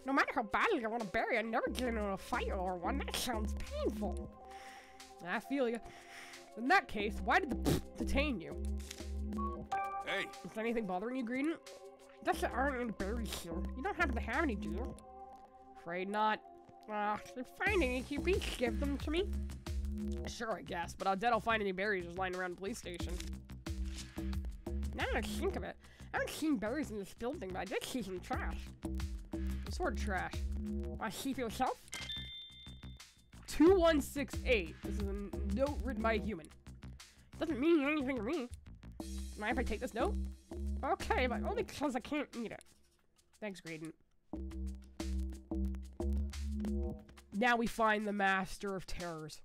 No matter how badly I want a berry, I never get into a fight or one. That sounds painful. I feel you. In that case, why did the detain you? Hey! Is anything bothering you, Green? There aren't any berries here. You don't happen to have any, do you? Afraid not. If finding any, can you please give them to me? Sure, I guess, but I doubt I'll find any berries just lying around the police station. Now that I think of it, I haven't seen berries in this building, but I did see some trash. What sort of trash? Want to see for yourself? 2168. This is a note written by a human. Doesn't mean anything to me. Mind if I take this note? Okay, but only because I can't eat it. Thanks, Graydon. Now we find the Master of Terrors.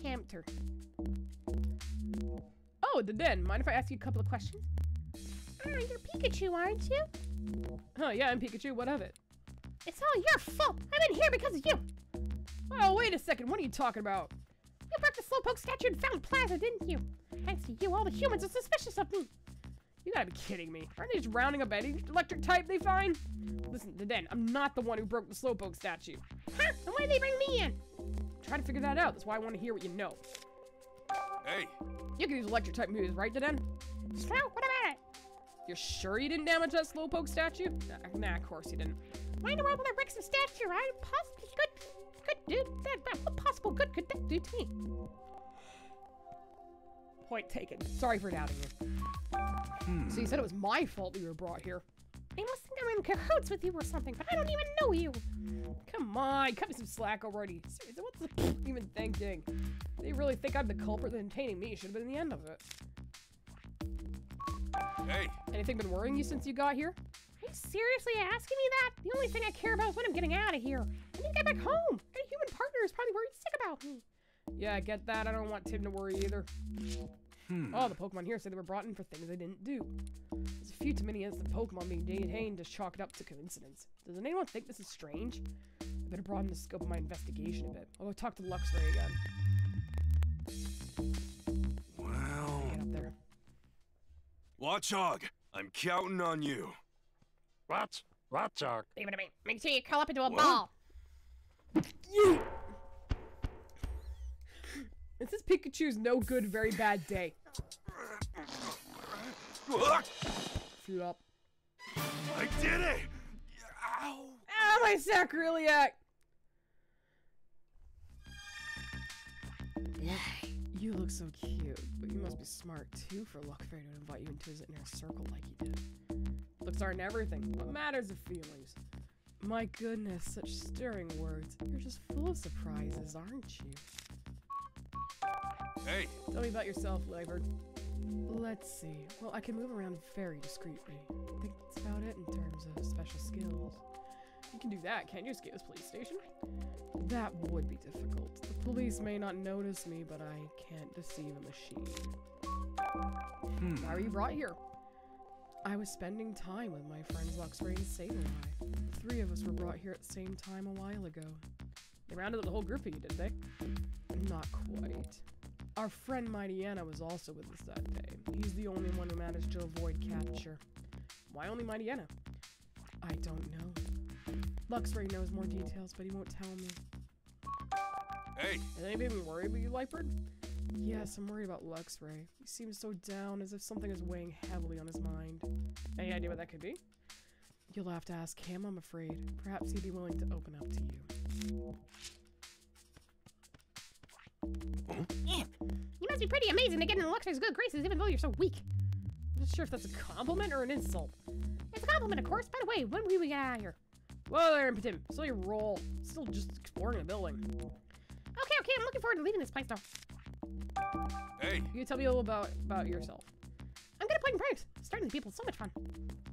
Hamter. Oh, the den. Mind if I ask you a couple of questions? You're Pikachu, aren't you? Huh, yeah, I'm Pikachu. What of it? It's all your fault. I'm in here because of you. Oh, wait a second. What are you talking about? You broke the Slowpoke statue in Fountain Plaza, didn't you? Thanks to you, all the humans are suspicious of me. You gotta be kidding me. Aren't they just rounding up any electric type they find? Listen, the den. I'm not the one who broke the Slowpoke statue. Huh? Then why did they bring me in? Try to figure that out. That's why I want to hear what you know. Hey! You can use electric type moves, right, Den? So, what about it? You're sure you didn't damage that Slowpoke statue? Nah, of course you didn't. Why in the world would I break some statue, right? Possibly good, dude. What possible good could that do to me? Point taken. Sorry for doubting you. So you said it was my fault that you were brought here. They must think I'm in cahoots with you or something, but I don't even know you. Come on, cut me some slack already. Seriously, what's the even thinking? They really think I'm the culprit that detaining me should have been the end of it. Hey! Anything been worrying you since you got here? Are you seriously asking me that? The only thing I care about is when I'm getting out of here. I need to get back home. My human partner is probably worried sick about me. Yeah, I get that. I don't want Tim to worry either. Oh, the Pokemon here said they were brought in for things they didn't do. There's a few too many innocent Pokemon being detained to chalk it up to coincidence. Does anyone think this is strange? I better broaden the scope of my investigation a bit. I'll go talk to Luxray again. Well... Get up there. Watchog, I'm counting on you. What? Watchog? Leave it to me. Make sure you curl up into a ball. Yeet! This is Pikachu's no good, very bad day. Shoot up. I did it! Ow! Ow, my sacroiliac! You look so cute, but you must be smart too for Luckfairy to invite you into his inner circle like he did. Looks aren't everything. What matters are feelings? My goodness, such stirring words. You're just full of surprises, aren't you? Hey! Tell me about yourself, Labor. Let's see. Well, I can move around very discreetly. I think that's about it in terms of special skills. You can do that, can't you? Escape this police station? That would be difficult. The police may not notice me, but I can't deceive a machine. Why were you brought here? I was spending time with my friends Luxray and Samurai. The three of us were brought here at the same time a while ago. They rounded up the whole group of you, didn't they? Not quite. Our friend Mighty Anna was also with us that day. He's the only one who managed to avoid capture. Why only Mighty Anna? I don't know. Luxray knows more details, but he won't tell me. Hey! Is anything worried about you, Lightbird? Yes, I'm worried about Luxray. He seems so down, as if something is weighing heavily on his mind. Any idea what that could be? You'll have to ask him, I'm afraid. Perhaps he'd be willing to open up to you. You must be pretty amazing to get into Luxray's good graces even though you're so weak. I'm not sure if that's a compliment or an insult. It's a compliment, of course. By the way, when will we get out of here? Whoa there, Impotent. Still your role. Still just exploring the building. Okay, I'm looking forward to leaving this place, though. Hey! You can tell me a little about yourself. I'm good at playing pranks. Starting people is so much fun.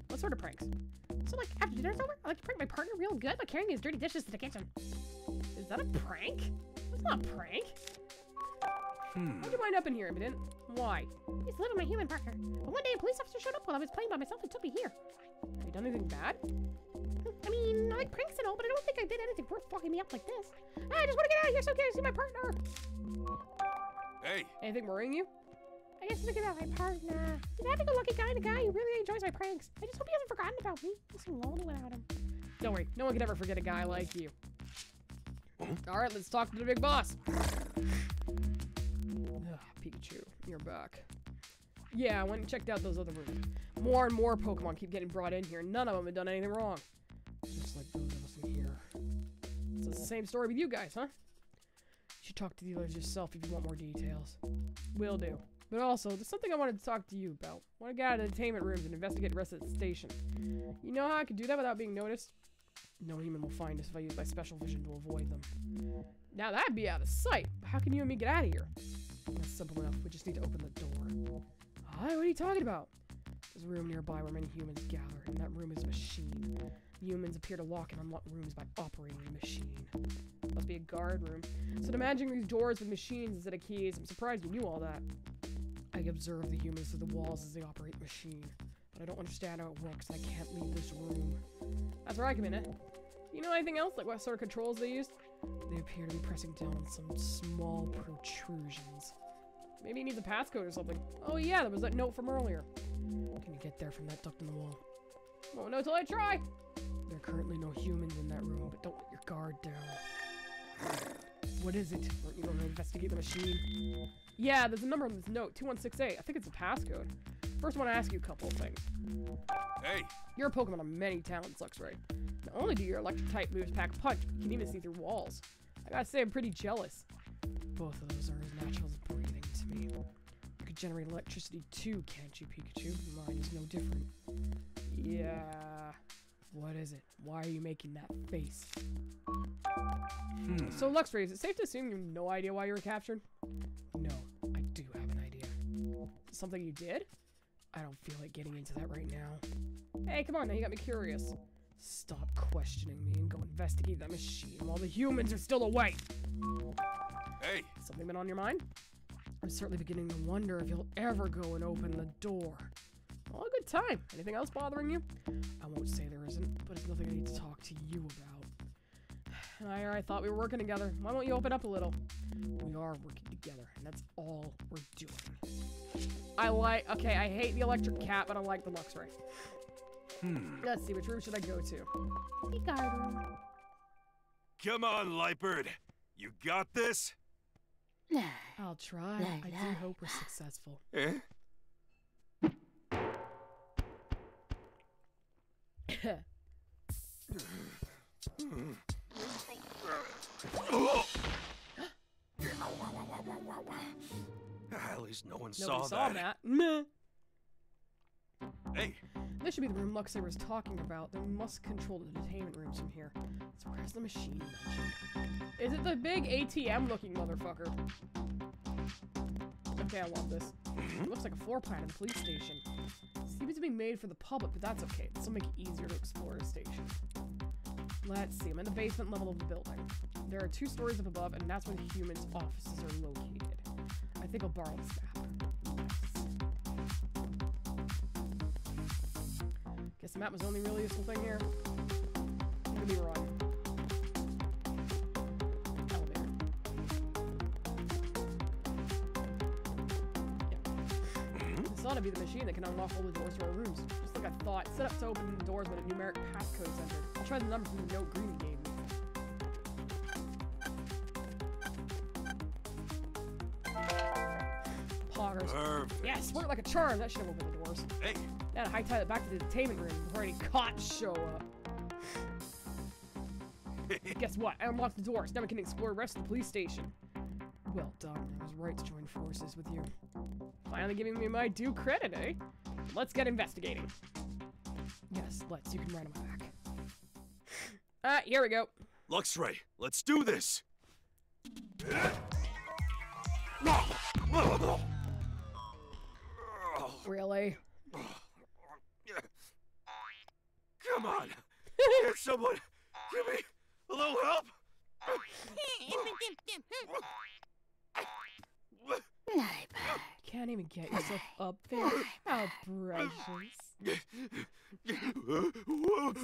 What sort of pranks? So, like, after dinner's over, I like to prank my partner real good by carrying his dirty dishes to the kitchen. Is that a prank? That's not a prank. How'd you wind up in here, Impotent? Why? I used to live with my human partner, but one day a police officer showed up while I was playing by myself and took me here. Have you done anything bad? I mean, I like pranks and all, but I don't think I did anything worth fucking me up like this. I just want to get out of here so I can see my partner. Hey! Anything worrying you? I guess thinking about my partner. He's a happy-go-lucky kind of guy who really enjoys my pranks. I just hope he hasn't forgotten about me. I'm so lonely without him. Don't worry, no one can ever forget a guy like you. Alright, let's talk to the big boss. Pikachu, you're back. Yeah, I went and checked out those other rooms. More and more Pokemon keep getting brought in here, and none of them have done anything wrong. Just like those of us in here. So it's the same story with you guys, huh? You should talk to the others yourself if you want more details. Will do. But also, there's something I wanted to talk to you about. I want to get out of the entertainment rooms and investigate the rest of the station. You know how I can do that without being noticed? No human will find us if I use my special vision to avoid them. Now that'd be out of sight. How can you and me get out of here? That's simple enough. We just need to open the door. What are you talking about? There's a room nearby where many humans gather, and that room is a machine. The humans appear to lock and unlock rooms by operating the machine. Must be a guard room. So to managing these doors with machines instead of keys, I'm surprised you knew all that. I observe the humans through the walls as they operate the machine, but I don't understand how it works, and I can't leave this room. That's where I come in, eh? You know anything else? Like what sort of controls they used? They appear to be pressing down on some small protrusions. Maybe he needs a passcode or something. Oh yeah, there was that note from earlier. Can you get there from that duct in the wall? Won't know till I try. There are currently no humans in that room, but don't let your guard down. What is it? Aren't you going to investigate the machine? Yeah, there's a number on this note, 2168. I think it's a passcode. First, I want to ask you a couple of things. Hey! You're a Pokemon of many talents, Luxray. Not only do your electric type moves pack a punch, but you can even see through walls. I gotta say, I'm pretty jealous. Both of those are as natural as breathing to me. You can generate electricity too, can't you, Pikachu? Mine is no different. Yeah. What is it? Why are you making that face? So, Luxray, is it safe to assume you have no idea why you were captured? No, I do have an idea. Something you did? I don't feel like getting into that right now. Hey, come on, now you got me curious. Stop questioning me and go investigate that machine while the humans are still away. Hey! Something been on your mind? I'm certainly beginning to wonder if you'll ever go and open the door. Well, a good time. Anything else bothering you? I won't say there isn't, but it's nothing I need to talk to you about. I thought we were working together. Why won't you open up a little? We are working together, and that's all we're doing. Okay, I hate the electric cat, but I like the Luxray. Let's see, which room should I go to? The guard room. Come on, Lightbird. You got this? I'll try. I do hope we're successful. Eh? At least no one saw that. Meh. Hey! This should be the room Luxray was talking about. They must control the detainment rooms from here. So where's the machine mentioned? Is it the big ATM looking motherfucker? Okay, I love this. It looks like a floor plan of the police station. Seems to be made for the public, but that's okay. This will make it easier to explore the station. Let's see, I'm in the basement level of the building. There are 2 stories up above, and that's where the humans' offices are located. I think I'll borrow this map. Guess the map was the only really useful thing here. Could be wrong. Elevator. Yeah. This ought to be the machine that can unlock all the doors to our rooms. Just like I thought. Set up to open the doors when a numeric passcode's entered. I'll try the number from the note Greeny gave me. Poggers. Perfect. Yes, worked like a charm. That should have opened the doors. Hey. Now to hightail it back to the detainment room before any cops show up. Guess what? I unlocked the doors. Now we can explore the rest of the police station. Well done. I was right to join forces with you. Finally giving me my due credit, eh? Let's get investigating. Yes, let's. You can ride on my back. Here we go. Luxray, let's do this. Really? Come on. Can someone give me a little help? Can't even get yourself up there. How precious. This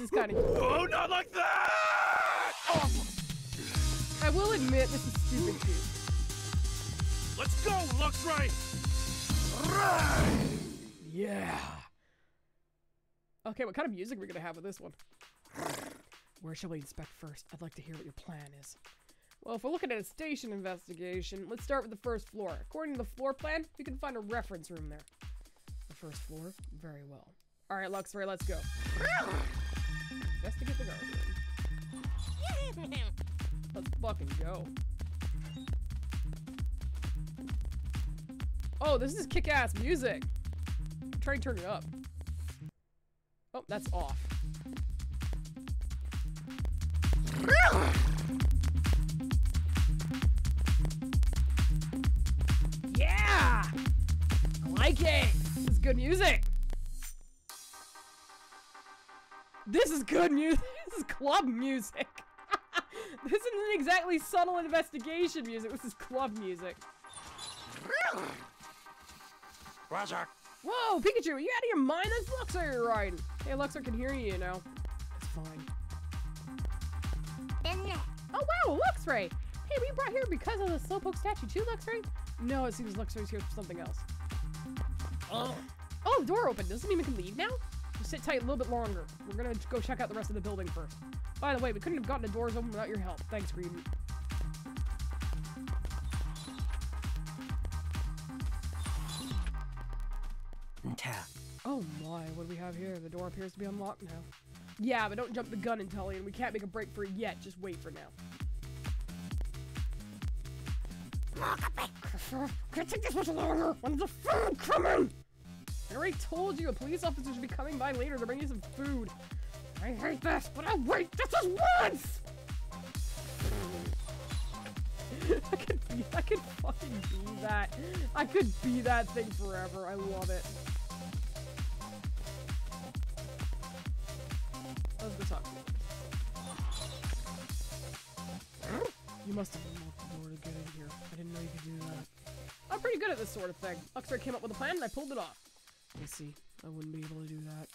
is kind of cute. Oh, not like that! Oh. I will admit, this is stupid cute. Let's go, Luxray! Yeah. Okay, what kind of music are we gonna have with this one? Where shall we inspect first? I'd like to hear what your plan is. Well, if we're looking at a station investigation, let's start with the first floor. According to the floor plan, we can find a reference room there. The first floor? Very well. Alright, Luxray, let's go. Investigate the guard room. Let's fucking go. Oh, this is kick-ass music. Try and turn it up. Oh, that's off. Yeah! I like it! This is good music! This is good music! This is club music! This isn't exactly subtle investigation music, this is club music. Roger. Whoa, Pikachu, are you out of your mind? That's Luxray you're riding. Hey, Luxray can hear you now. It's fine. Oh wow, Luxray! Hey, were you brought here because of the Slowpoke statue too, Luxray? No, it seems Luxray's here for something else. Oh, the door opened. Does it mean we can leave now? Just sit tight a little bit longer. We're gonna go check out the rest of the building first. By the way, we couldn't have gotten the doors open without your help. Thanks, Greedy. Tap. Oh my, what do we have here? The door appears to be unlocked now. Yeah, but don't jump the gun, Intellion. We can't make a break for it yet. Just wait for now. Can't take this much longer. When's the food coming? I already told you a police officer should be coming by later to bring you some food. I hate this, but I'll wait just as once. I could fucking be that. I could be that thing forever. I love it. Let's go talk to you. You must have unlocked the door to get in here. I didn't know you could do that. I'm pretty good at this sort of thing. Luxray came up with a plan and I pulled it off. I see. I wouldn't be able to do that.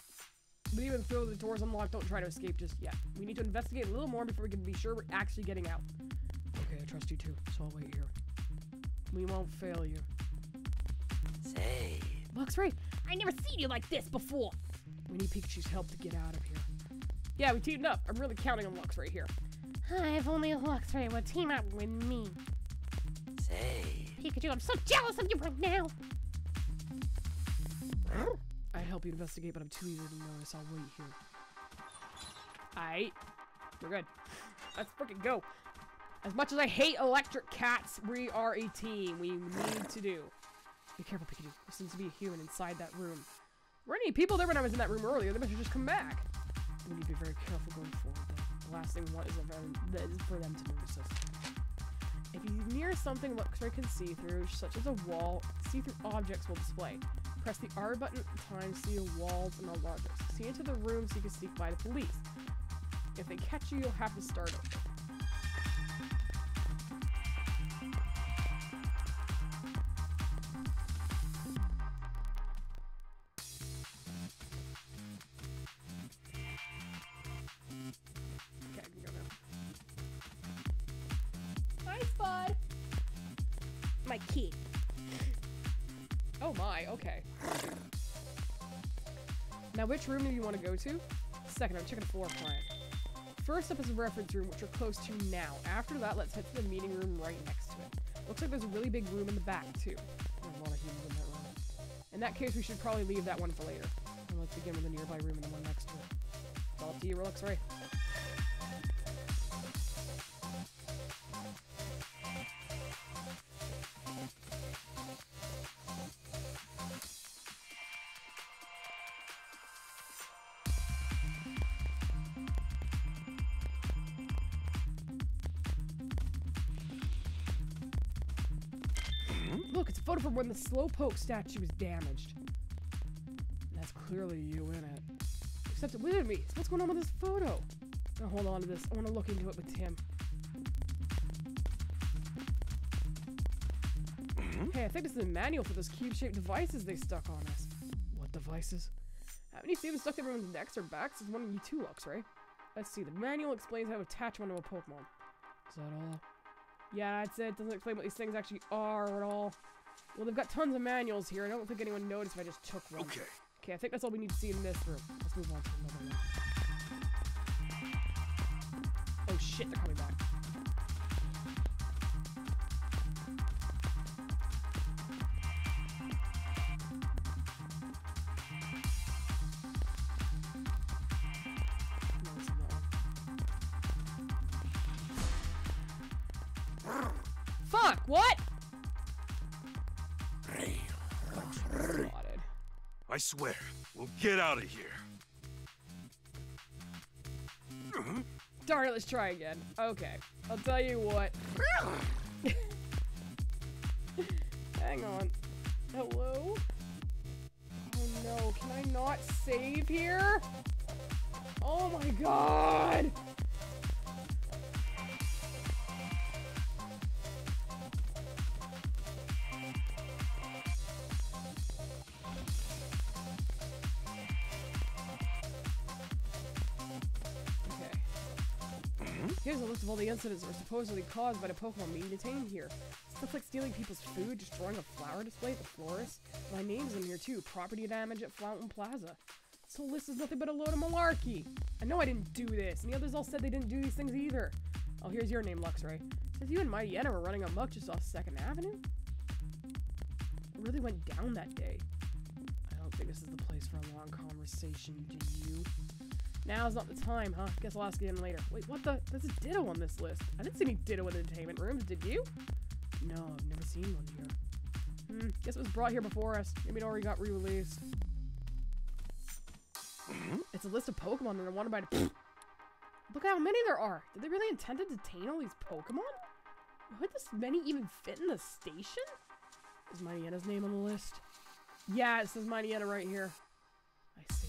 But even though the door's unlocked, don't try to escape just yet. We need to investigate a little more before we can be sure we're actually getting out. Okay, I trust you too, so I'll wait here. We won't fail you. Say. Luxray, I never seen you like this before. We need Pikachu's help to get out of here. Yeah, we teamed up. I'm really counting on Luxray here. If only Luxray would team up with me. Say. Pikachu, I'm so jealous of you right now. I'd help you investigate, but I'm too eager to notice. I'll wait here. Aight. We're good. Let's freaking go. As much as I hate electric cats, we are a team. We need to do. Be careful, Pikachu. There seems to be a human inside that room. Were any people there when I was in that room earlier? They must have just come back. We need to be very careful going forward, though. The last thing we want is for them to notice us. If you near something Luxray can see through, such as a wall, see-through objects will display. Press the R button at the time to see the walls and all objects. See into the room so you can sneak by the police. If they catch you, you'll have to start over. Okay, I can go now. Hi, Spud! My key. Oh my, okay. Now, which room do you want to go to? Second, I'm checking the floor plan. First up is a reference room, which we're close to now. After that, let's head to the meeting room right next to it. Looks like there's a really big room in the back, too. There's a lot of humans in that room. In that case, we should probably leave that one for later. And let's begin with the nearby room and the one next to it. It's all up to you, Luxray. Look, it's a photo from when the Slowpoke statue was damaged. And that's clearly you in it. Except it with me. So what's going on with this photo? Now hold on to this. I want to look into it with Tim. Hey, I think this is a manual for those cube-shaped devices they stuck on us. What devices? Haven't you seen them stuck to everyone's necks or backs? It's one of you two, Luxray. Let's see. The manual explains how to attach one to a Pokemon. Is that all? Yeah, that's it. It doesn't explain what these things actually are at all. Well, they've got tons of manuals here. I don't think anyone noticed if I just took one. Okay. Okay, I think that's all we need to see in this room. Let's move on to another one. Oh shit, they're coming back. Fuck, what? I swear, we'll get out of here. Darn it, let's try again. Okay, I'll tell you what. Hang on. Hello? Oh no, can I not save here? Oh my god! Here's a list of all the incidents that were supposedly caused by the Pokemon being detained here. Stuff like stealing people's food, destroying a flower display at the florist. My name's in here too. Property damage at Fountain Plaza. This whole list is nothing but a load of malarkey. I know I didn't do this, and the others all said they didn't do these things either. Oh, here's your name, Luxray. It says you and Mighty Anna were running amok just off 2nd Avenue? It really went down that day. I don't think this is the place for a long conversation, do you? Now's not the time, huh? Guess I'll ask again later. Wait, what the? There's a Ditto on this list. I didn't see any Ditto in the entertainment rooms, did you? No, I've never seen one here. Guess it was brought here before us. Maybe it already got re-released. It's a list of Pokemon that are wanted by the... Look how many there are! Did they really intend to detain all these Pokemon? Would this many even fit in the station? Is Mighty Anna's name on the list? Yeah, it says Mighty Anna right here. I see.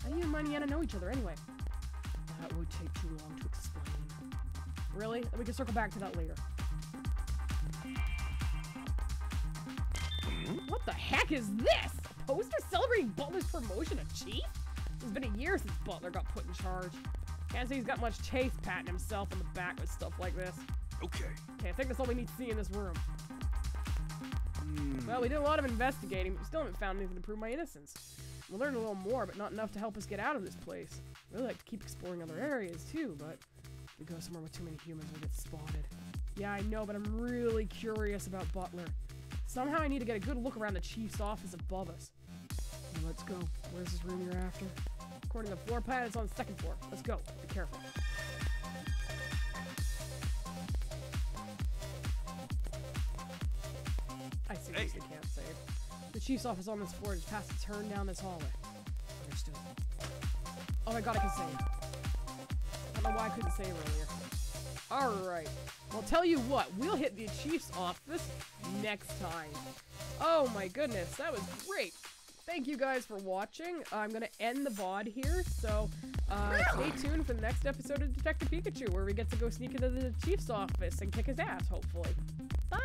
How do you and Mighty Anna know each other anyway? That would take too long to explain. Really? Then we can circle back to that later. What the heck is this? A poster celebrating Butler's promotion of chief? It's been a year since Butler got put in charge. Can't say he's got much taste patting himself on the back with stuff like this. Okay. Okay, I think that's all we need to see in this room. Well, we did a lot of investigating, but we still haven't found anything to prove my innocence. We'll learn a little more, but not enough to help us get out of this place. I'd really like to keep exploring other areas, too, but if we go somewhere with too many humans, we'll get spotted. Yeah, I know, but I'm really curious about Butler. Somehow I need to get a good look around the chief's office above us. Well, let's go. Where's this room you're after? According to the floor plan, it's on the 2nd floor. Let's go. Be careful. I seriously can't save. The chief's office on this floor, just past the turn down this hallway. Understood. Oh my god, I can save. I don't know why I couldn't save earlier. Alright. Well, tell you what, we'll hit the Chief's office next time. Oh my goodness, that was great. Thank you guys for watching. I'm gonna end the VOD here, so stay tuned for the next episode of Detective Pikachu, where we get to go sneak into the Chief's office and kick his ass, hopefully. Bye!